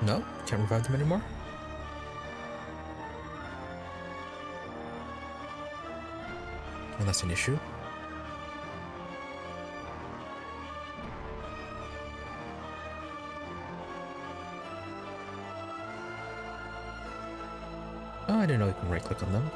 No? Can't revive them anymore? Well, that's an issue. Oh, I didn't know you can right click on them.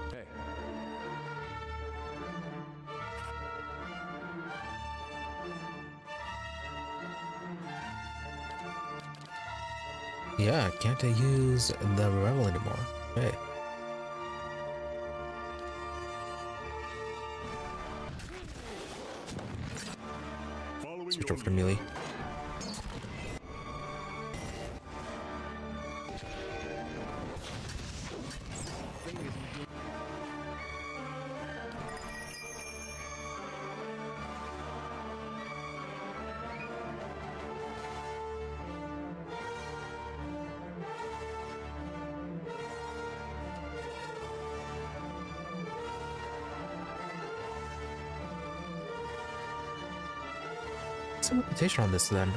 Hey. Yeah, can't I use the revival anymore? Hey. Following Switch your over to melee. Some reputation on this then.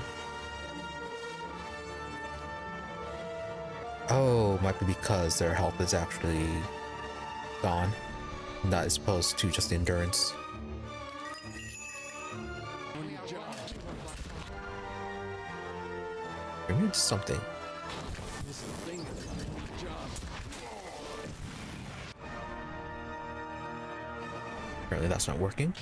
Oh, might be because their health is actually gone, not as opposed to just endurance. You're immune to something. Apparently that's not working.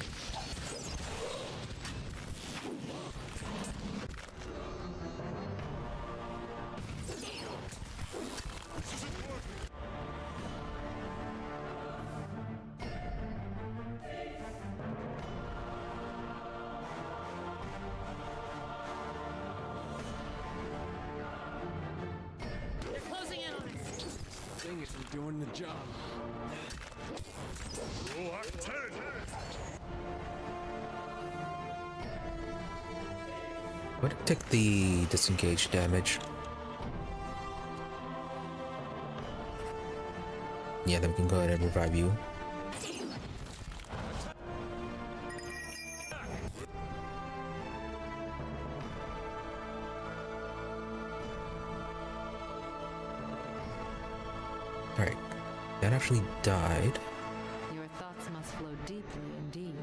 Thing isn't doing the job. Reacted. Would it take the disengage damage? Yeah, then we can go ahead and revive you. Alright, that actually died. Your thoughts must flow deeply indeed.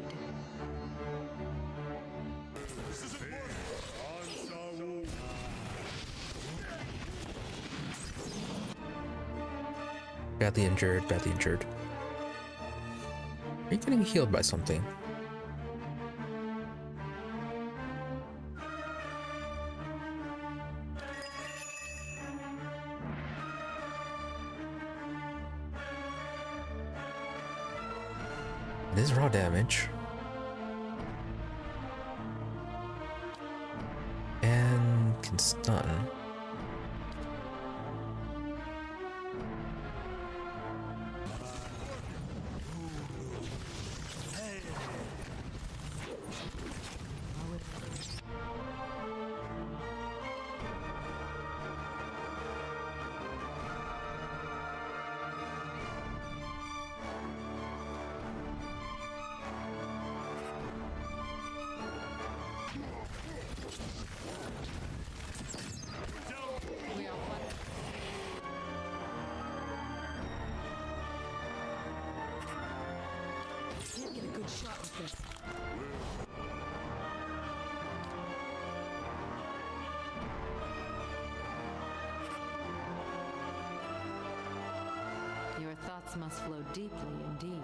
Badly injured, badly injured. Are you getting healed by something? It is raw damage. And can stun. Can't get a good shot with this. Your thoughts must flow deeply indeed.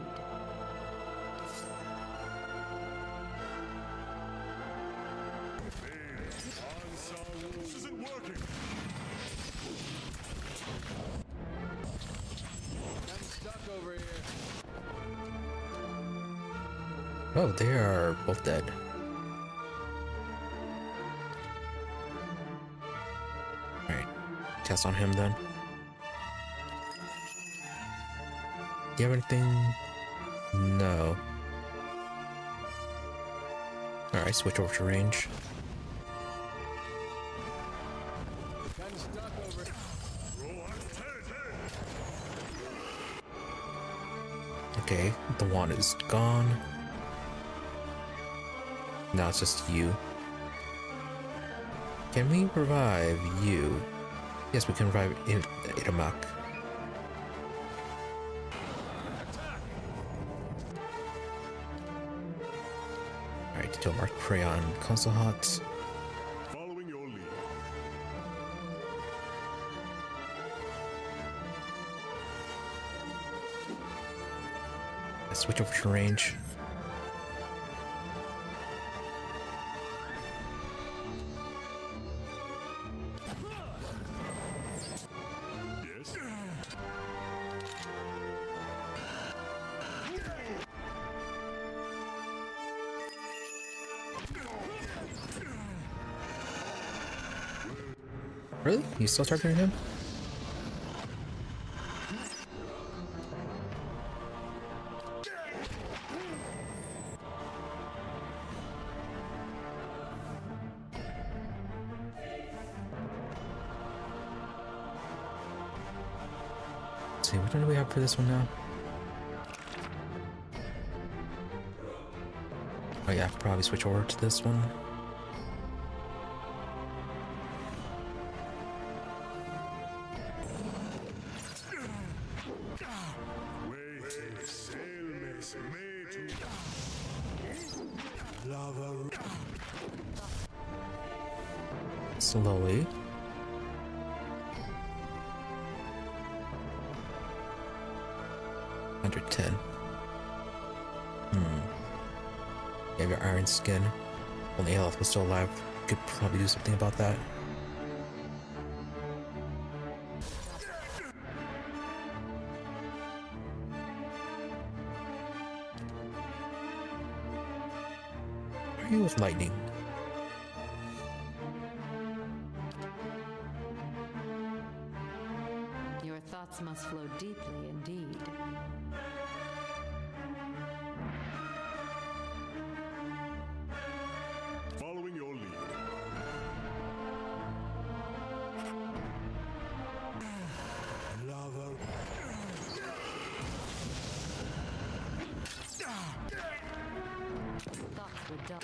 This isn't working. I'm stuck over here. Oh, they are both dead. Alright, test on him then. Do you have anything? No. Alright, switch over to range. I'm stuck over. Okay, the wand is gone. Now it's just you. Can we revive you? Yes, we can revive Itamak. Alright, to mark prey on Crägholdt. Following your lead. Let's switch over to range. Yes. Really? You still targeting him? Let's see, what do we have for this one now? Oh yeah, probably switch over to this one. Lava. Slowly. Under 10. You have your iron skin. Only Aelith was still alive. Could probably do something about that. How are you with lightning? Your thoughts must flow deeply indeed. Following your lead. Lava. Thoughts were dull.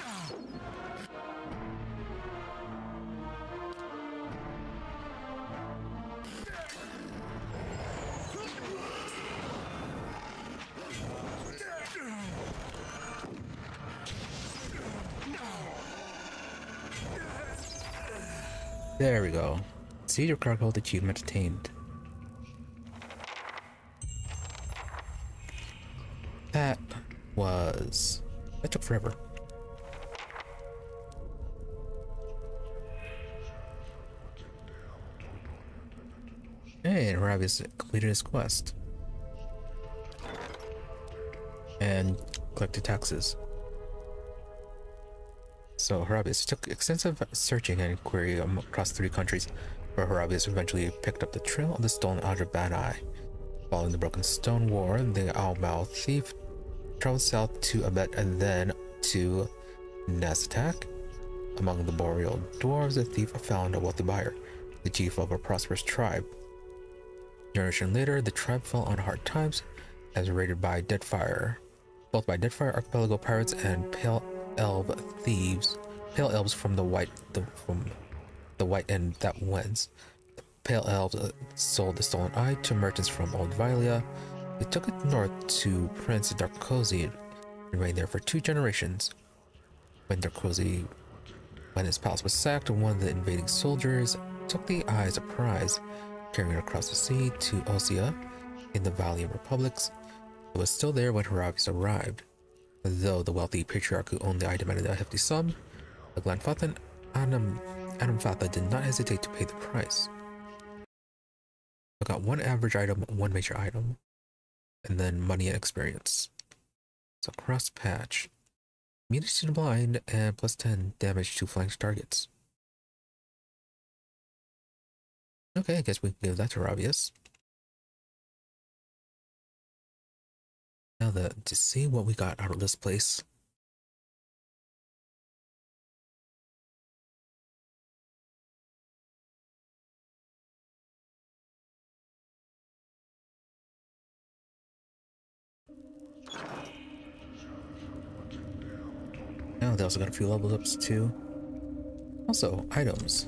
There we go. See your Crägholdt achievement attained. That That took forever. And Harabius completed his quest. And collected taxes. So Harabius took extensive searching and inquiry across 3 countries, where Harabius eventually picked up the trail of the stolen Aldra Bad Eye. Following the Broken Stone War, the Almao thief traveled south to Abet and then to Nazatak. Among the boreal dwarves, the thief found a wealthy buyer, the chief of a prosperous tribe. A generation later, the tribe fell on hard times as raided by Deadfire, both by Deadfire Archipelago pirates and Pale elves from the white end that wins. The Pale elves sold the stolen eye to merchants from Old Vilia. They took it north to Prince Darkozy and reigned there for 2 generations. When his palace was sacked, one of the invading soldiers took the eye as a prize, carrying it across the sea to Osea in the Valiant Republics. It was still there when Harabius arrived. Though the wealthy patriarch who owned the eye demanded a hefty sum, the Glanfathan Anamfatha did not hesitate to pay the price. I got 1 average item, 1 major item, and then money and experience. So cross patch. Immunity to the blind and plus 10 damage to flanked targets. Okay, I guess we can give that to Harabius. Now to see what we got out of this place. Now they also got a few level ups too. Also, items.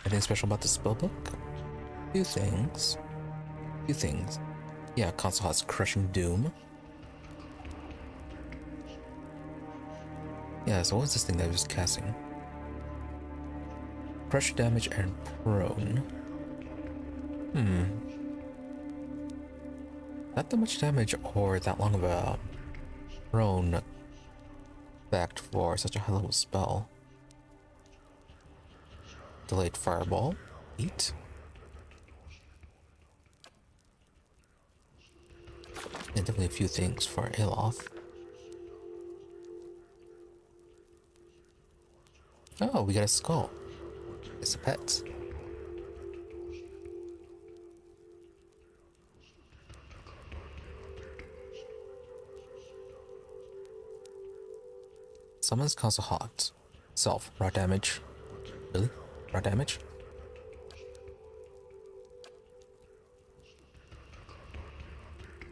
Anything special about the spellbook? Few things. Yeah, console has Crushing Doom. Yeah, so what was this thing that I was just casting? Crush damage and prone. Not that much damage or that long of a prone effect for such a high level spell. Delayed Fireball. Eat. And definitely a few things for Aloth. Oh, we got a skull. It's a pet. Summons Crägholdt. Self. Raw damage. Really? Raw damage?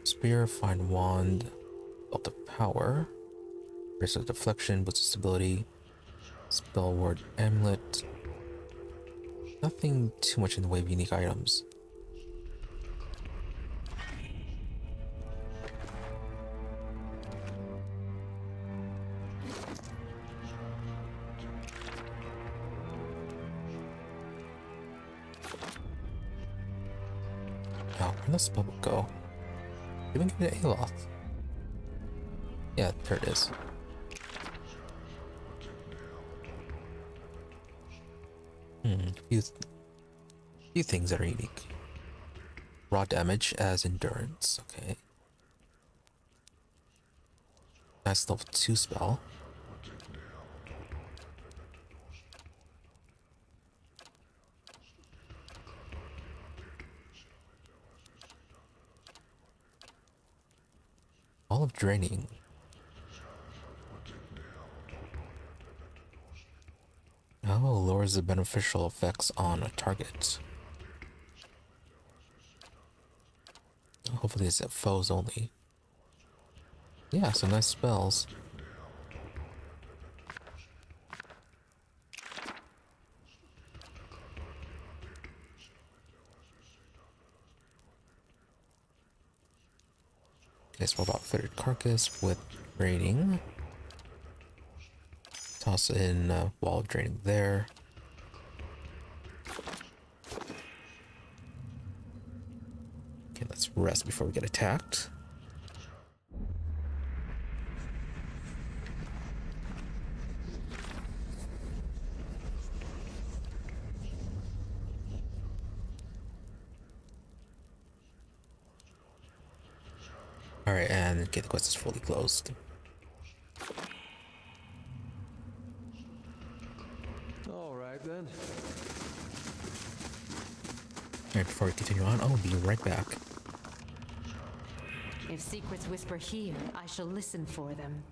Spear, Fine Wand, Belt of Power, Brace of Deflection, boosts stability, Spell Ward Amulet. Nothing too much in the way of unique items. Now, where'd the spellbook go? Did we get an Aloth? Yeah, there it is. Few things that are unique. Raw damage as endurance, okay. Nice level 2 spell. All of draining. Oh, lowers the beneficial effects on a target. Hopefully it's at foes only. Yeah, some nice spells. Okay, so what about Fitted Carcass with draining? Toss in wall of draining there. rest before we get attacked. Alright, and okay, the quest is fully closed. All right then. Alright, before we continue on, I'll be right back. If secrets whisper here, I shall listen for them.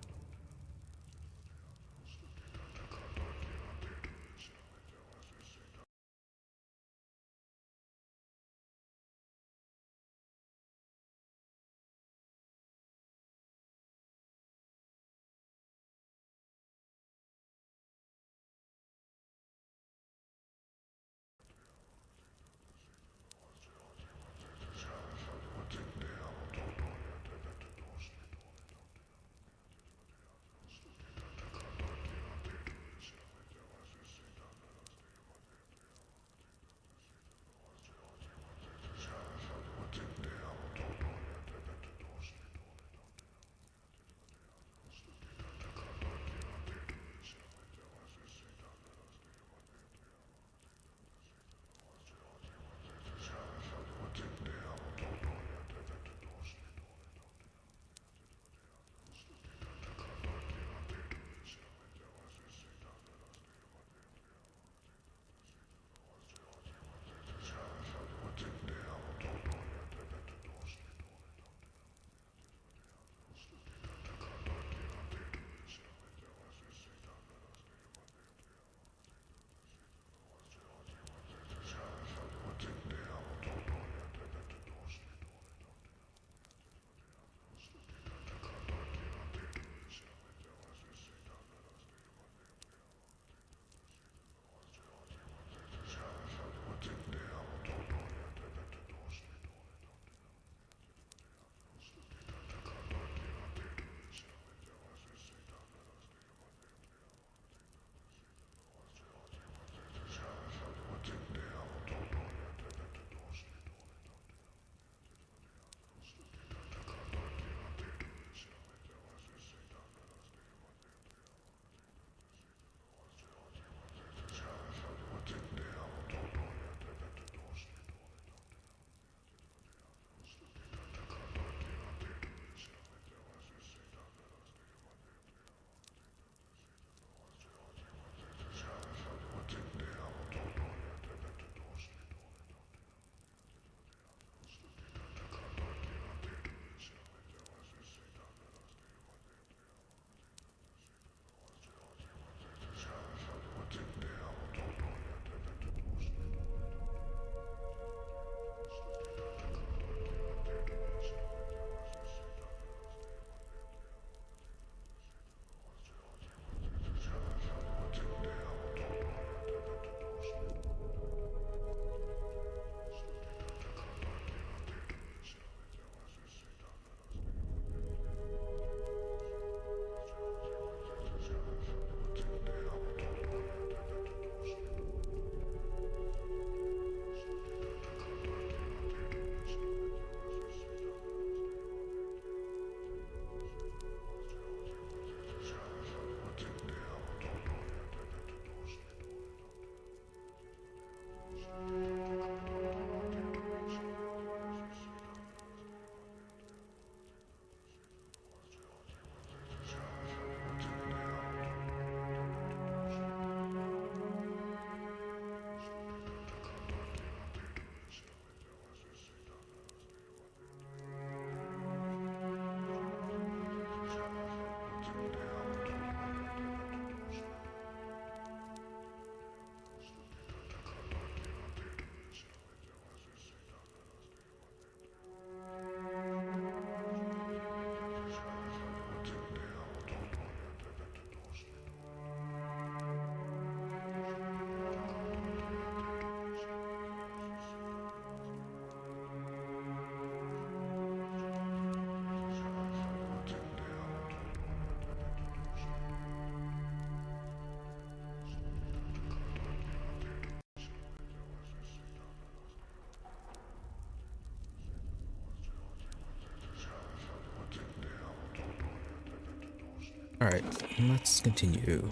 Alright, let's continue.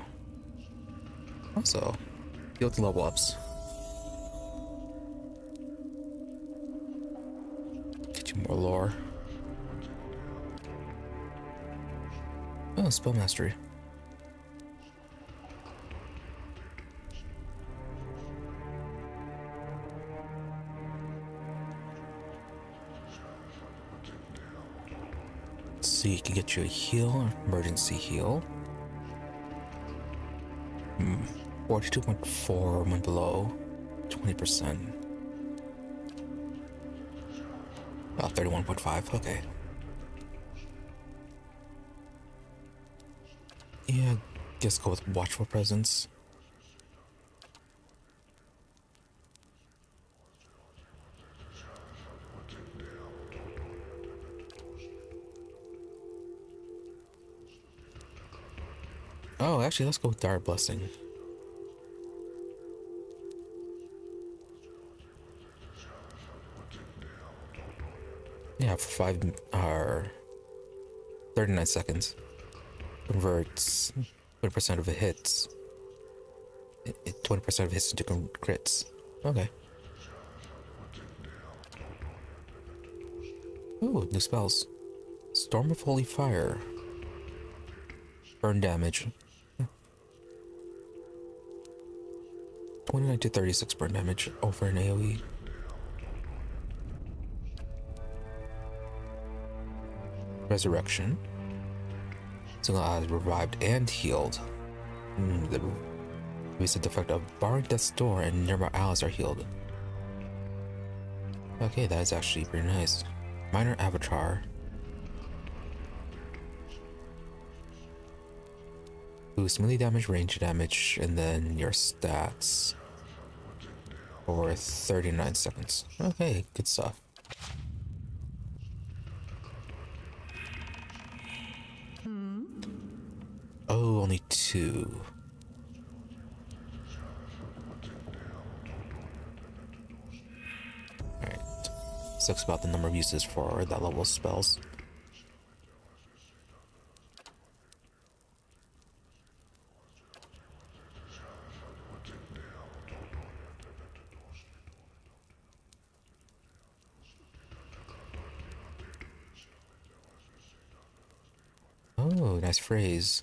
Also, field level ups. Get you more lore. Oh, spell mastery. So you can get you a heal, emergency heal. 42.4 when below, 20%. Oh, 31.5, okay. Yeah, just go with watchful presence. Oh, actually, let's go with Dire Blessing. Yeah, for 39 seconds. Converts 20% of the hits. 20% of hits into crits. Okay. Ooh, new spells. Storm of Holy Fire. Burn damage. 29 to 36 burn damage over an AoE. Resurrection. So revived and healed. The recent effect of barring death's door and nearby allies are healed. Okay, that is actually pretty nice. Minor avatar. Boost melee damage, range damage, and then your stats for 39 seconds. Okay, good stuff. Oh, only 2. Alright. Sucks about the number of uses for that level of spells. Oh, nice phrase.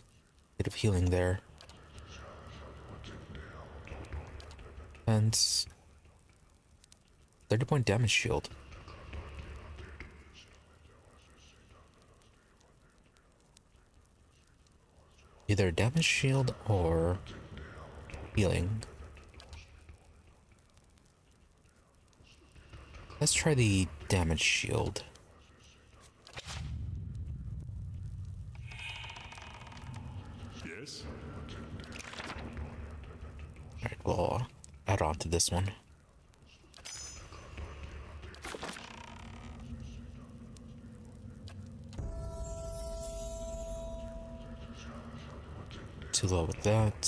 Bit of healing there. And 30-point damage shield. Either damage shield or healing. Let's try the damage shield. Yes? Alright, we'll add on to this one. Too low with that.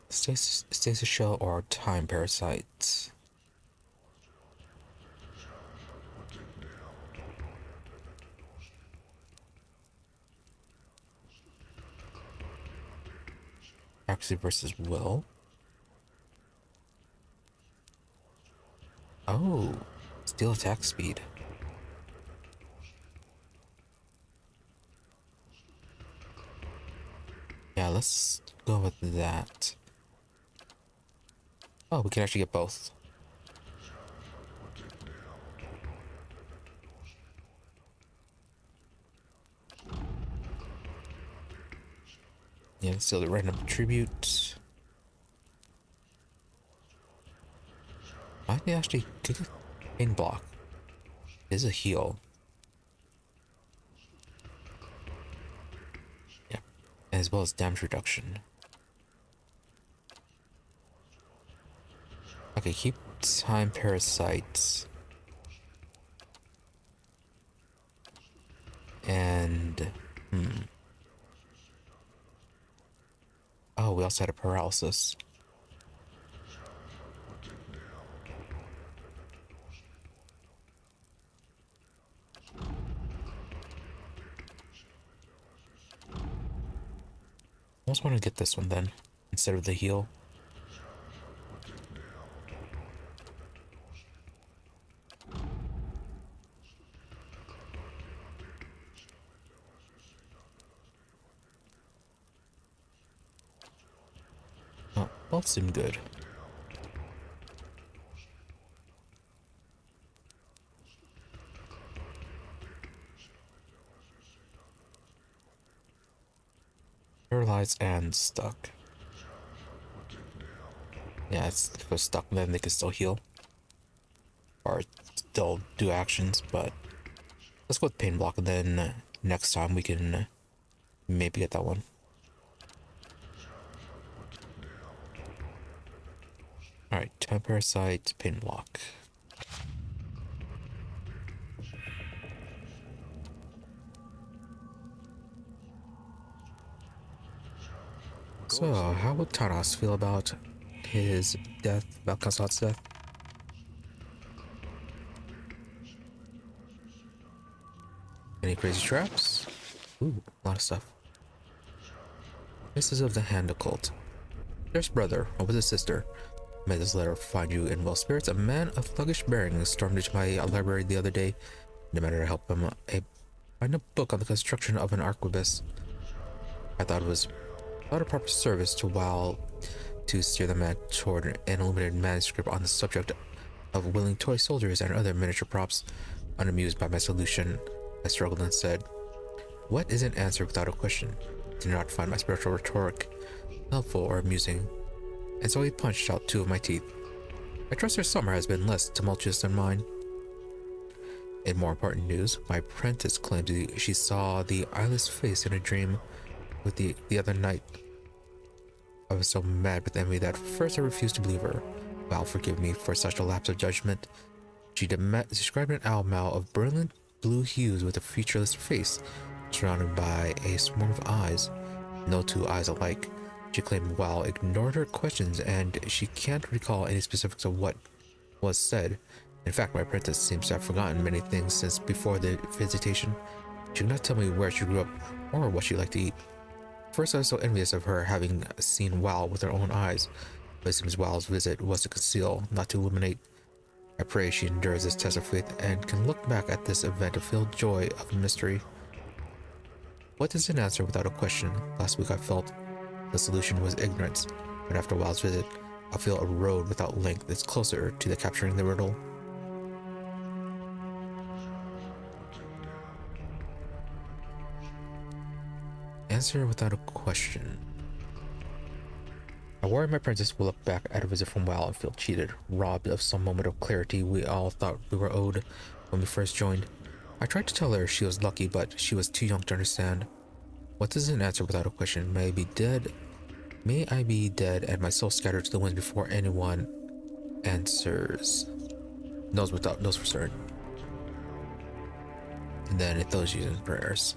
Stasis shell or time parasite. Accuracy versus will. Oh, steal attack speed. Yeah, let's go with that. Oh, we can actually get both. Yeah, still the random tribute. Might be actually kick a pain block. Is a heal. Yeah, as well as damage reduction. Okay, keep time parasites. And oh, we also had a paralysis. almost want to get this one then, instead of the heal. Oh, both seem good. Paralyzed and stuck. Yeah, if we're stuck, then they can still heal. Or still do actions, but let's go with pain block, and then next time we can maybe get that one. Alright, time parasite, pain block. So, how would Taras feel about his death, about Crägholdt's death? Any crazy traps? Ooh, a lot of stuff. Faces of the Hand Occult. There's brother, or with his sister. May this letter find you in well spirits. A man of thuggish bearing stormed into my library the other day. Demanded I help him find a book on the construction of an arquebus. I thought it was not a proper service to steer the man toward an illuminated manuscript on the subject of willing toy soldiers and other miniature props. Unamused by my solution, I struggled and said, "What is an answer without a question?" Did not find my spiritual rhetoric helpful or amusing, and so he punched out 2 of my teeth. I trust her summer has been less tumultuous than mine. In more important news, my apprentice claimed she saw the eyeless face in a dream with the other night. I was so mad with envy that first I refused to believe her. Well, forgive me for such a lapse of judgment. She described an owl of brilliant blue hues with a featureless face, surrounded by a swarm of eyes. No 2 eyes alike. She claimed Wow ignored her questions and she can't recall any specifics of what was said. In fact, my apprentice seems to have forgotten many things since before the visitation. She could not tell me where she grew up or what she liked to eat. First, I was so envious of her having seen Wow with her own eyes, but it seems Wow's visit was to conceal, not to illuminate. I pray she endures this test of faith and can look back at this event of filled joy of mystery. What is an answer without a question? Last week I felt the solution was ignorance, but after Wow's visit, I feel a road without length is closer to the capturing the riddle. Answer without a question. I worry my princess will look back at a visit from WoW and feel cheated, robbed of some moment of clarity we all thought we were owed when we first joined. I tried to tell her she was lucky, but she was too young to understand. What does an answer without a question? May I be dead? May I be dead and my soul scattered to the winds before anyone answers. Knows for certain. And then it throws you in prayers.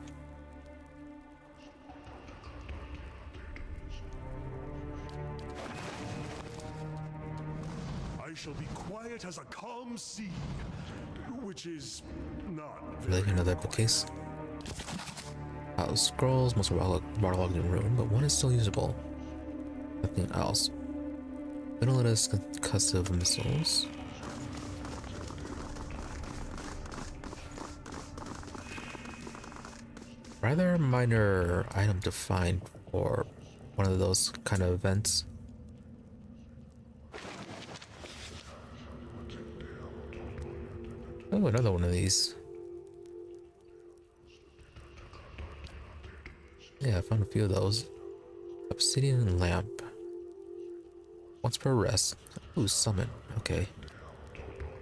I shall be quiet as a calm sea, which is not Really very another bookcase. Scrolls, most are waterlogged in ruin, but one is still usable. Nothing else. Ventilators, concussive missiles. Rather minor item to find for one of those kind of events. Oh, another one of these. Yeah, I found a few of those. Obsidian lamp. Once per rest. Ooh, summon. Okay.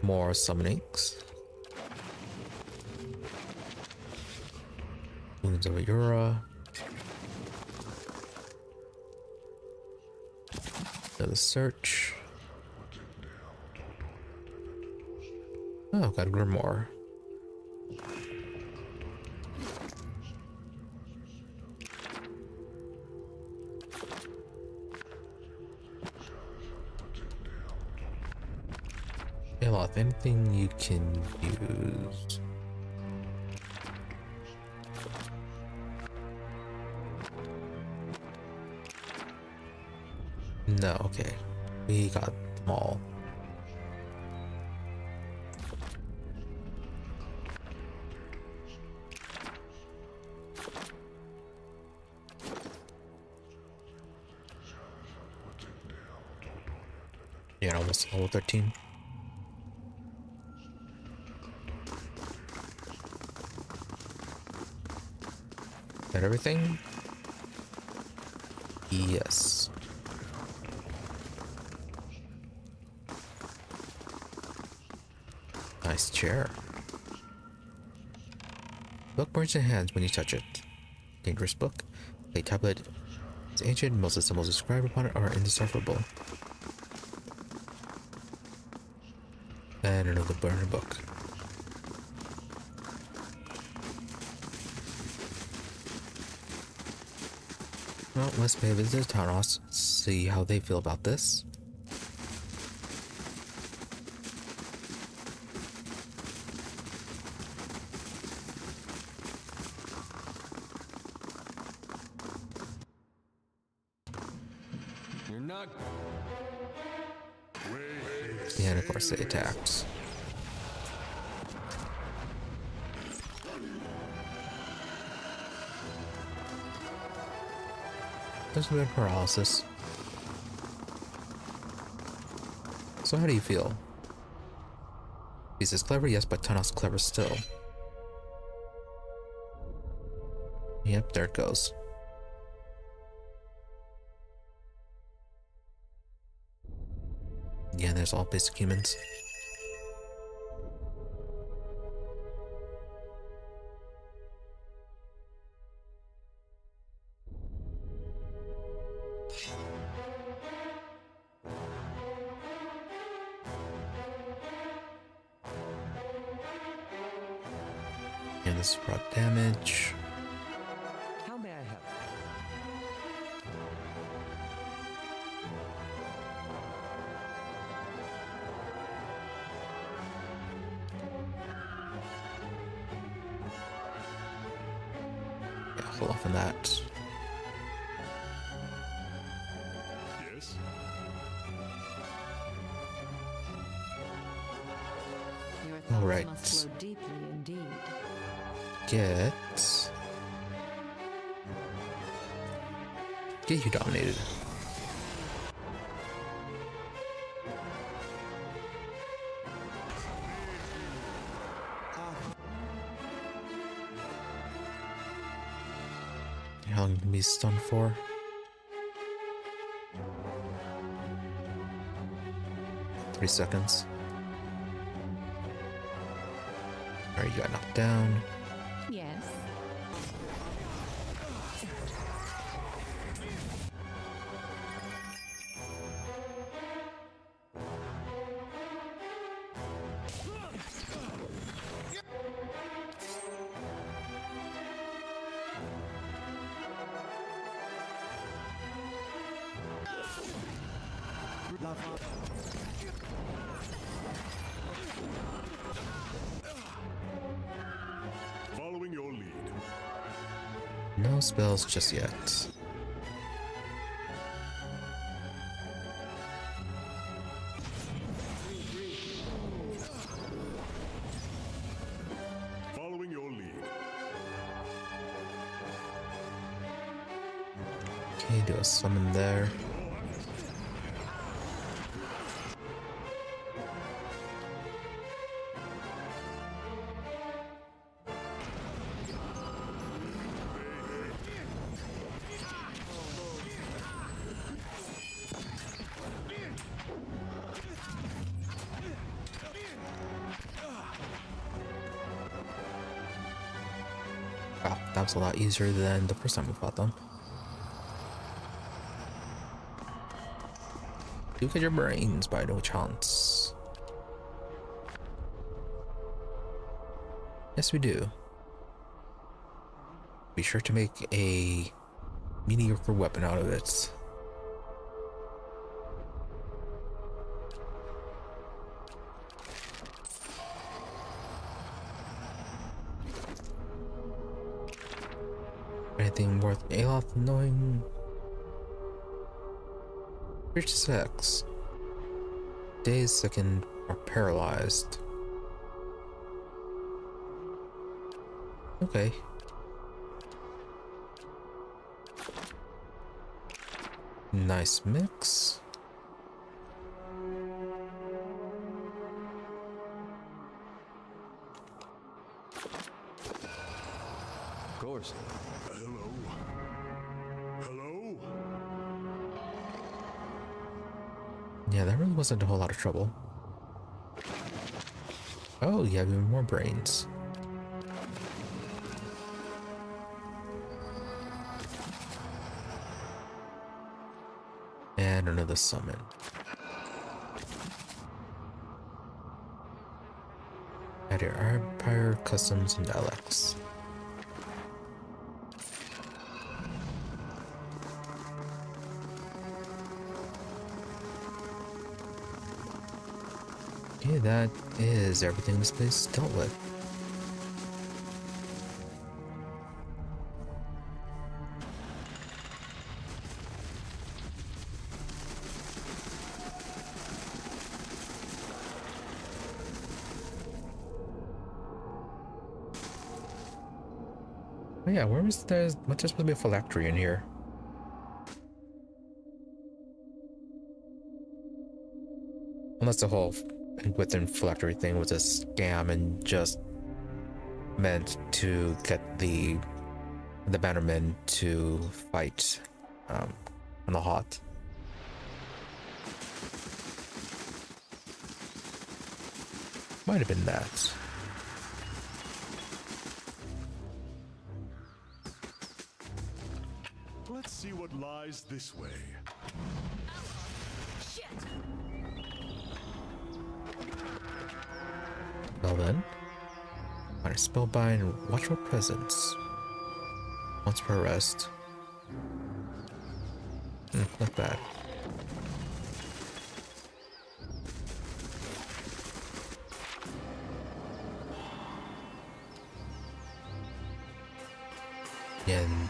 More summonings. Wounds of Ayura. Another search. Oh, got a grimoire. Aloth, anything you can use. No, okay. We got them all. Yeah, almost level 13. Is that everything? Yes. Nice chair. Book burns in hands when you touch it. Dangerous book. A tablet. It's ancient. Most of the symbols described upon it are indecipherable. And another burner book. Well, let's pay a visit to Tanos, see how they feel about this. You're not. And of course, they attacked. There's a bit of paralysis. So how do you feel? He's as clever, yes, but Tanos clever still. Yep, there it goes. Yeah, there's all basic humans. And this brought damage. How may I help? Yeah, hold off on that. Yes? Your thoughts Alright. must flow deeply indeed. Get you dominated. How long can be stunned for? Three seconds. Alright, you got knocked down. Yes. Following your lead. No spells just yet. Following your lead. Okay, do a summon there. Wow, that was a lot easier than the first time we fought them. You get your brains by no chance. Yes, we do. Be sure to make a mediocre weapon out of it. Anything worth Aloth knowing? 36. Dazed, sickened, or paralyzed. Okay. Nice mix. Of course. Hello? Hello? Yeah, that really wasn't a whole lot of trouble. Oh, you have even more brains. And another summon. Add your Empire, Customs, and Alex. Okay, that is everything this place dealt with. Oh yeah, where was there? What's there supposed to be a phylactery in here? Unless the whole within phylactery thing was a scam and just meant to get the bannermen to fight on the hot. Might have been that. Let's see what lies this way. Well then, find a spellbind and watchful presence. Once per rest. Not bad. And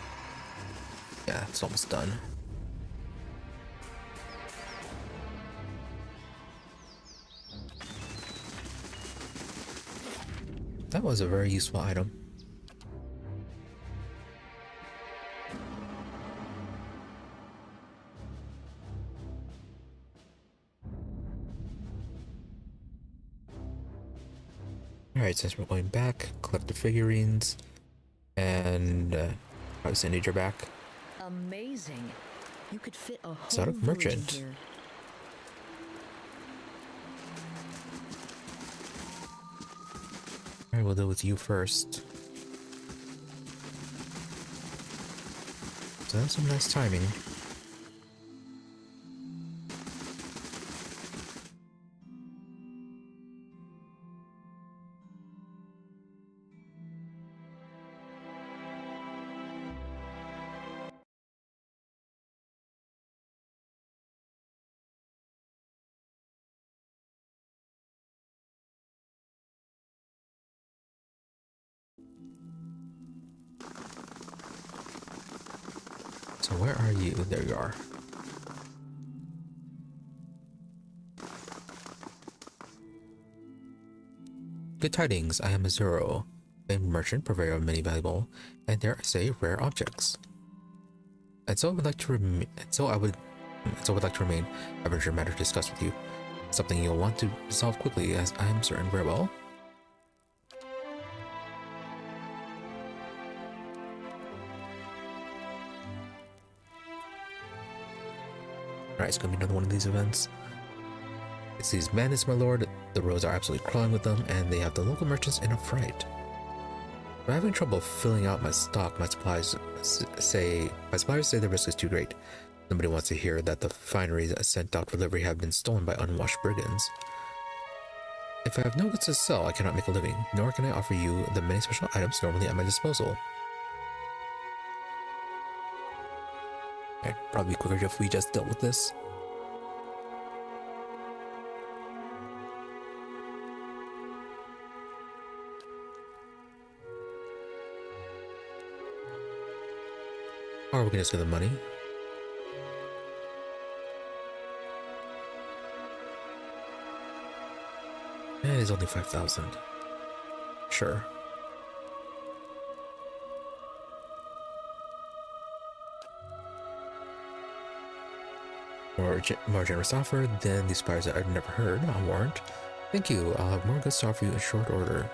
yeah, it's almost done. That was a very useful item. Alright, since we're going back, collect the figurines, and obviously need your back. Amazing. You could fit a whole Set up village in merchant. here. Alright, we'll deal with you first. So that's some nice timing. So where are you? There you are. Good tidings, I am Azuro, a merchant, purveyor of many valuable, and dare I say, rare objects. And so I would like to remain. I venture a matter to discuss with you. Something you'll want to resolve quickly, as I am certain very well. Alright, it's gonna be another one of these events. It sees madness, my lord. The roads are absolutely crawling with them, and they have the local merchants in a fright. I'm having trouble filling out my stock. My suppliers say the risk is too great. Nobody wants to hear that the fineries sent out for delivery have been stolen by unwashed brigands. If I have no goods to sell, I cannot make a living, nor can I offer you the many special items normally at my disposal. Okay, probably be quicker if we just dealt with this. Or we can just get the money. It is only 5,000. Sure. More generous offer than these suppliers that I've never heard. I'll warrant. Thank you. I'll have more goods to offer you in short order.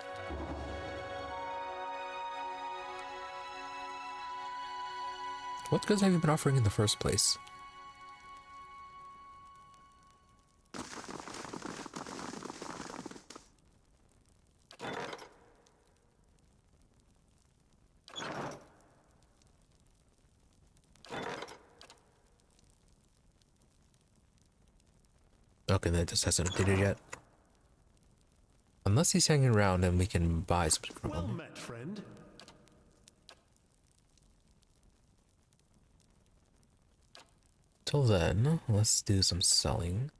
What goods have you been offering in the first place? Okay, that just hasn't updated yet. Unless he's hanging around and we can buy something from Well him. met, friend. Till then, let's do some selling.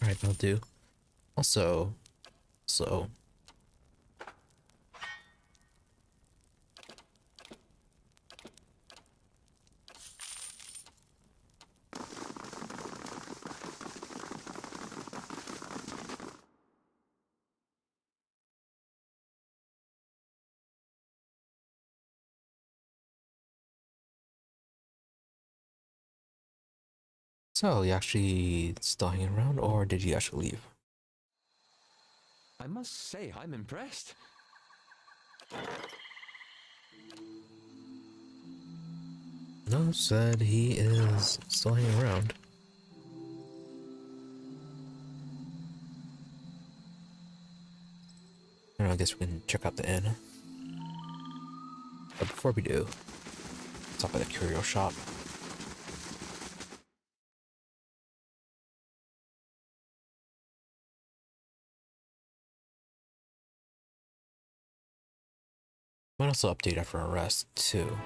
Alright, I'll do. Also, so you actually still hanging around, or did you actually leave? I must say, I'm impressed. No, said he is still hanging around. I guess we can check out the inn. But before we do, let's stop by the curio shop. Might also update after our rest, too.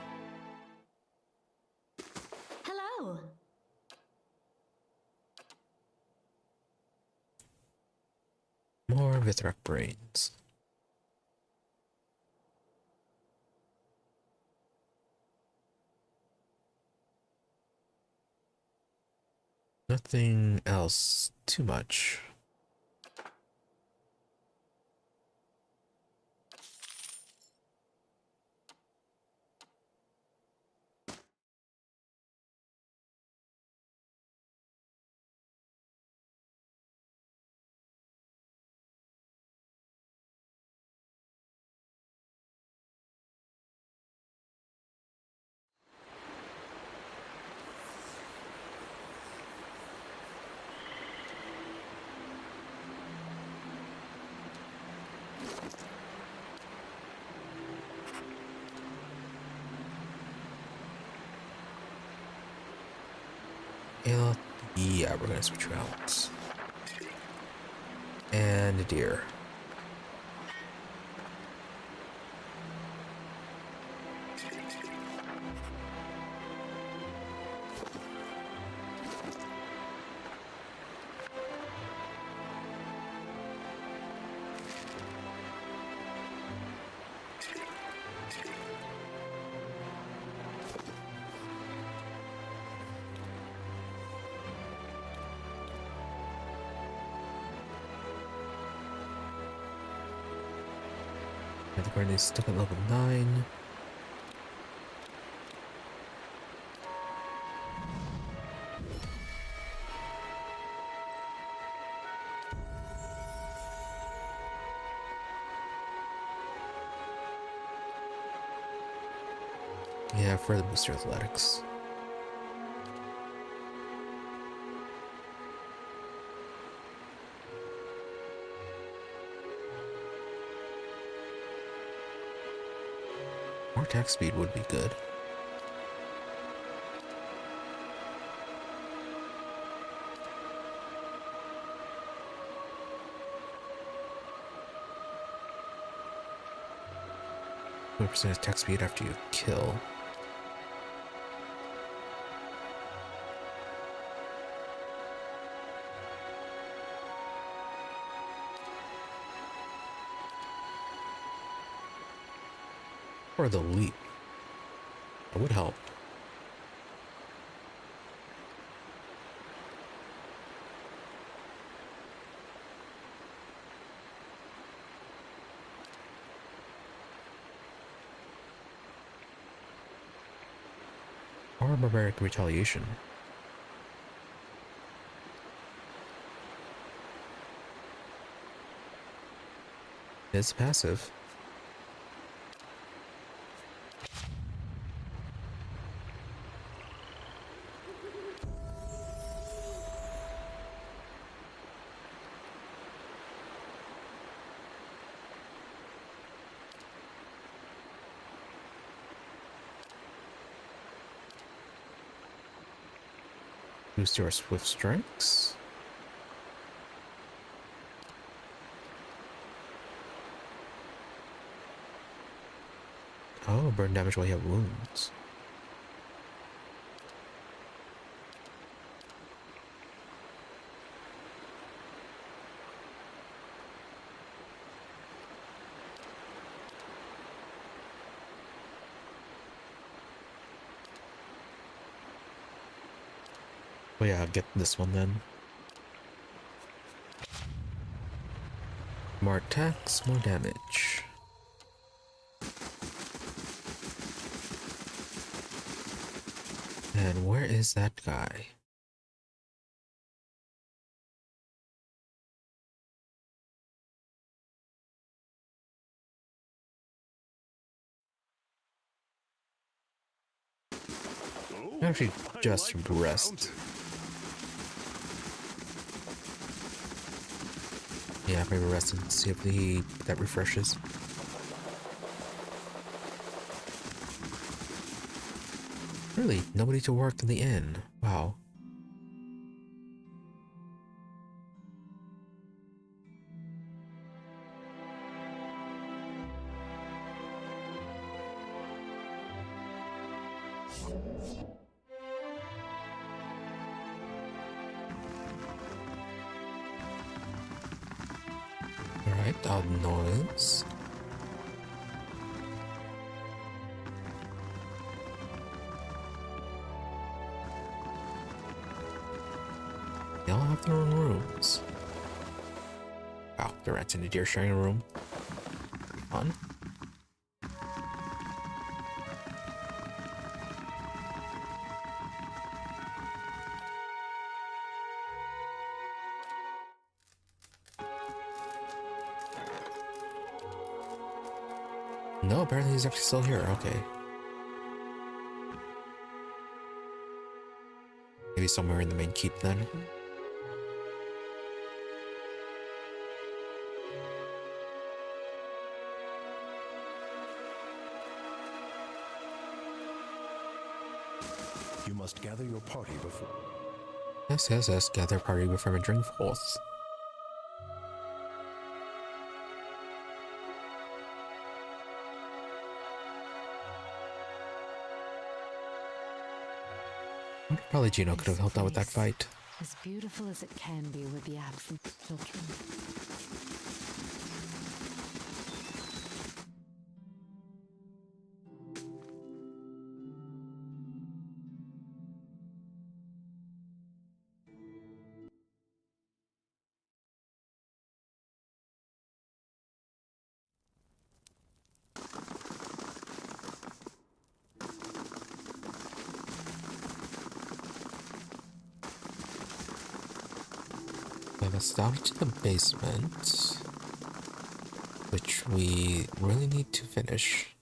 Hello. More Vithrak brains. Nothing else too much. Yeah, we're gonna switch out. And a deer. Yeah, the currently stuck at level 9. Yeah, further boost your athletics. More attack speed would be good. What % attack speed after you kill? Or the leap. That would help. Or barbaric retaliation. It's passive. Boost your swift strikes. Oh, burn damage while you have wounds. Oh yeah, I'll get this one then. More attacks, more damage. And where is that guy? Actually, just rest. Yeah, maybe rest and see if that refreshes. Really, nobody to work in the inn. Wow. Alright, odd noise. They all have their own rooms. Wow, the rats and the deer sharing a room. Fun. No, apparently he's actually still here. Okay. Maybe somewhere in the main keep then. You must gather your party before. Yes. Gather party before entering forth. Probably Gino could have helped out with that fight. As beautiful as it can be with the absent children. Okay, let's down to the basement, which we really need to finish.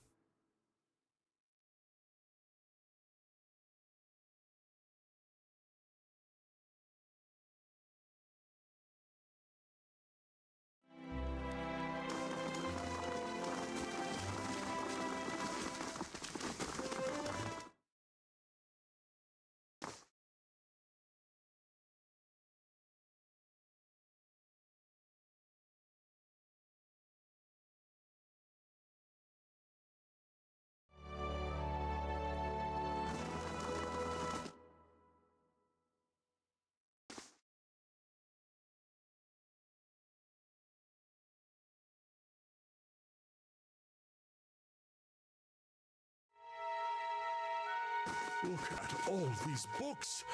Look at all these books.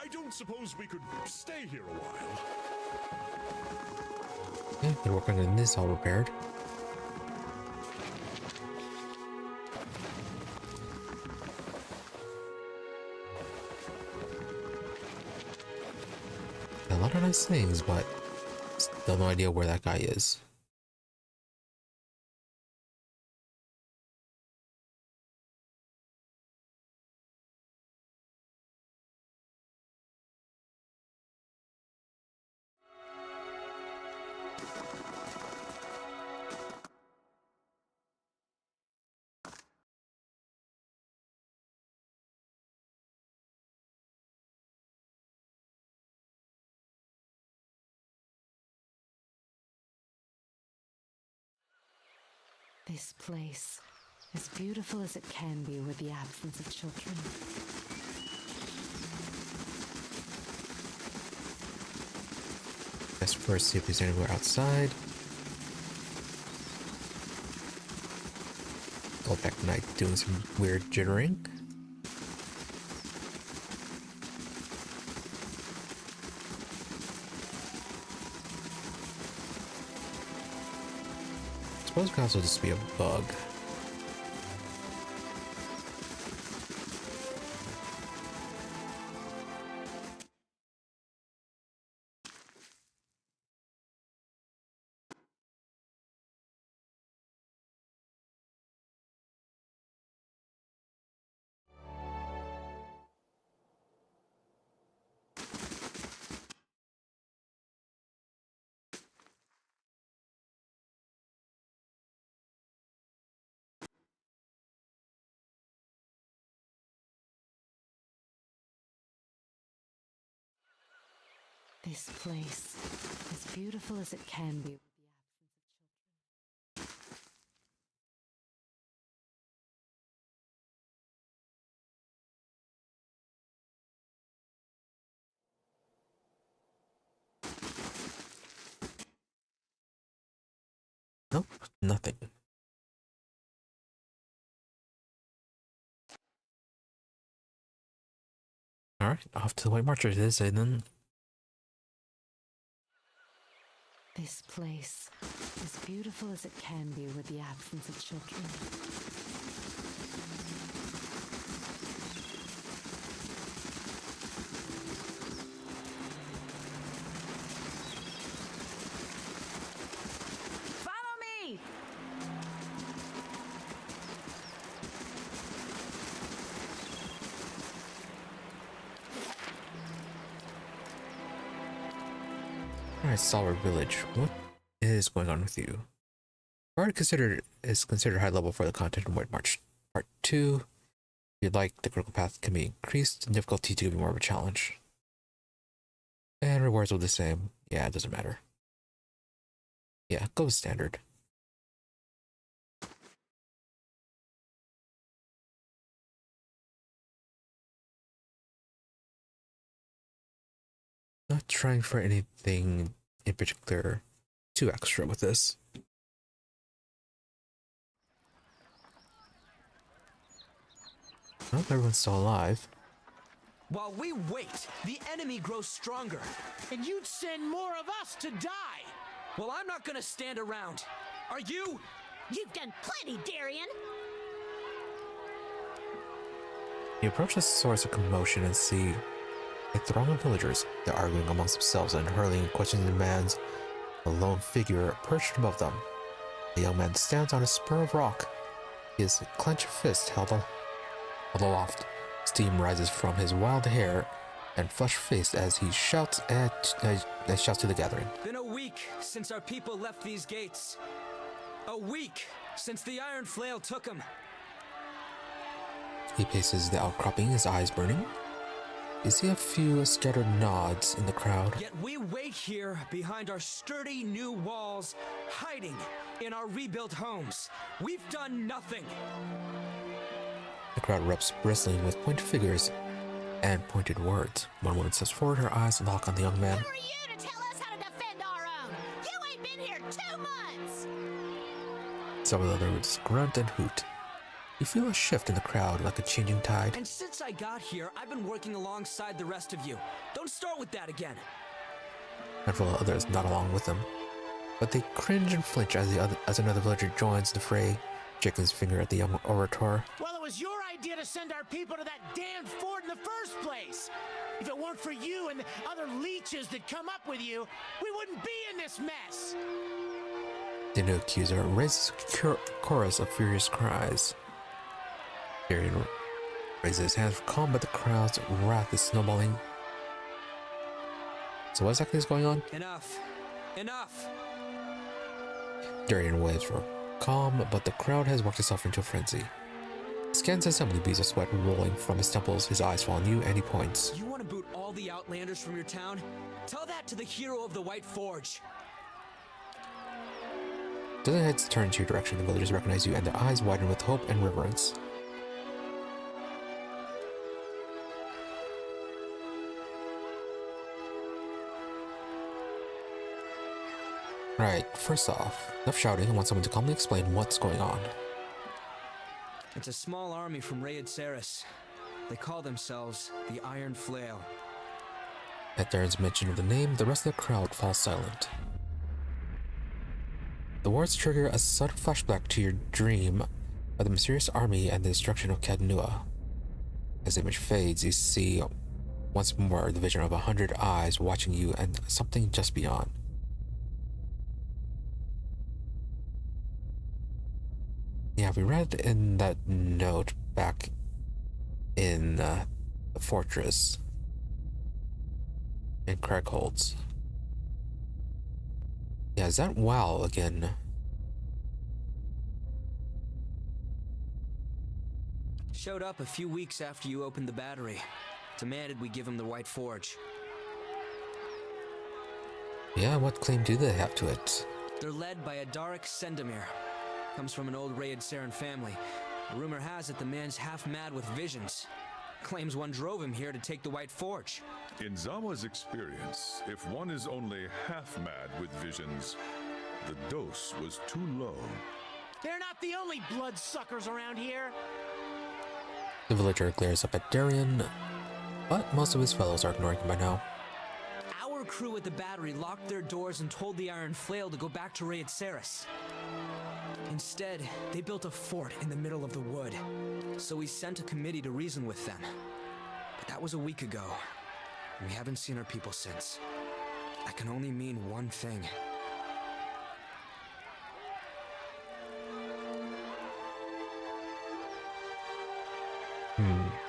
I don't suppose we could stay here a while. Okay, they're working on this all repaired. A lot of nice things, but still no idea where that guy is. This place, as beautiful as it can be with the absence of children. Let's first see if there's anywhere outside. Go back tonight doing some weird jittering. I suppose it could also just be a bug. This place, as beautiful as it can be with the absence of children. Nope, nothing. Alright, off to the White Marchers is, and then This place, as beautiful as it can be with the absence of children. Follow me! alright, Solar Village. What is going on with you? Already considered high level for the content in White March Part 2. If you'd like, the critical path can be increased and difficulty to be more of a challenge. And rewards will be the same. Yeah, it doesn't matter. Yeah, go with standard. Not trying for anything in particular too extra with this. Well, everyone's still alive. While we wait, the enemy grows stronger. And you'd send more of us to die! Well, I'm not gonna stand around. Are you? You've done plenty, Darian! You approach the source of commotion and see A throng of villagers, they're arguing amongst themselves and hurling questions and demands. A lone figure perched above them. A young man stands on a spur of rock, his clenched fist held aloft. Steam rises from his wild hair and flushed face as he shouts to the gathering. Been a week since our people left these gates. A week since the iron flail took them. He paces the outcropping, his eyes burning. You see a few scattered nods in the crowd. Yet we wait here behind our sturdy new walls, hiding in our rebuilt homes. We've done nothing. The crowd erupts, bristling with pointed figures and pointed words. One woman steps forward, her eyes lock on the young man. Who are you to tell us how to defend our own? You ain't been here 2 months! Some of the others grunt and hoot. You feel a shift in the crowd, like a changing tide. And since I got here, I've been working alongside the rest of you. Don't start with that again. And for others nod along with them. But they cringe and flinch as another villager joins the fray, shaking his finger at the young orator. Well, it was your idea to send our people to that damned fort in the first place. If it weren't for you and the other leeches that come up with you, we wouldn't be in this mess. The new accuser raises a chorus of furious cries. Darian raises his hands for calm, but the crowd's wrath is snowballing. So what exactly is going on? Enough. Enough. Darian waves for calm, but the crowd has worked itself into a frenzy. He scans assembly, beads of sweat rolling from his temples, his eyes fall on you, and he points. You want to boot all the outlanders from your town? Tell that to the hero of the White Forge. Dozen heads turn to your direction, the villagers recognize you, and their eyes widen with hope and reverence. Right, first off, enough shouting. I want someone to calmly explain what's going on. It's a small army from Raid Saris. They call themselves the Iron Flail. At Darren's mention of the name, the rest of the crowd falls silent. The words trigger a sudden flashback to your dream of the mysterious army and the destruction of Cadnua. As the image fades, you see once more the vision of 100 eyes watching you and something just beyond. Yeah, we read in that note back in the fortress in Crägholdt. Yeah, is that WoW again? Showed up a few weeks after you opened the battery. Demanded we give him the White Forge. Yeah, what claim do they have to it? They're led by a Darek Sendamir. Comes from an old Raid Saran family. Rumor has it the man's half mad with visions. Claims one drove him here to take the White Forge. In Zawa's experience, if one is only half mad with visions, the dose was too low. They're not the only bloodsuckers around here. The villager glares up at Darian, but most of his fellows are ignoring him by now. Our crew at the battery locked their doors and told the Iron Flail to go back to Raid Saris. Instead, they built a fort in the middle of the wood. So we sent a committee to reason with them. But that was a week ago. And we haven't seen our people since. That can only mean one thing.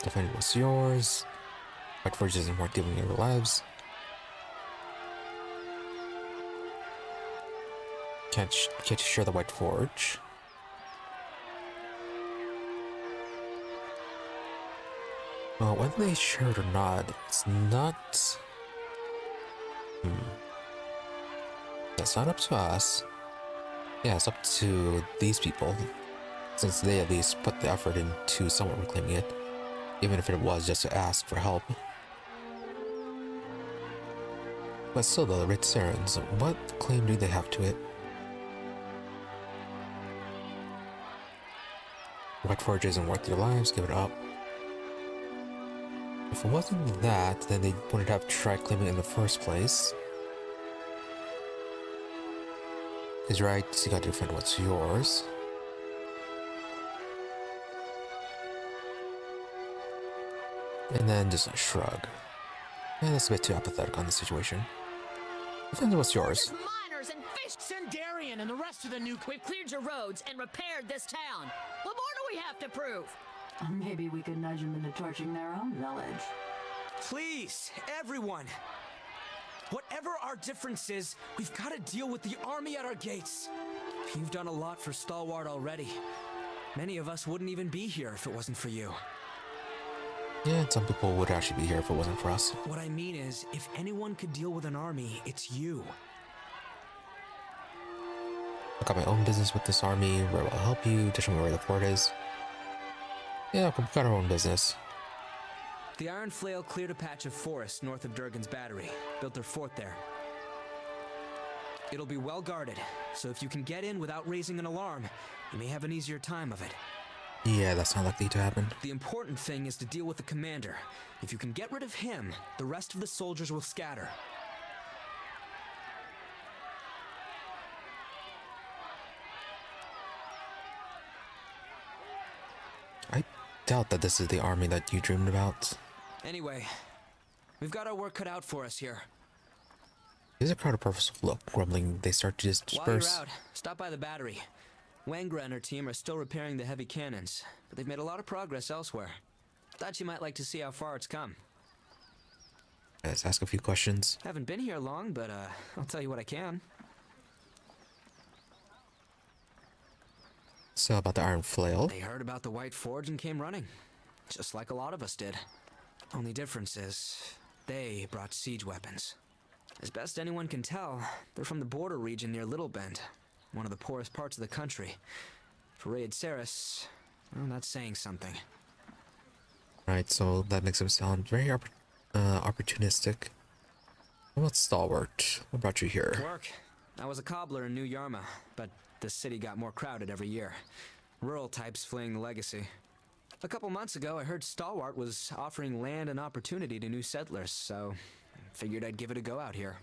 Defending what's yours. White Forge isn't worth giving your lives. Can't you share the White Forge? Well, whether they share it or not, it's not... That's not up to us. Yeah, it's up to these people, since they at least put the effort into somewhat reclaiming it, even if it was just to ask for help. But still though, the Raid Sarans, what claim do they have to it? White Forge isn't worth their lives, give it up. If it wasn't that, then they wouldn't have tried claiming it in the first place. He's right, so you gotta defend what's yours. And then just a shrug. Yeah, that's a bit too apathetic on the situation. Defend what's yours. Miners and fish. Send Darian and the rest of the new. We've cleared your roads and repaired this town. What more do we have to prove? Maybe we could nudge them into torching their own village. Please, everyone. Whatever our difference is, we've got to deal with the army at our gates. You've done a lot for Stalwart already. Many of us wouldn't even be here if it wasn't for you. Yeah, and some people would actually be here if it wasn't for us. What I mean is, if anyone could deal with an army, it's you. I got my own business with this army, where I'll help you, to show me where the fort is. Yeah, we've got our own business. The Iron Flail cleared a patch of forest north of Durgan's battery, built their fort there. It'll be well guarded, so if you can get in without raising an alarm, you may have an easier time of it. Yeah, that's not likely to happen. The important thing is to deal with the commander. If you can get rid of him, the rest of the soldiers will scatter. I doubt that this is the army that you dreamed about. Anyway, we've got our work cut out for us here. There's a crowd of purposeful look, grumbling. They start to disperse. While you're out, stop by the battery. Wangra and her team are still repairing the heavy cannons, but they've made a lot of progress elsewhere. Thought you might like to see how far it's come. Let's ask a few questions. Haven't been here long, but I'll tell you what I can. So about the Iron Flail. They heard about the White Forge and came running, just like a lot of us did. Only difference is, they brought siege weapons. As best anyone can tell, they're from the border region near Little Bend, one of the poorest parts of the country. For Raid Saris, well, that's saying something. Right, so that makes him sound very opportunistic. What about Stalwart? What brought you here? Work. I was a cobbler in New Yarma, but the city got more crowded every year. Rural types fleeing the legacy. A couple months ago, I heard Stalwart was offering land and opportunity to new settlers, so figured I'd give it a go out here.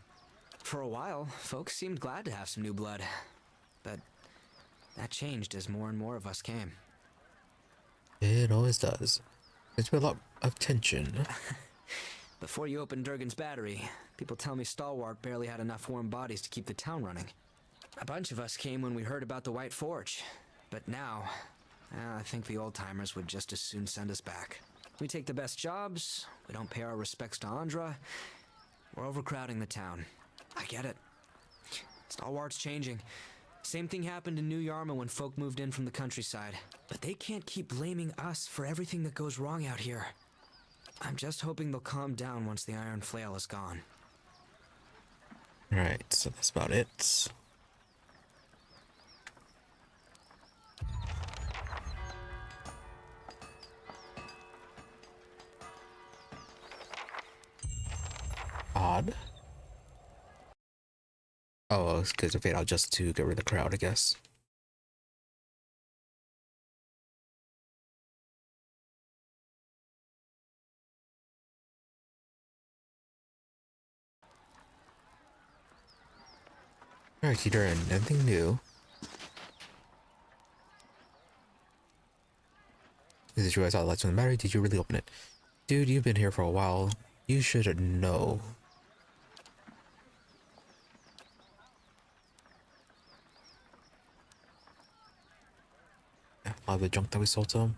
For a while, folks seemed glad to have some new blood, but that changed as more and more of us came. It always does. There's been a lot of tension. Before you opened Durgan's battery, people tell me Stalwart barely had enough warm bodies to keep the town running. A bunch of us came when we heard about the White Forge, but now, I think the old-timers would just as soon send us back. We take the best jobs, we don't pay our respects to Andra, we're overcrowding the town. I get it. Stalwart's changing. Same thing happened in New Yarma when folk moved in from the countryside. But they can't keep blaming us for everything that goes wrong out here. I'm just hoping they'll calm down once the Iron Flail is gone. Right, so that's about it. Odd. Oh, it's because of fade out just to get rid of the crowd, I guess. Alright, Keter, and anything new? Did you guys saw the lights on the battery? Did you really open it? Dude, you've been here for a while. You should know. A lot of the junk that we sold to him.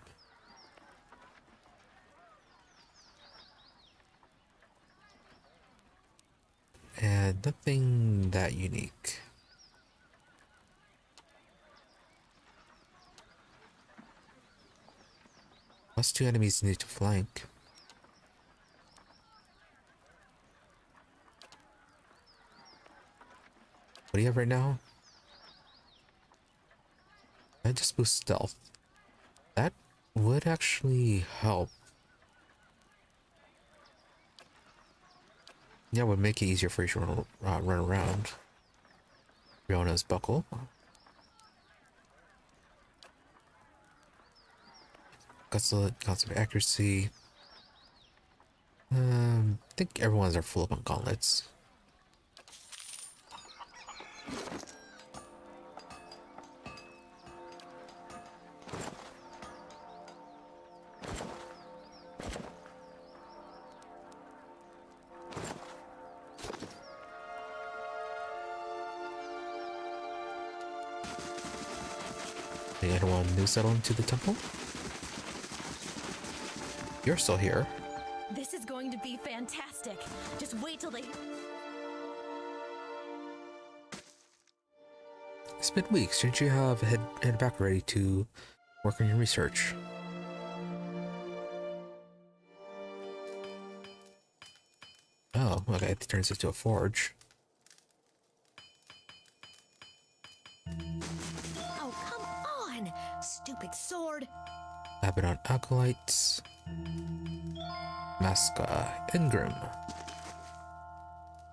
And nothing that unique. Plus 2 enemies need to flank. What do you have right now? I just boost stealth. That would actually help. Yeah, it would make it easier for you to run around. Riona's buckle. Gutlet, concept accuracy. I think everyone's are full up on gauntlets. Anyone new settle into the temple? You're still here. This is going to be fantastic. Just wait till they... It's been weeks. Shouldn't you have head back ready to work on your research? Oh, okay. It turns into a forge. Oh, come on! Stupid sword! Abaddon Acolytes. Masca. Ingram.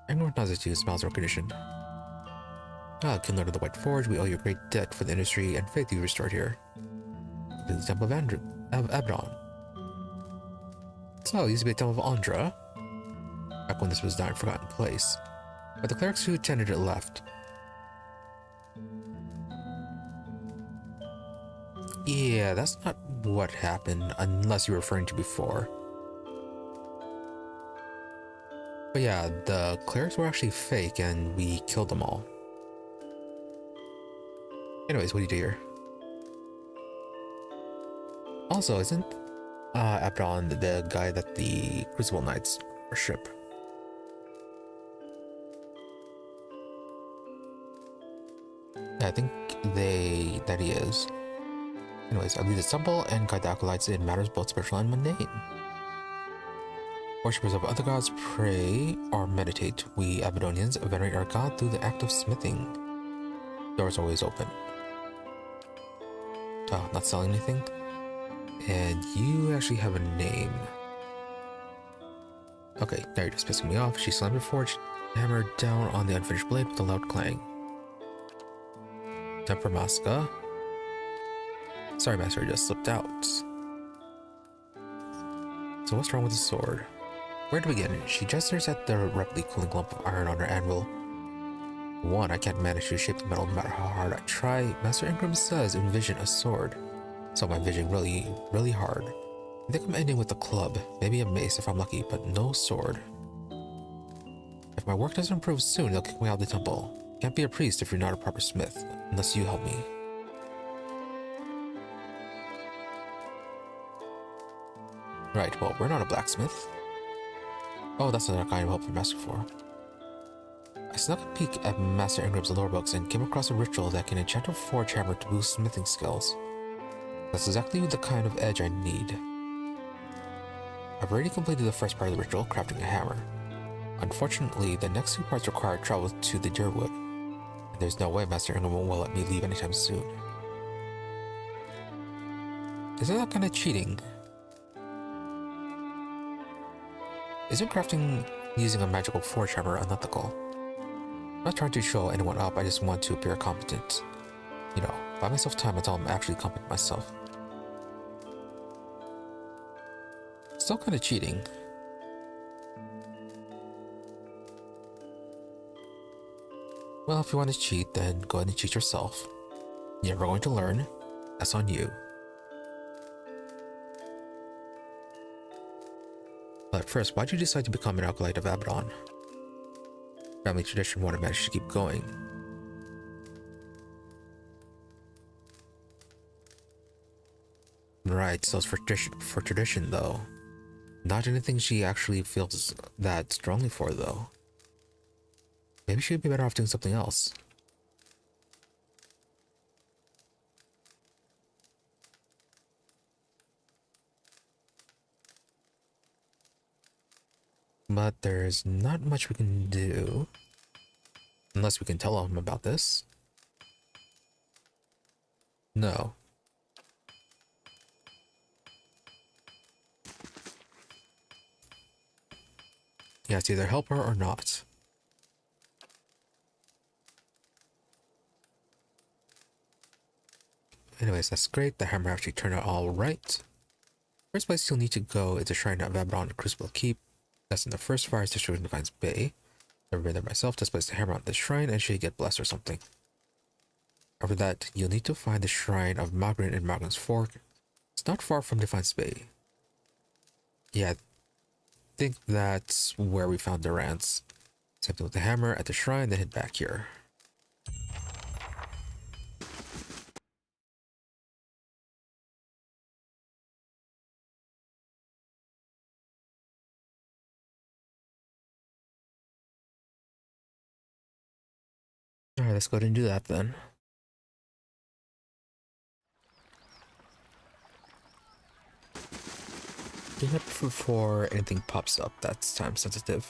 Ingram knows that you smells recognition. Ah, Kindler of the White Forge, we owe you a great debt for the industry and faith you restored here. To the Temple of Abaddon. So, it used to be a Temple of Andra. Back when this was not a forgotten place. But the clerics who attended it left. Yeah, that's not what happened, unless you were referring to before. But yeah, the clerics were actually fake and we killed them all. Anyways, what do you do here? Also, isn't Abaddon the guy that the Crucible Knights worship? I think that he is. Anyways, I lead the temple and guide the acolytes in matters both spiritual and mundane. Worshippers of other gods pray or meditate. We Abaddonians venerate our god through the act of smithing. Doors always open. Oh, not selling anything? And you actually have a name. Okay, now you're just pissing me off. She slammed her forged hammer down on the unfinished blade with a loud clang. Temper Masca. Sorry, Master, I just slipped out. So what's wrong with the sword? Where to begin? She gestures at the rapidly cooling lump of iron on her anvil. One, I can't manage to shape the metal no matter how hard I try. Master Ingram says envision a sword. So I'm envisioning really hard. I think I'm ending with a club, maybe a mace if I'm lucky, but no sword. If my work doesn't improve soon, they'll kick me out of the temple. Can't be a priest if you're not a proper smith, unless you help me. Right, well, we're not a blacksmith. Oh, that's another kind of help from Master 4. I snuck a peek at Master Ingram's lore books and came across a ritual that can enchant a forge hammer to boost smithing skills. That's exactly the kind of edge I need. I've already completed the first part of the ritual, crafting a hammer. Unfortunately, the next two parts require travel to the Deerwood, and there's no way Master Ingram will let me leave anytime soon. Isn't that kind of cheating? Isn't crafting using a magical forge hammer unethical? I'm not trying to show anyone up, I just want to appear competent. You know, buy myself time until I'm actually competent myself. Still kind of cheating. Well, if you want to cheat, then go ahead and cheat yourself. You're never going to learn. That's on you. But first, why'd you decide to become an acolyte of Abaddon? Family tradition wanted to manage to keep going. Right, so it's for tradition though. Not anything she actually feels that strongly for though. Maybe she'd be better off doing something else. But there's not much we can do. Unless we can tell him about this. No. Yeah, it's either help her or not. Anyways, that's great. The hammer actually turned out all right. First place you'll need to go is the Shrine of Abaddon Crucible Keep. That's in the first fire district in Defiance Bay. Never been there myself. Just place the hammer on the shrine and she'll get blessed or something. After that, you'll need to find the Shrine of Magrin in Magrin's Fork. It's not far from Defiance Bay. Yeah, I think that's where we found Durant's. Same thing with the hammer at the shrine, then head back here. Alright, let's go ahead and do that then. Do that before anything pops up that's time sensitive.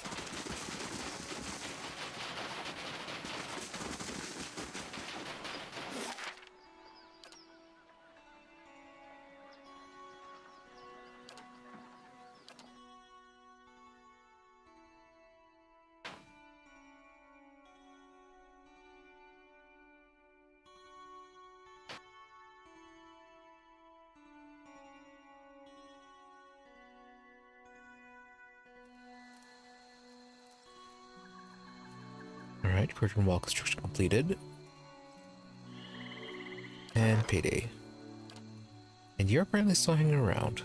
Alright, curtain wall construction completed. And payday. And you're apparently still hanging around.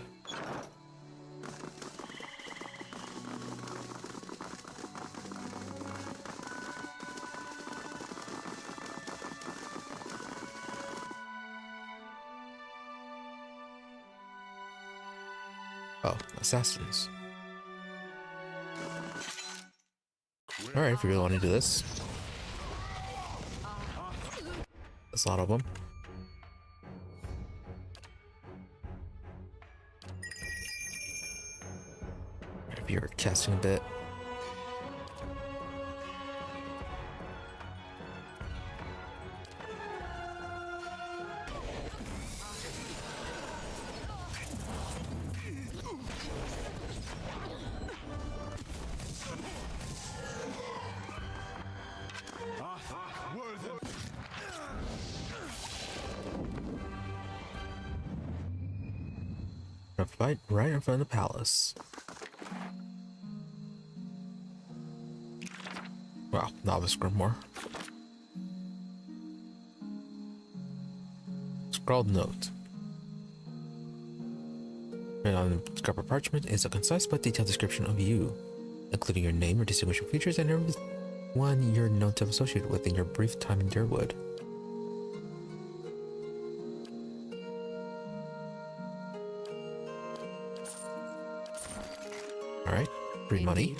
Oh, assassins. Alright, if you really want to do this. That's a lot of them. If you're casting a bit. Gonna fight right in front of the palace. Wow, novice Grimoire. Scrawled note. And on the scrap parchment is a concise but detailed description of you, including your name, your distinguishing features, and everyone you're known to have associated with in your brief time in Deerwood. Alright, free money.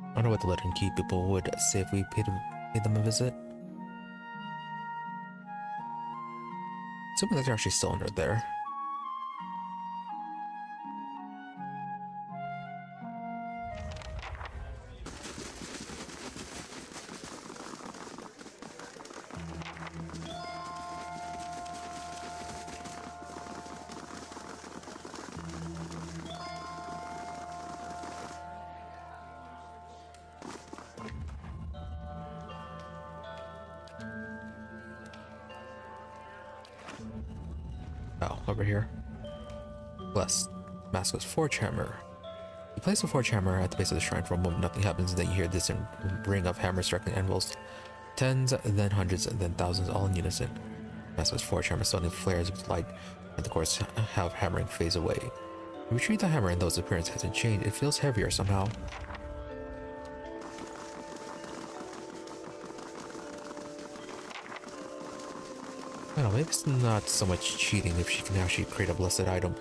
I wonder what the Leaden Key people would say if we paid them a visit. Assuming that they're actually still under there. Oh, over here. Blessed. Mascot's Forge Hammer. You place a Forge Hammer at the base of the shrine for a moment, nothing happens, and then you hear this ring of hammers striking anvils. Tens, then hundreds, and then thousands, all in unison. Mascot's Forge Hammer suddenly flares with light, and the chords have hammering phase away. You retrieve the hammer, and though its appearance hasn't changed, it feels heavier somehow. I don't know, maybe it's not so much cheating if she can actually create a blessed item.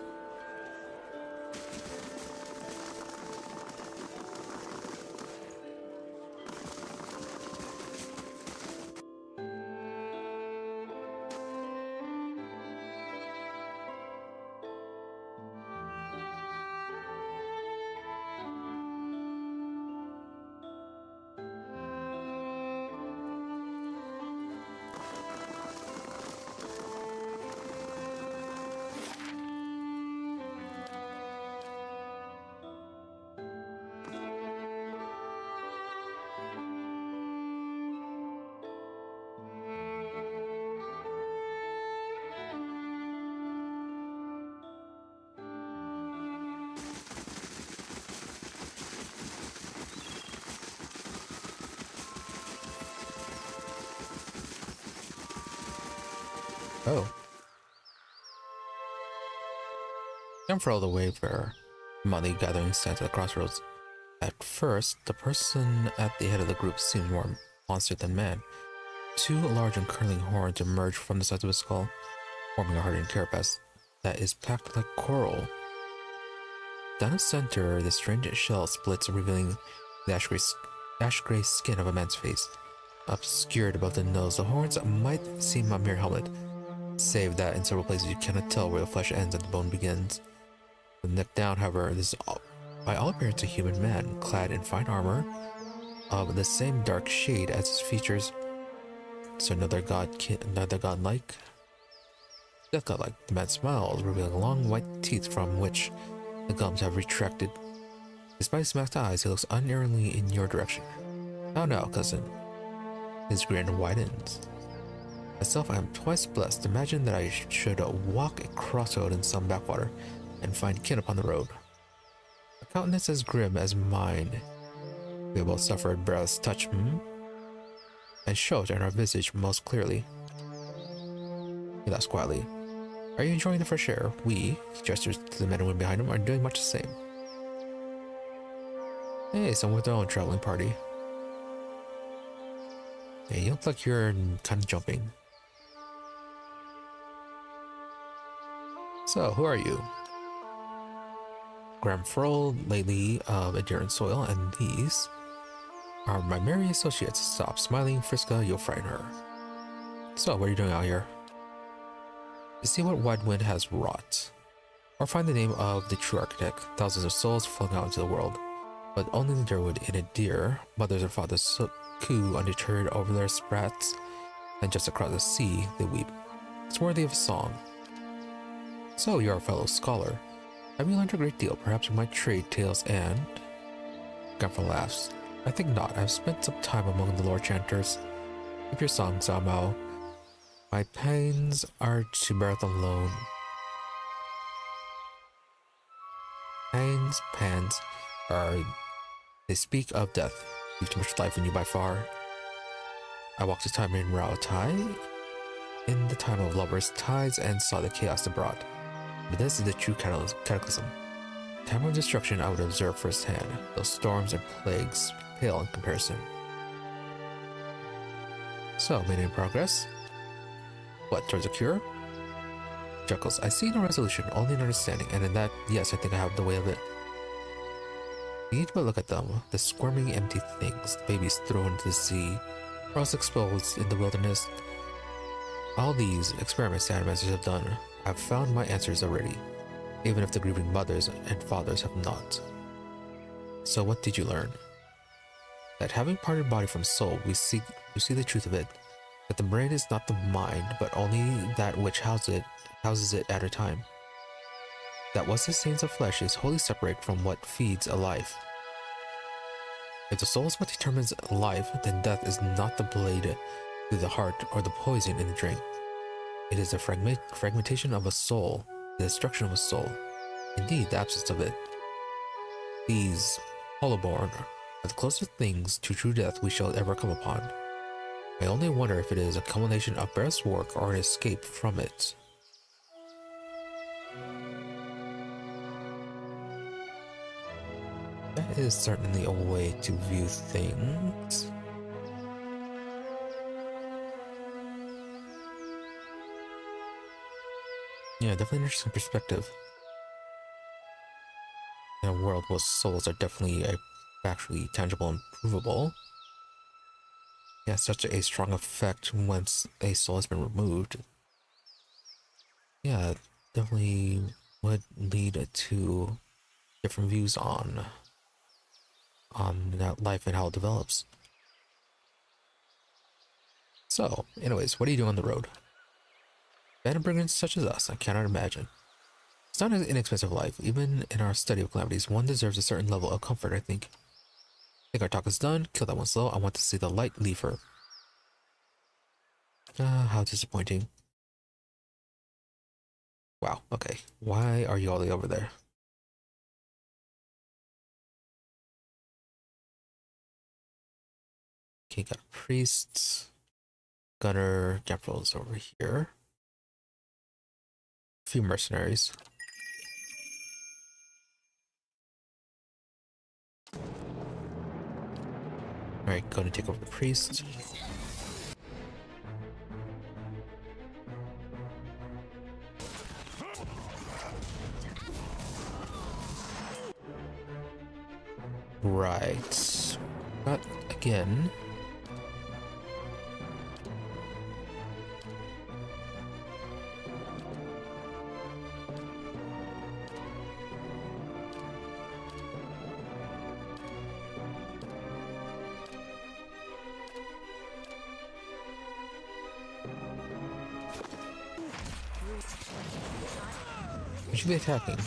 Oh. Come for all the Wayfarer. Motley gathering stands at the crossroads. At first, the person at the head of the group seemed more monster than man. Two large and curling horns emerge from the sides of his skull, forming a hardened carapace that is packed like coral. Down the center, the strange shell splits, revealing the ash-gray skin of a man's face. Obscured above the nose, the horns might seem a mere helmet, save that in several places you cannot tell where the flesh ends and the bone begins. From the neck down, however, this is by all appearance a human man, clad in fine armor of the same dark shade as his features. So another godlike. Death godlike. The man smiles, revealing long white teeth from which the gums have retracted. Despite his masked eyes, he looks unerringly in your direction. How now, cousin? His grin widens. Myself, I am twice blessed. Imagine that I should walk a crossroad in some backwater and find kin upon the road. A countenance as grim as mine. We have both suffered breath's touch, and shows in our visage most clearly. He laughs quietly. Are you enjoying the fresh air? We, he gestures to the men and women behind him, are doing much the same. Hey, someone with their own traveling party. Hey, you look like you're kind of jumping. So, who are you? Graham Froll, lately of Endurance Soil, and these are my merry associates. Stop smiling, Friska, you'll frighten her. So, what are you doing out here? To see what Wide Wind has wrought, or find the name of the true architect. Thousands of souls flung out into the world, but only the Deerwood in a deer, mothers and fathers coo undeterred over their sprats, and just across the sea they weep. It's worthy of a song. So, you're a fellow scholar. Have you learned a great deal? Perhaps we might trade tales and... Gunful laughs. I think not. I've spent some time among the lore chanters. Keep your song, Zhao. My pains are to bear alone. Pans are... They speak of death. You've too much life in you by far. I walked a time in Rao Tai, in the time of lovers' tides, and saw the chaos it brought. But this is the true cataclysm. Time of destruction I would observe firsthand. Those storms and plagues pale in comparison. So, made any progress? What, towards a cure? Chuckles. I see no resolution, only an understanding, and in that, yes, I think I have the way of it. You need but look at them, the squirming empty things, the babies thrown into the sea, or else exposed in the wilderness. All these experiments the Animasters have done, I've found my answers already, even if the grieving mothers and fathers have not. So what did you learn? That having parted body from soul, we see the truth of it, that the brain is not the mind, but only that which houses it at a time. That what sustains a flesh is wholly separate from what feeds a life. If the soul is what determines life, then death is not the blade through the heart or the poison in the drink. It is the fragmentation of a soul, the destruction of a soul. Indeed, the absence of it. These, Hollowborn, are the closest things to true death we shall ever come upon. I only wonder if it is a culmination of Barrett's work or an escape from it. That is certainly a way to view things. Yeah, definitely an interesting perspective. In a world where souls are definitely actually tangible and provable. Yeah, such a strong effect once a soul has been removed. Yeah, definitely would lead to different views on that life and how it develops. So, anyways, what are you doing on the road? Band of brigands such as us, I cannot imagine. It's not an inexpensive life. Even in our study of calamities, one deserves a certain level of comfort, I think. Our talk is done. Kill that one slow. I want to see the light leave her. How disappointing. Wow, okay. Why are you all the way over there? Okay, got a priest. Gunner, Gample's over here. A few mercenaries. Alright, going to take over the priest. Right. But again. You should be attacking.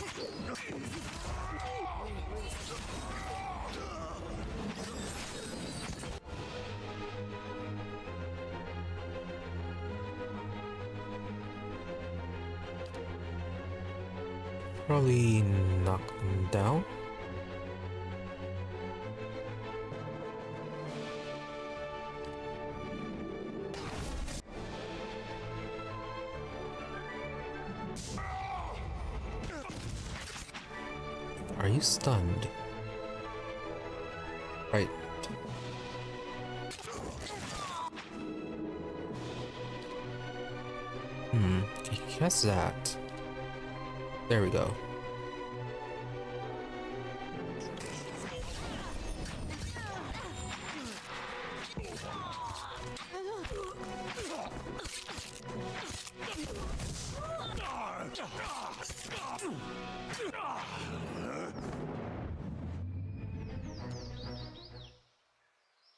Probably knock them down. Are you stunned? Right. Guess that. There we go.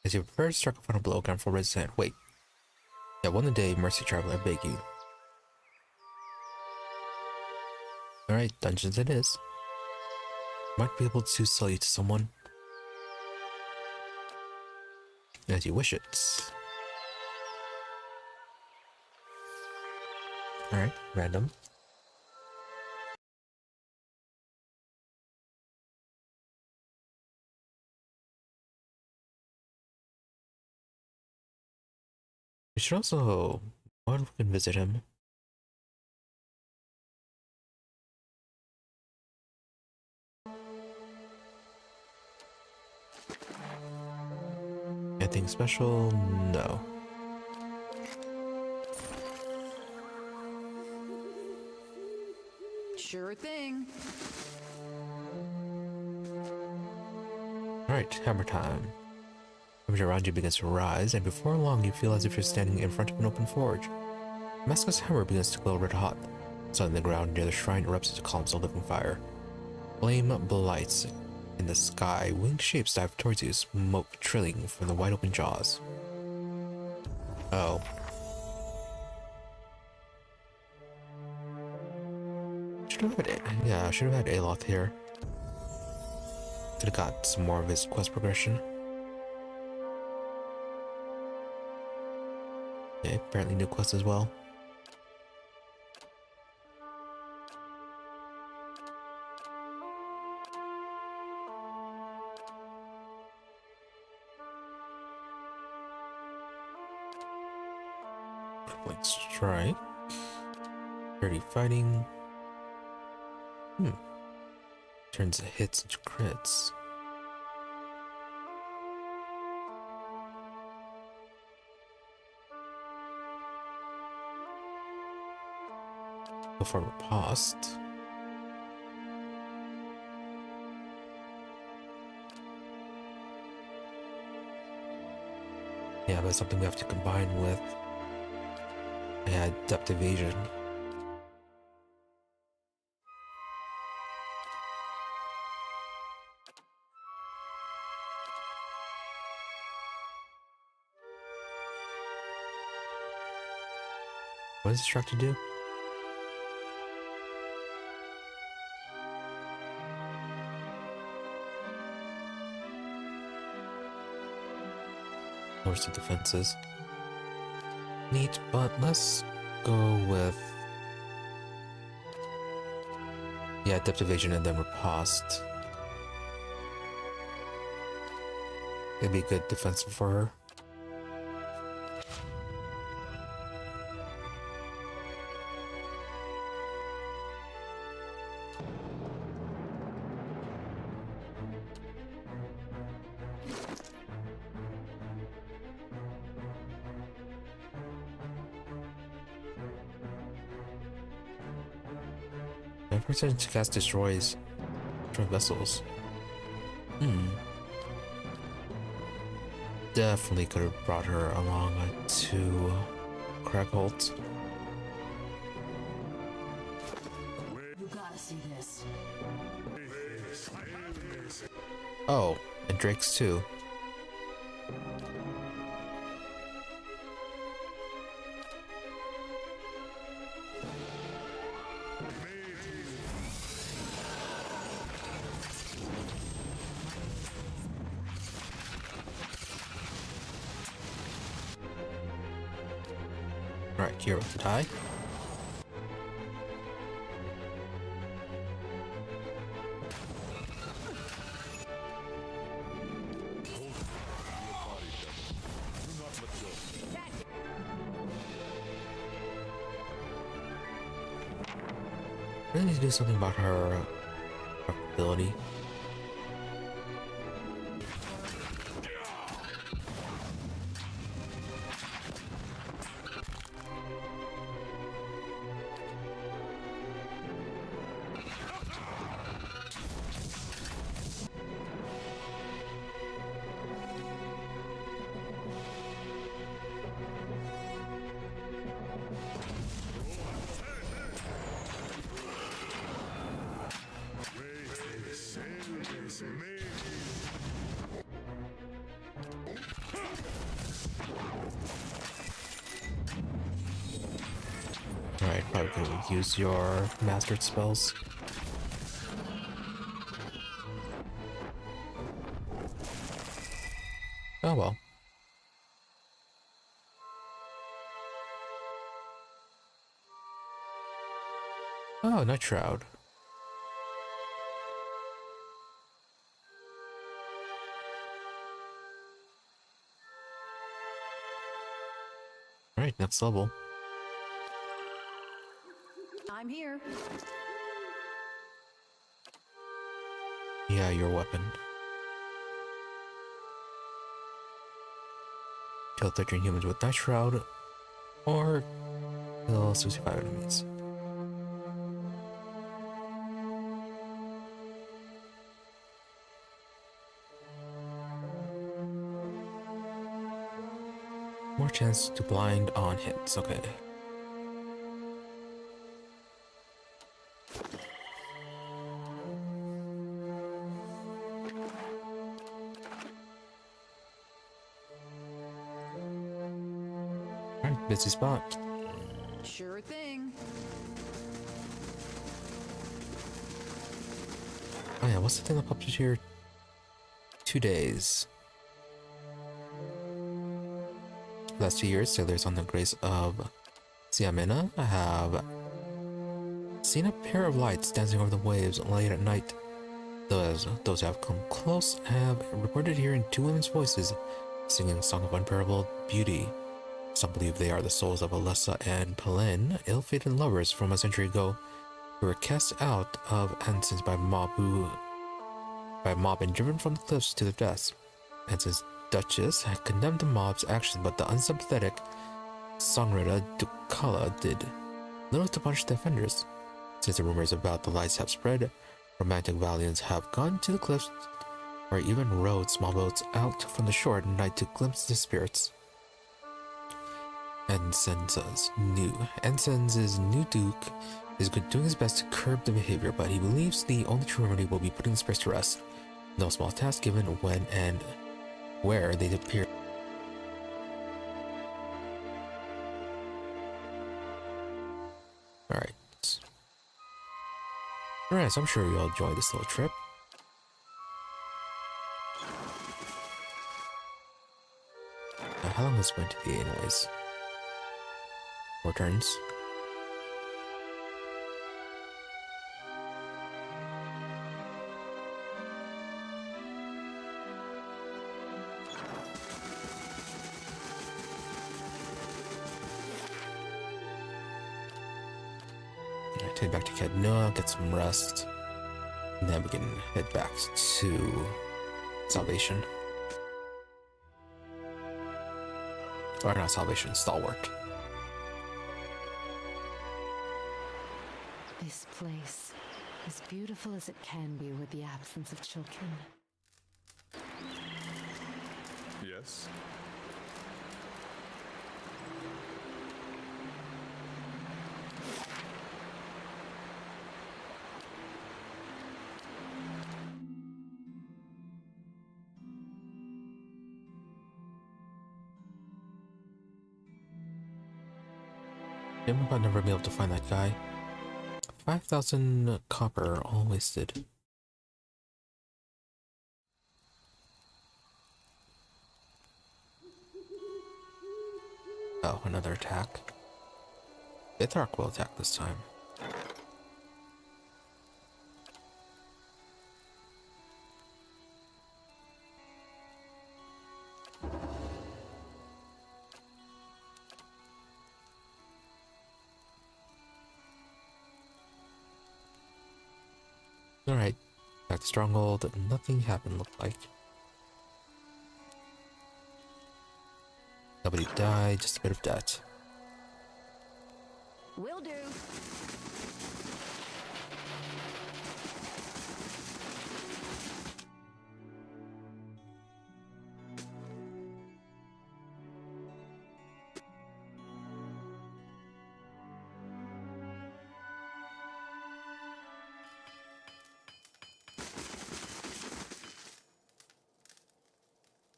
As you prepare to strike a final blow again for Red's hand. Wait. Yeah, one a day, Mercy Traveler, I beg you. Alright, dungeons it is. Might be able to sell you to someone. As you wish it. Alright, random. We should also... What if we can visit him? Anything special? No. Sure thing. Alright, hammer time. Temperature around you begins to rise, and before long you feel as if you're standing in front of an open forge. Damascus' hammer begins to glow red hot. Suddenly the ground near the shrine erupts into columns of living fire. Flame blights in the sky, winged shapes dive towards you, smoke trilling from the wide open jaws. Oh. Should have had it. Yeah, I should have had Aloth here. Could have got some more of his quest progression. Okay, apparently new quest as well. Like strike. Dirty fighting. Turns hits into crits. Go for riposte. Yeah, but something we have to combine with adept evasion. What does this track to do? Lowers the defenses. Neat, but let's go with... yeah, adept evasion and then riposte. It'd be good defensive for her. Person to cast destroy vessels. definitely could have brought her along to Crägholdt. You gotta see this. Oh, and Drake's too. Alright, Kira with the die. Really need to do something about her ability. Alright, probably gonna use your mastered spells. Oh well. Oh, Night Shroud. Alright, next level. I'm here. Yeah, your weapon. Kill 13 humans with Night Shroud, or kill 65 enemies. More chance to blind on hits, okay. Alright, busy spot. Sure thing. Oh yeah, what's the thing that popped up here? 2 days. Last 2 years, sailors on the grace of Siamina have seen a pair of lights dancing over the waves late at night. Those who have come close have reported hearing 2 women's voices singing a song of unparalleled beauty. Some believe they are the souls of Alessa and Pelen, ill-fated lovers from a century ago, who were cast out of Ensign's by mob and driven from the cliffs to their deaths. Ensign's Duchess had condemned the mob's actions, but the unsympathetic songwriter Ducala did little to punish the offenders. Since the rumors about the lights have spread, romantic valiants have gone to the cliffs or even rowed small boats out from the shore at night to glimpse the spirits. Ensign's new duke is doing his best to curb the behavior, but he believes the only true remedy will be putting the spirits to rest. No small task given when and where they appear. Alright. Alright, so I'm sure you'll enjoy this little trip. Now, how long is it going to be, anyways? 4 turns. Head back to Cadnoa, get some rest, and then we can head back to Salvation. Or not Salvation, Stalwart. This place, as beautiful as it can be with the absence of children. Yes? I'm about never be able to find that guy. 5,000 copper, all wasted. Oh, another attack. Ithrak will attack this time. Alright, back to Stronghold. Nothing happened, looked like. Nobody died, just a bit of debt. Will do.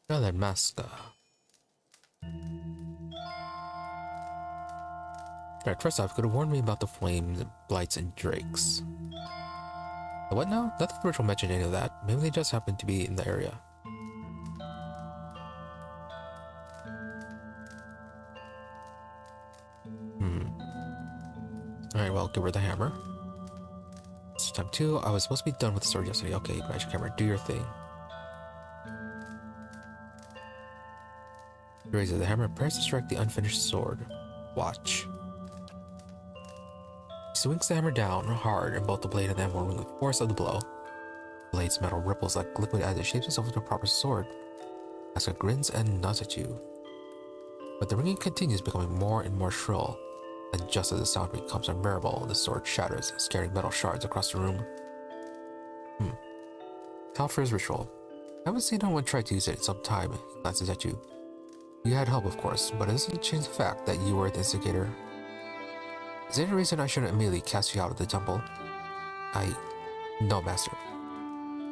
Now then, Maska. Alright, first off, could have warned me about the flames, blights, and drakes. But what now? Nothing Ritual mentioned any of that. Maybe they just happened to be in the area. Alright, well, give her the hammer. This is time 2. I was supposed to be done with the sword yesterday. Okay, magic hammer, do your thing. He raises the hammer and prepares to strike the unfinished sword. Watch. He swings the hammer down hard, and both the blade and the hammer with the force of the blow. The blade's metal ripples like liquid as it shapes itself into a proper sword. Asuka grins and nods at you. But the ringing continues, becoming more and more shrill. And just as the sound becomes unbearable, the sword shatters, scattering metal shards across the room. Halfr's ritual. I haven't seen anyone try to use it in some time. He glances at you. You had help, of course, but it doesn't change the fact that you were the instigator. Is there any reason I shouldn't immediately cast you out of the temple? No, Master.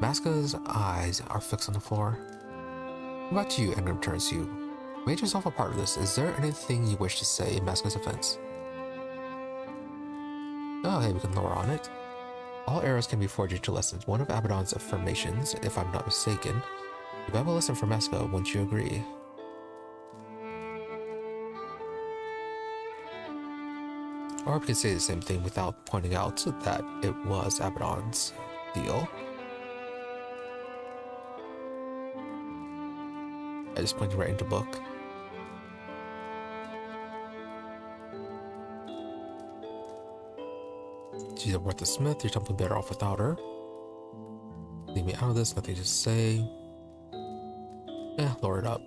Maska's eyes are fixed on the floor. What about you? Engram turns to you. Made yourself a part of this. Is there anything you wish to say in Maska's defense? Oh, hey, we can lower on it. All arrows can be forged into lessons. One of Abaddon's affirmations, if I'm not mistaken. If I have a lesson for Maska, wouldn't you agree? Or we could say the same thing without pointing out that it was Abaddon's deal. I just pointed right into book. She's a worthless smith, you're something better off without her. Leave me out of this, nothing to say. Lower it up.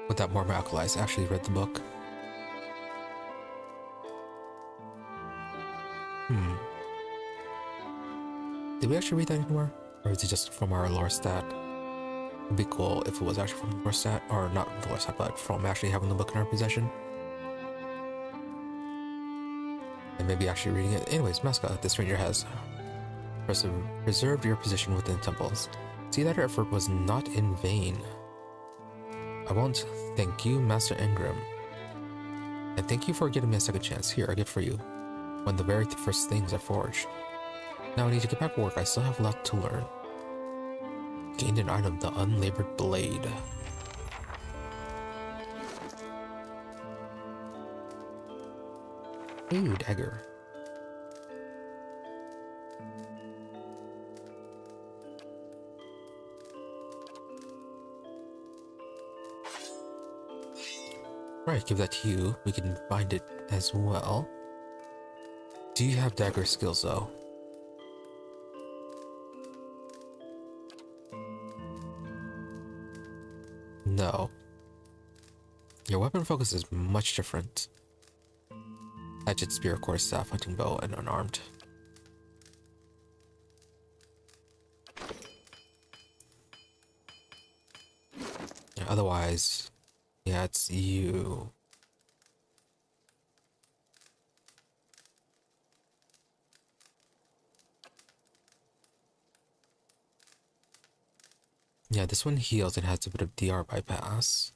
With that more alkalized, I actually read the book. Did we actually read that anymore? Or is it just from our lore stat? It'd be cool if it was actually from the lore stat, or not the lore stat, but from actually having the book in our possession. And maybe actually reading it. Anyways, Maska, the stranger has preserved your position within temples. See that your effort was not in vain. I won't thank you, Master Engram. And thank you for giving me a second chance. Here, a gift for you. One of the very first things I forged. Now I need to get back to work. I still have a lot to learn. Gained an item, the unlabored blade. Ooh, dagger. Right, give that to you. We can bind it as well. Do you have dagger skills though? No. Your weapon focus is much different. Hatchet, spear, quarterstaff, hunting bow, and unarmed. Otherwise, yeah, it's you. Yeah, this one heals and has a bit of DR bypass.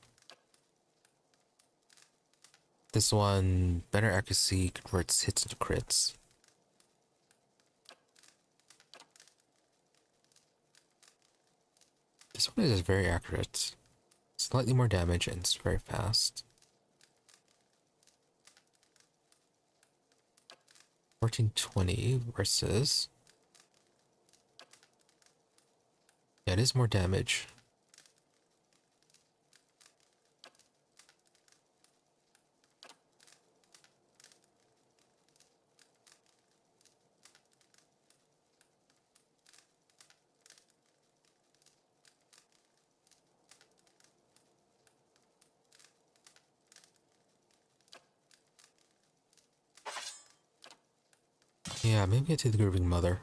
This one, better accuracy, converts hits into crits. This one is very accurate. Slightly more damage and it's very fast. 1420 versus... Yeah, it is more damage. Yeah, maybe I take the Grooving Mother.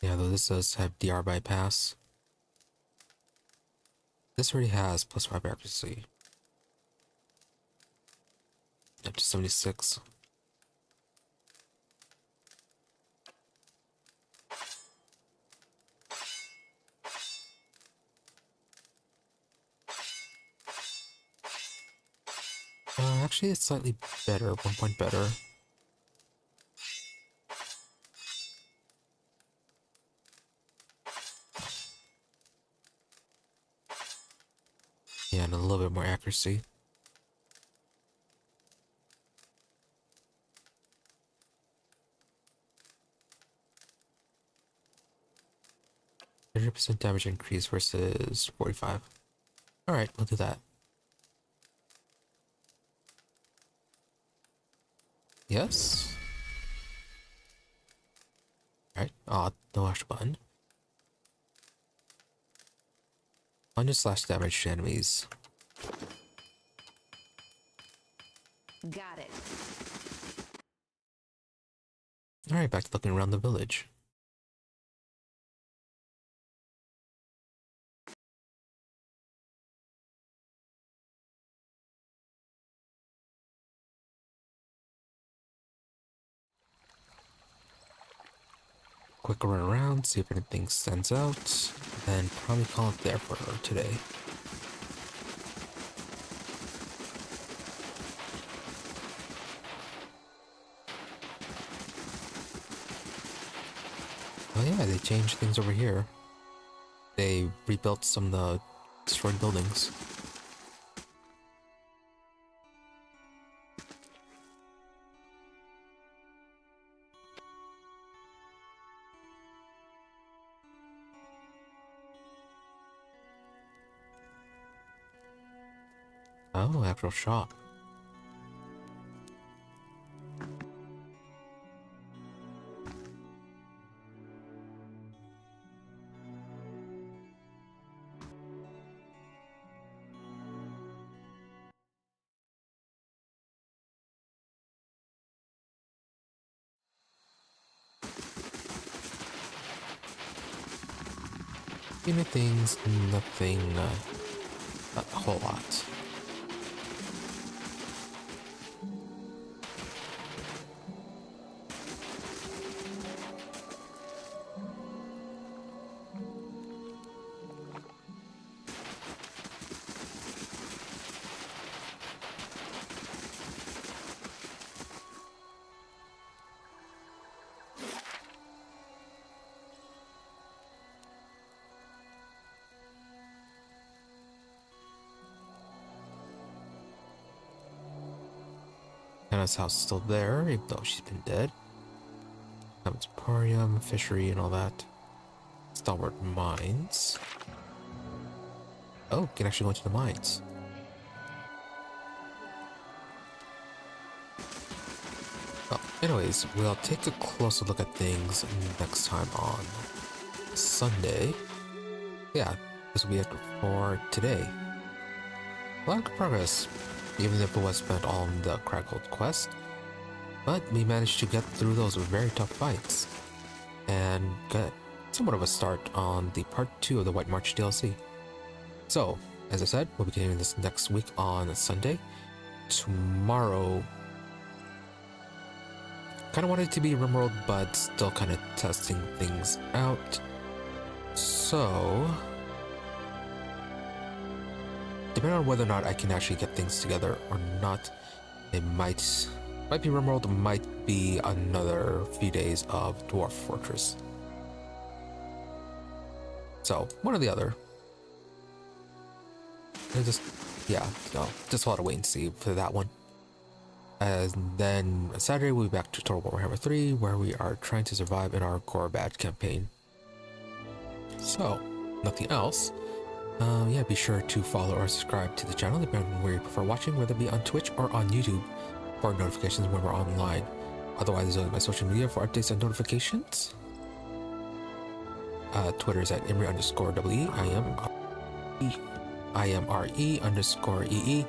Yeah, though this does have DR bypass. This already has +5 accuracy. Up to 76. Actually, it's slightly better, 1 point better. Yeah, and a little bit more accuracy. %30 damage increase versus 45. Alright, we'll do that. Yes? Alright, no extra button. 100 damage to enemies. Got it. Alright, back to looking around the village. Quick run around, see if anything stands out, then probably call it there for today. Oh yeah, they changed things over here. They rebuilt some of the destroyed buildings. Oh, actual shop. Many things, nothing, a whole lot. Anna's house is still there, even though she's been dead. It's Parium, fishery, and all that. Stalwart mines. Oh, can actually go into the mines. Well, anyways, we'll take a closer look at things next time on Sunday. Yeah, this will be it for today. A lot of good progress, even if it was spent on the Crägholdt quest. But we managed to get through those very tough fights and somewhat of a start on the part 2 of the White March DLC. So, as I said, we'll be getting this next week on Sunday. Tomorrow, kind of wanted it to be RimWorld, but still kind of testing things out. So, depending on whether or not I can actually get things together or not, it might be RimWorld, might be another few days of Dwarf Fortress. So, one or the other. And just a lot of wait and see for that one. And then Saturday we'll be back to Total Warhammer 3, where we are trying to survive in our Gorbad campaign. So, nothing else. Be sure to follow or subscribe to the channel, depending on where you prefer watching, whether it be on Twitch or on YouTube, for notifications when we're online. Otherwise, my social media for updates and notifications. Twitter is at Imre_WE. IMRE_EE.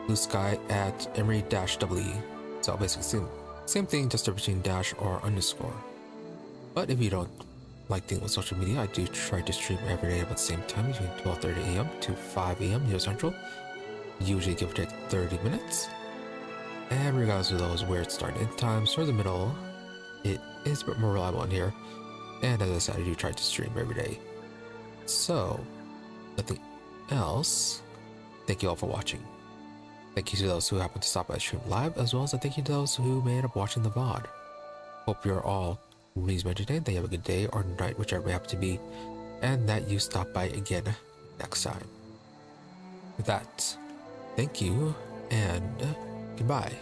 Blue Sky at Imre-WE. So basically same thing, just between dash or underscore. But if you don't like dealing with social media, I do try to stream every day about the same time, between 12:30 a.m. to 5 a.m. US Central. Usually give or take 30 minutes. And regardless of those weird start and end times or the middle, it is a bit more reliable in here. And as I said, I do try to stream every day. So, nothing else. Thank you all for watching. Thank you to those who happen to stop by the stream live, as well as a thank you to those who may end up watching the VOD. Hope you're all reasonably entertained, that you have a good day or night, whichever it may happen to be, and that you stop by again next time. With that, thank you, and goodbye.